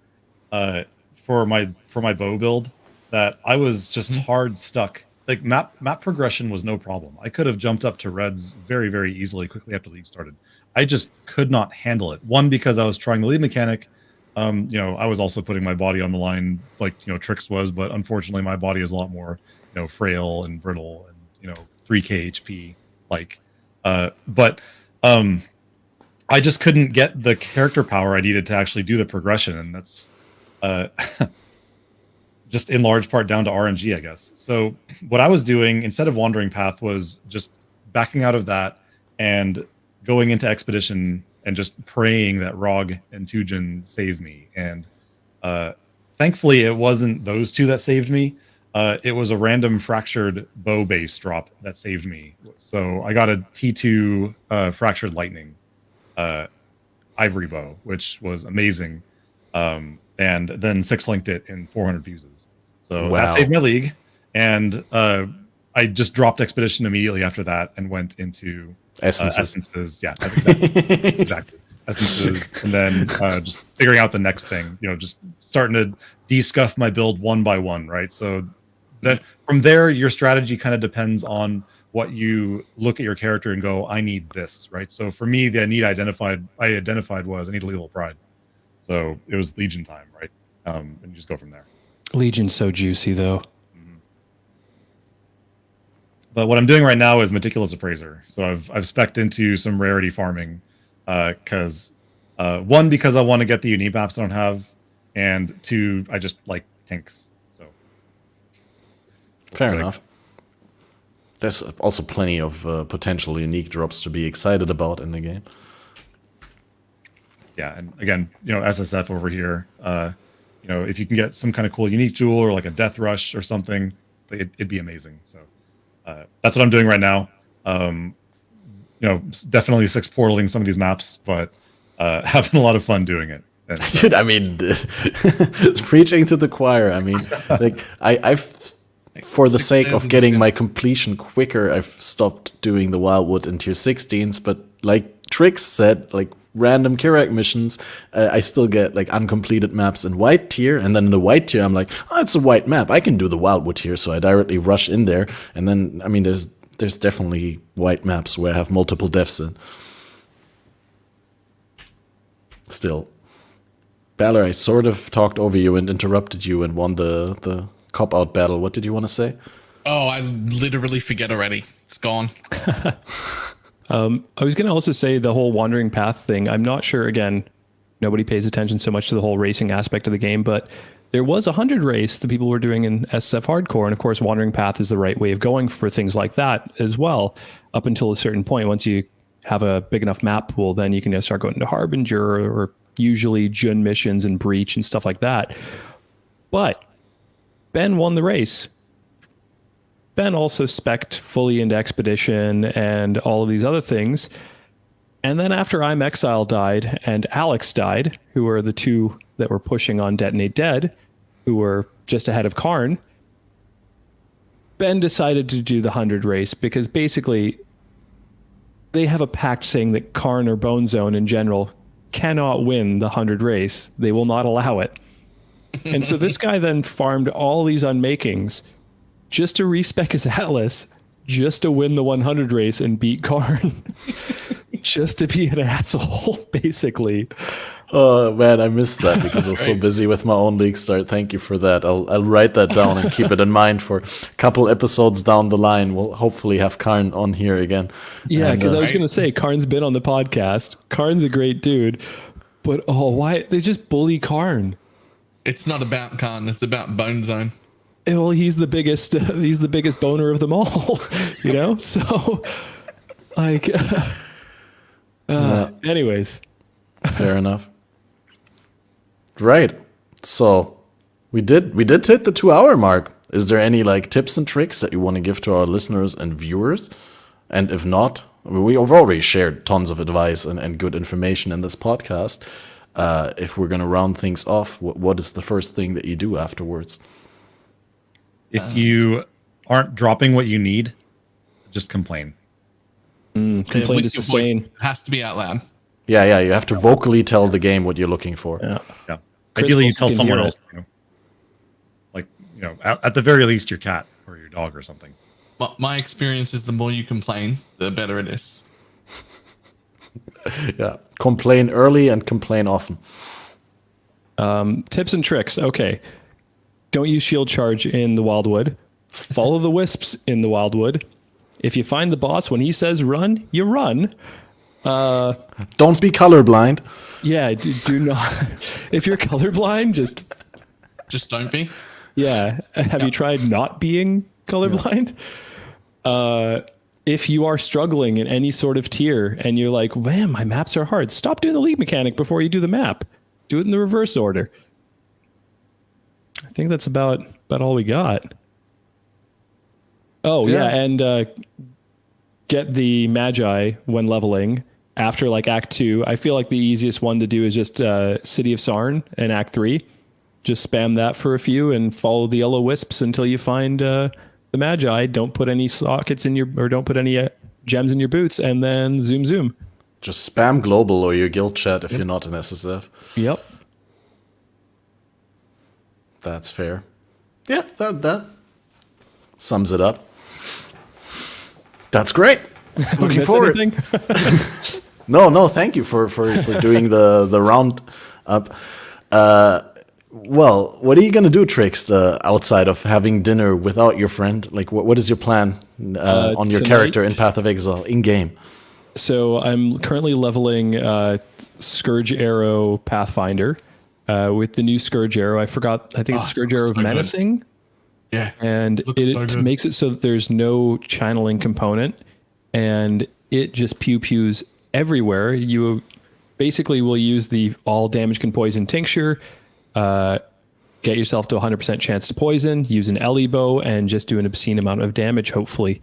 for my bow build that I was just hard stuck. Like map progression was no problem. I could have jumped up to reds very, very easily quickly after league started. I just could not handle it. One, because I was trying the lead mechanic. I was also putting my body on the line like, Tryxt was, but unfortunately my body is a lot more, frail and brittle and, 3k HP but I just couldn't get the character power I needed to actually do the progression. And that's just in large part down to RNG, I guess. So what I was doing instead of Wandering Path was just backing out of that and going into Expedition and just praying that Rog and Tujin save me. And thankfully, it wasn't those two that saved me. It was a random fractured bow base drop that saved me. So I got a T2 fractured lightning ivory bow, which was amazing. And then 6-linked it in 400 fuses. So that saved my league. And I just dropped Expedition immediately after that and went into essences. Yeah, exactly. Essences, and then just figuring out the next thing. Just starting to de-scuff my build one by one, right? So that from there, your strategy kind of depends on what you look at your character and go, I need this, right? So for me, the need I identified was I need a little pride. So it was Legion time, right? And you just go from there. Legion's so juicy, though. But what I'm doing right now is Meticulous Appraiser. So I've spec'd into some rarity farming because one, because I want to get the unique maps I don't have, and two, I just like tinks. So fair enough. There's also plenty of potential unique drops to be excited about in the game. Yeah, and again, SSF over here. If you can get some kind of cool unique jewel or like a death rush or something, it'd be amazing. So that's what I'm doing right now. Definitely 6 portaling some of these maps, but having a lot of fun doing it. And, Dude, I mean, it's preaching to the choir. I mean, like I've for the sake of getting my completion quicker, I've stopped doing the Wildwood in tier 16s. But like Tryxt said, like random Kirak missions, I still get like uncompleted maps in white tier, and then in the white tier, I'm like, oh, it's a white map. I can do the Wildwood here, so I directly rush in there. And then, I mean, there's definitely white maps where I have multiple deaths in. Still. Balor, I sort of talked over you and interrupted you and won the cop-out battle. What did you want to say? Oh, I literally forget already. It's gone. I was going to also say the whole Wandering Path thing. I'm not sure, again, nobody pays attention so much to the whole racing aspect of the game, but there was a 100 race that people were doing in SF Hardcore, and of course Wandering Path is the right way of going for things like that as well, up until a certain point. Once you have a big enough map pool, then you can start going to Harbinger or usually Jun missions and Breach and stuff like that. But Ben won the race. Ben also spec'd fully into Expedition and all of these other things. And then after I'm Exile died and Alex died, who were the two that were pushing on Detonate Dead, who were just ahead of Karn, Ben decided to do the 100 race because basically they have a pact saying that Karn or Bone Zone in general cannot win the 100 race. They will not allow it. And so this guy then farmed all these unmakings just to respec his Atlas, just to win the 100 race and beat Karn. Just to be an asshole, basically. Oh man, I missed that because I was so busy with my own league start. Thank you for that. I'll write that down and keep it in mind for a couple episodes down the line. We'll hopefully have Karn on here again. Yeah, because I was going to say, Karn's been on the podcast. Karn's a great dude. But, why? They just bully Karn. It's not about Karn. It's about Bone Zone. Well, he's the biggest boner of them all, you know? So, like, anyways. Fair enough. Right. So we did hit the 2-hour mark. Is there any like tips and tricks that you want to give to our listeners and viewers? And if not, we've already shared tons of advice and good information in this podcast. If we're going to round things off, what is the first thing that you do afterwards? If you aren't dropping what you need, just complain. Complain to sustain. Has to be out loud. Yeah, you have to vocally tell the game what you're looking for. Yeah. Ideally, you tell someone else. At the very least, your cat or your dog or something. My experience is the more you complain, the better it is. Yeah, complain early and complain often. Tips and tricks. Okay. Don't use shield charge in the Wildwood. Follow the wisps in the Wildwood. If you find the boss when he says run, you run. Don't be colorblind. Yeah, do not. If you're colorblind, just don't be. Yeah. Have you tried not being colorblind? If you are struggling in any sort of tier and you're like, man, my maps are hard, stop doing the league mechanic before you do the map. Do it in the reverse order. I think that's about all we got. Oh, yeah. And get the Magi when leveling after like Act 2. I feel like the easiest one to do is just City of Sarn in Act 3. Just spam that for a few and follow the yellow wisps until you find the Magi. Don't put any sockets in don't put any gems in your boots, and then zoom. Just spam global or your guild chat if you're not an SSF. Yep. That's fair. Yeah, that sums it up. That's great. Looking forward. No, thank you for doing the round up. Well, what are you gonna do, Tryxt, outside of having dinner without your friend? Like, what is your plan on your character in Path of Exile in game? So I'm currently leveling Scourge Arrow Pathfinder with the new Scourge Arrow. I think it's Scourge Arrow of Menacing. Yeah, and it makes it so that there's no channeling component, and it just pews everywhere. You basically will use the all damage can poison tincture. Get yourself to 100% chance to poison, use an LE bow, and just do an obscene amount of damage, hopefully.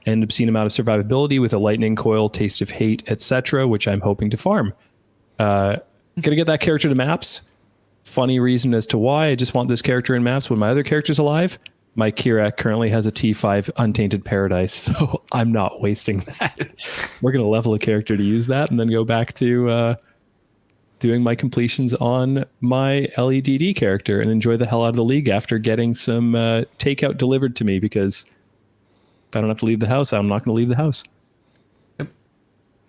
An obscene amount of survivability with a lightning coil, taste of hate, etc., which I'm hoping to farm. Gonna get that character to maps. Funny reason as to why I just want this character in maps when my other character's alive. My Kirak currently has a T5 Untainted Paradise, so I'm not wasting that. We're gonna level a character to use that, and then go back to doing my completions on my LEDD character and enjoy the hell out of the league after getting some takeout delivered to me, because if I don't have to leave the house, I'm not going to leave the house.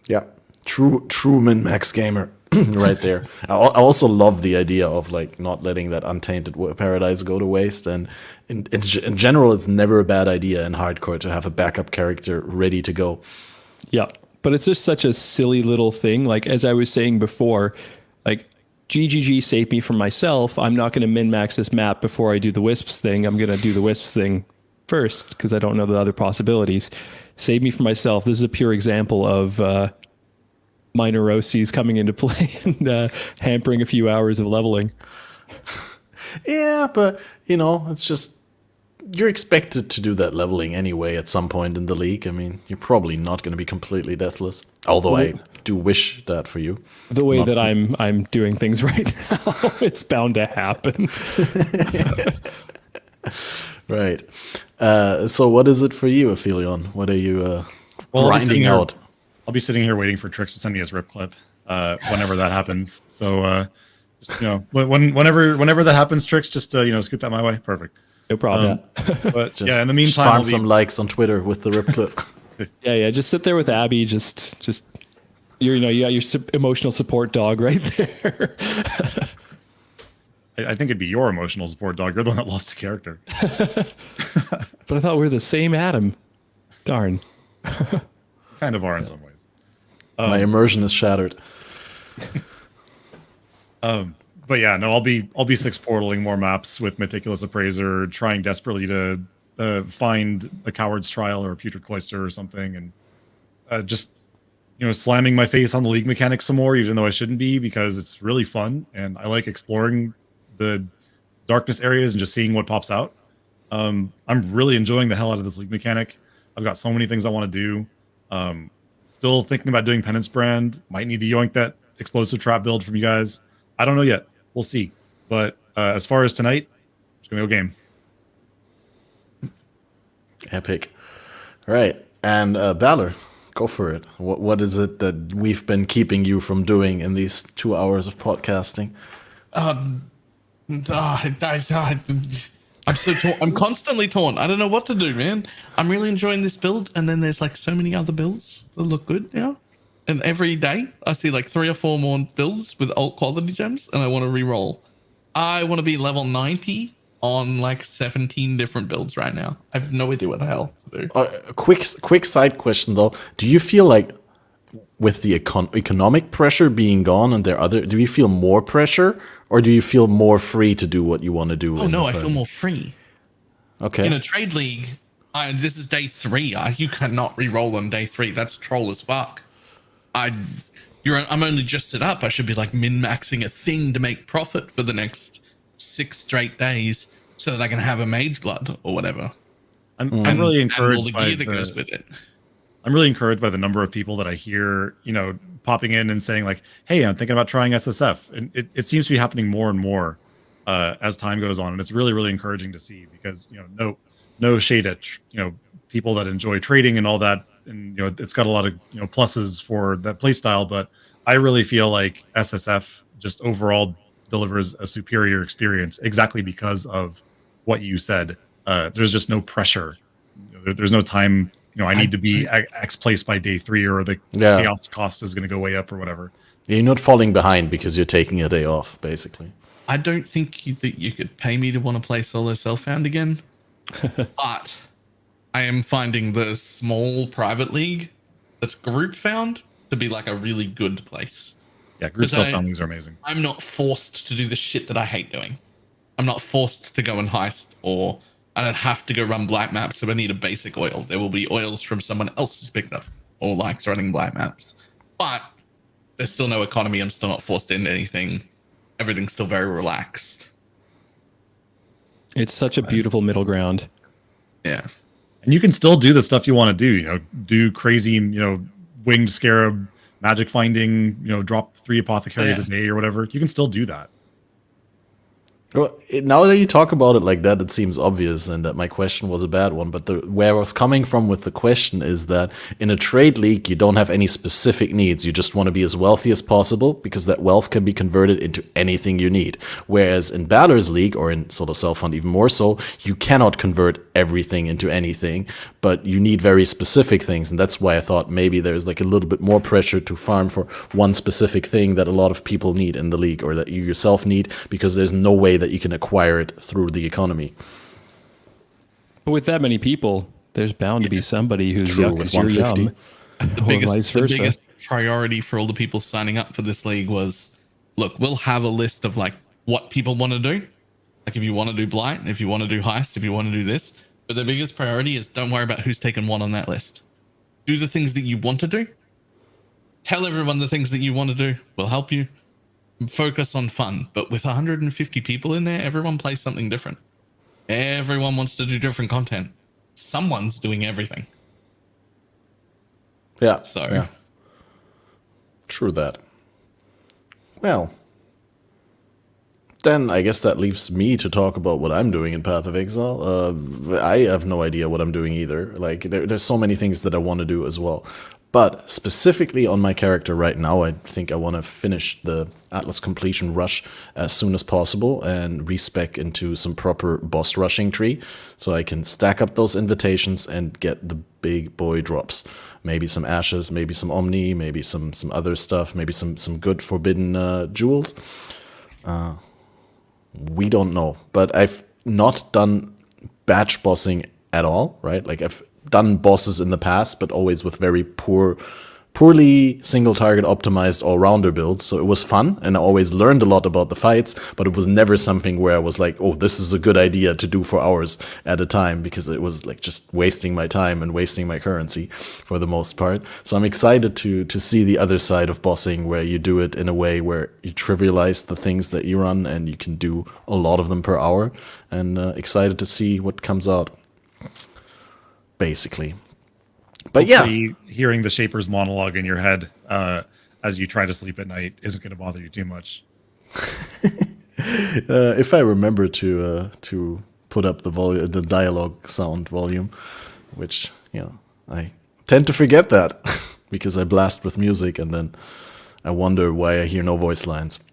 Yeah, true min-max gamer right there. I also love the idea of like not letting that Untainted Paradise go to waste, and in general, it's never a bad idea in hardcore to have a backup character ready to go. Yeah, but it's just such a silly little thing. Like, as I was saying before, like, GGG saved me from myself. I'm not going to min-max this map before I do the Wisps thing. I'm going to do the Wisps thing first because I don't know the other possibilities. Save me from myself. This is a pure example of my neuroses coming into play and hampering a few hours of leveling. Yeah, but, it's just, you're expected to do that leveling anyway at some point in the league. I mean, you're probably not going to be completely deathless. Although I do wish that for you. The way that I'm doing things right now, it's bound to happen. Right. So what is it for you, Aphelion? What are you grinding out? I'll be sitting here waiting for Tryxt to send me his rip clip whenever that happens. So Just, whenever that happens, Tryxt, just scoot that my way. Perfect. No problem. But Just yeah, in the just meantime, farm I'll be- some likes on Twitter with the rip clip. Yeah. Just sit there with Abby. Just you got your emotional support dog right there. I think it'd be your emotional support dog. You're the one that lost a character. But I thought we were the same Adam. Darn. Kind of are in some ways. My immersion is shattered. But yeah, no, I'll be six portaling more maps with Meticulous Appraiser, trying desperately to find a Coward's Trial or a Putrid Cloister or something, and just slamming my face on the League mechanics some more, even though I shouldn't be, because it's really fun and I like exploring the darkness areas and just seeing what pops out. I'm really enjoying the hell out of this League mechanic. I've got so many things I want to do. Still thinking about doing Penance Brand. Might need to yoink that Explosive Trap build from you guys. I don't know yet. We'll see. But as far as tonight, just gonna go game. Epic. All right. And Balor, go for it. What is it that we've been keeping you from doing in these 2 hours of podcasting? I'm so torn. I'm constantly torn. I don't know what to do, man. I'm really enjoying this build, and then there's like so many other builds that look good now. And every day I see like 3 or 4 more builds with alt quality gems, and I want to re-roll. I want to be level 90 on like 17 different builds right now. I have no idea what the hell to do. Quick side question though. Do you feel like with the economic pressure being gone and do you feel more pressure, or do you feel more free to do what you want to do? Oh no, I feel more free. Okay. In a trade league, this is day 3. You cannot re-roll on day 3. That's troll as fuck. I'm only just set up. I should be like min-maxing a thing to make profit for the next 6 straight days so that I can have a mage blood or whatever. I'm really And all the encouraged by gear that goes with it. I'm really encouraged by the number of people that I hear, popping in and saying like, "Hey, I'm thinking about trying SSF," and it seems to be happening more and more as time goes on, and it's really, really encouraging to see because no shade at people that enjoy trading and all that, and it's got a lot of pluses for that play style, but I really feel like SSF just overall delivers a superior experience exactly because of what you said. There's just no pressure. There's no time. I need to be X place by day 3, or the chaos cost is going to go way up, or whatever. You're not falling behind because you're taking a day off, basically. I don't think you could pay me to want to play solo self-found again, but I am finding the small private league that's group found to be like a really good place. Yeah, group self-foundings are amazing. I'm not forced to do the shit that I hate doing. I'm not forced to go and heist, or I don't have to go run black maps if I need a basic oil. There will be oils from someone else who's picked up or likes running black maps. But there's still no economy. I'm still not forced into anything. Everything's still very relaxed. It's such a beautiful middle ground. Yeah. And you can still do the stuff you want to do, do crazy, winged scarab, magic finding, drop 3 apothecaries a day or whatever. You can still do that. Well, now that you talk about it like that, it seems obvious, and that my question was a bad one. But where I was coming from with the question is that in a trade league, you don't have any specific needs. You just want to be as wealthy as possible, because that wealth can be converted into anything you need. Whereas in Balor's league, or in sort of self-fund even more so, you cannot convert everything into anything, but you need very specific things. And that's why I thought maybe there's like a little bit more pressure to farm for one specific thing that a lot of people need in the league, or that you yourself need, because there's no way that you can acquire it through the economy. But with that many people, there's bound to be somebody who's True, yuck with as you're 150. yum. The biggest priority for all the people signing up for this league was, look, we'll have a list of like what people want to do. Like if you want to do Blight, if you want to do Heist, if you want to do this. But the biggest priority is don't worry about who's taken one on that list. Do the things that you want to do. Tell everyone the things that you want to do. We'll help you. Focus on fun. But with 150 people in there, everyone plays something different. Everyone wants to do different content. Someone's doing everything. Yeah. So. Yeah. True that. Well, then I guess that leaves me to talk about what I'm doing in Path of Exile. I have no idea what I'm doing either. Like there's so many things that I want to do as well. But specifically on my character right now, I think I want to finish the Atlas completion rush as soon as possible and respec into some proper boss rushing tree so I can stack up those invitations and get the big boy drops. Maybe some ashes, maybe some omni, maybe some other stuff, maybe some good forbidden jewels. We don't know, but I've not done batch bossing at all, right? Like I've done bosses in the past, but always with very poorly single target optimized all-rounder builds. So it was fun, and I always learned a lot about the fights, but it was never something where I was like, oh, this is a good idea to do for hours at a time, because it was like just wasting my time and wasting my currency for the most part. So I'm excited to see the other side of bossing, where you do it in a way where you trivialize the things that you run and you can do a lot of them per hour, and excited to see what comes out, basically. But hopefully, hearing the Shaper's monologue in your head as you try to sleep at night isn't going to bother you too much. If I remember to put up the dialogue sound volume, which I tend to forget that because I blast with music and then I wonder why I hear no voice lines.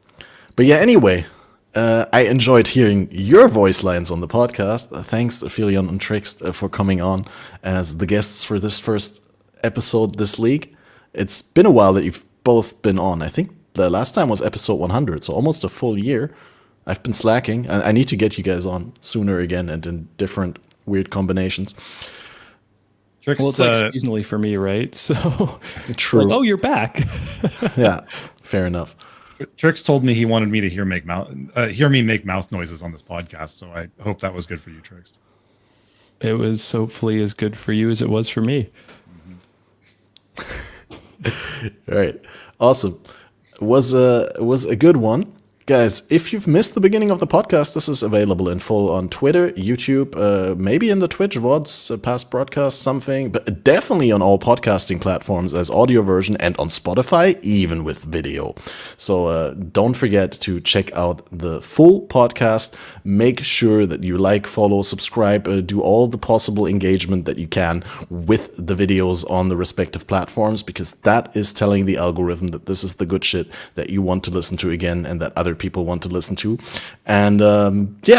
But yeah, anyway, I enjoyed hearing your voice lines on the podcast. Thanks, Aphelion and Tryxt, for coming on as the guests for this first episode this league. It's been a while that you've both been on. I think the last time was episode 100, so almost a full year. I've been slacking. I need to get you guys on sooner again and in different weird combinations. Tryxt, Well, it's like seasonally for me, right? So True. like, oh, you're back. Yeah, fair enough. Tryxt told me he wanted me to hear me make mouth noises on this podcast, so I hope that was good for you, Tryxt. It was hopefully as good for you as it was for me. All right, awesome. Was a good one. Guys, if you've missed the beginning of the podcast, this is available in full on Twitter, YouTube, maybe in the Twitch VODs, past broadcast, something, but definitely on all podcasting platforms as audio version, and on Spotify, even with video. So don't forget to check out the full podcast. Make sure that you like, follow, subscribe, do all the possible engagement that you can with the videos on the respective platforms, because that is telling the algorithm that this is the good shit that you want to listen to again and that other people want to listen to. And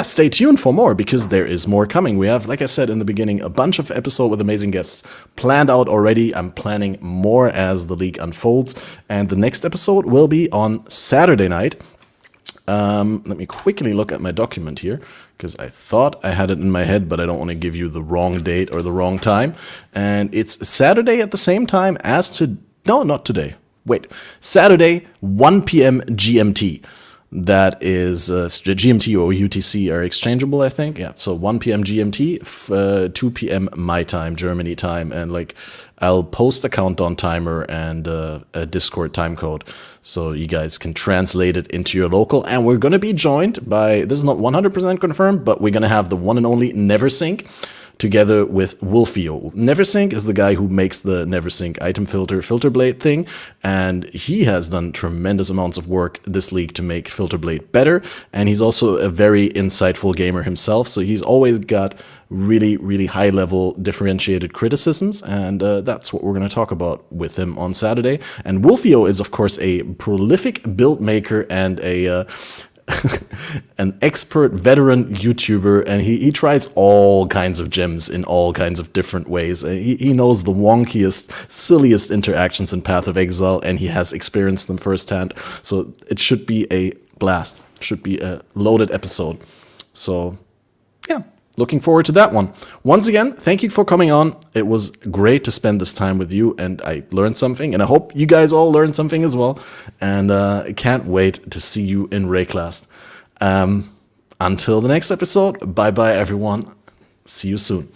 stay tuned for more, because there is more coming. We have, like I said in the beginning, a bunch of episodes with amazing guests planned out already. I'm planning more as the league unfolds, and the next episode will be on Saturday night. Let me quickly look at my document here, because I thought I had it in my head, but I don't want to give you the wrong date or the wrong time. And it's Saturday at the same time as not today. Wait, Saturday, 1 p.m. GMT. That is GMT or UTC are exchangeable, I think. Yeah, so 1 p.m. GMT, 2 p.m. my time, Germany time, and like I'll post a countdown timer and a Discord time code, so you guys can translate it into your local. And we're gonna be joined by, this is not 100% confirmed, but we're gonna have the one and only Neversink, together with Wolfio. Neversink is the guy who makes the Neversink item filter blade thing, and he has done tremendous amounts of work this league to make filter blade better, and he's also a very insightful gamer himself, so he's always got really, really high level differentiated criticisms, and that's what we're going to talk about with him on Saturday. And Wolfio is, of course, a prolific build maker and a an expert veteran YouTuber, and he tries all kinds of gems in all kinds of different ways. He knows the wonkiest, silliest interactions in Path of Exile, and he has experienced them firsthand. So it should be a blast. Should be a loaded episode. So yeah, looking forward to that one. Once again, thank you for coming on. It was great to spend this time with you, and I learned something, and I hope you guys all learned something as well. And I can't wait to see you in Rayclast. Until the next episode, bye-bye, everyone. See you soon.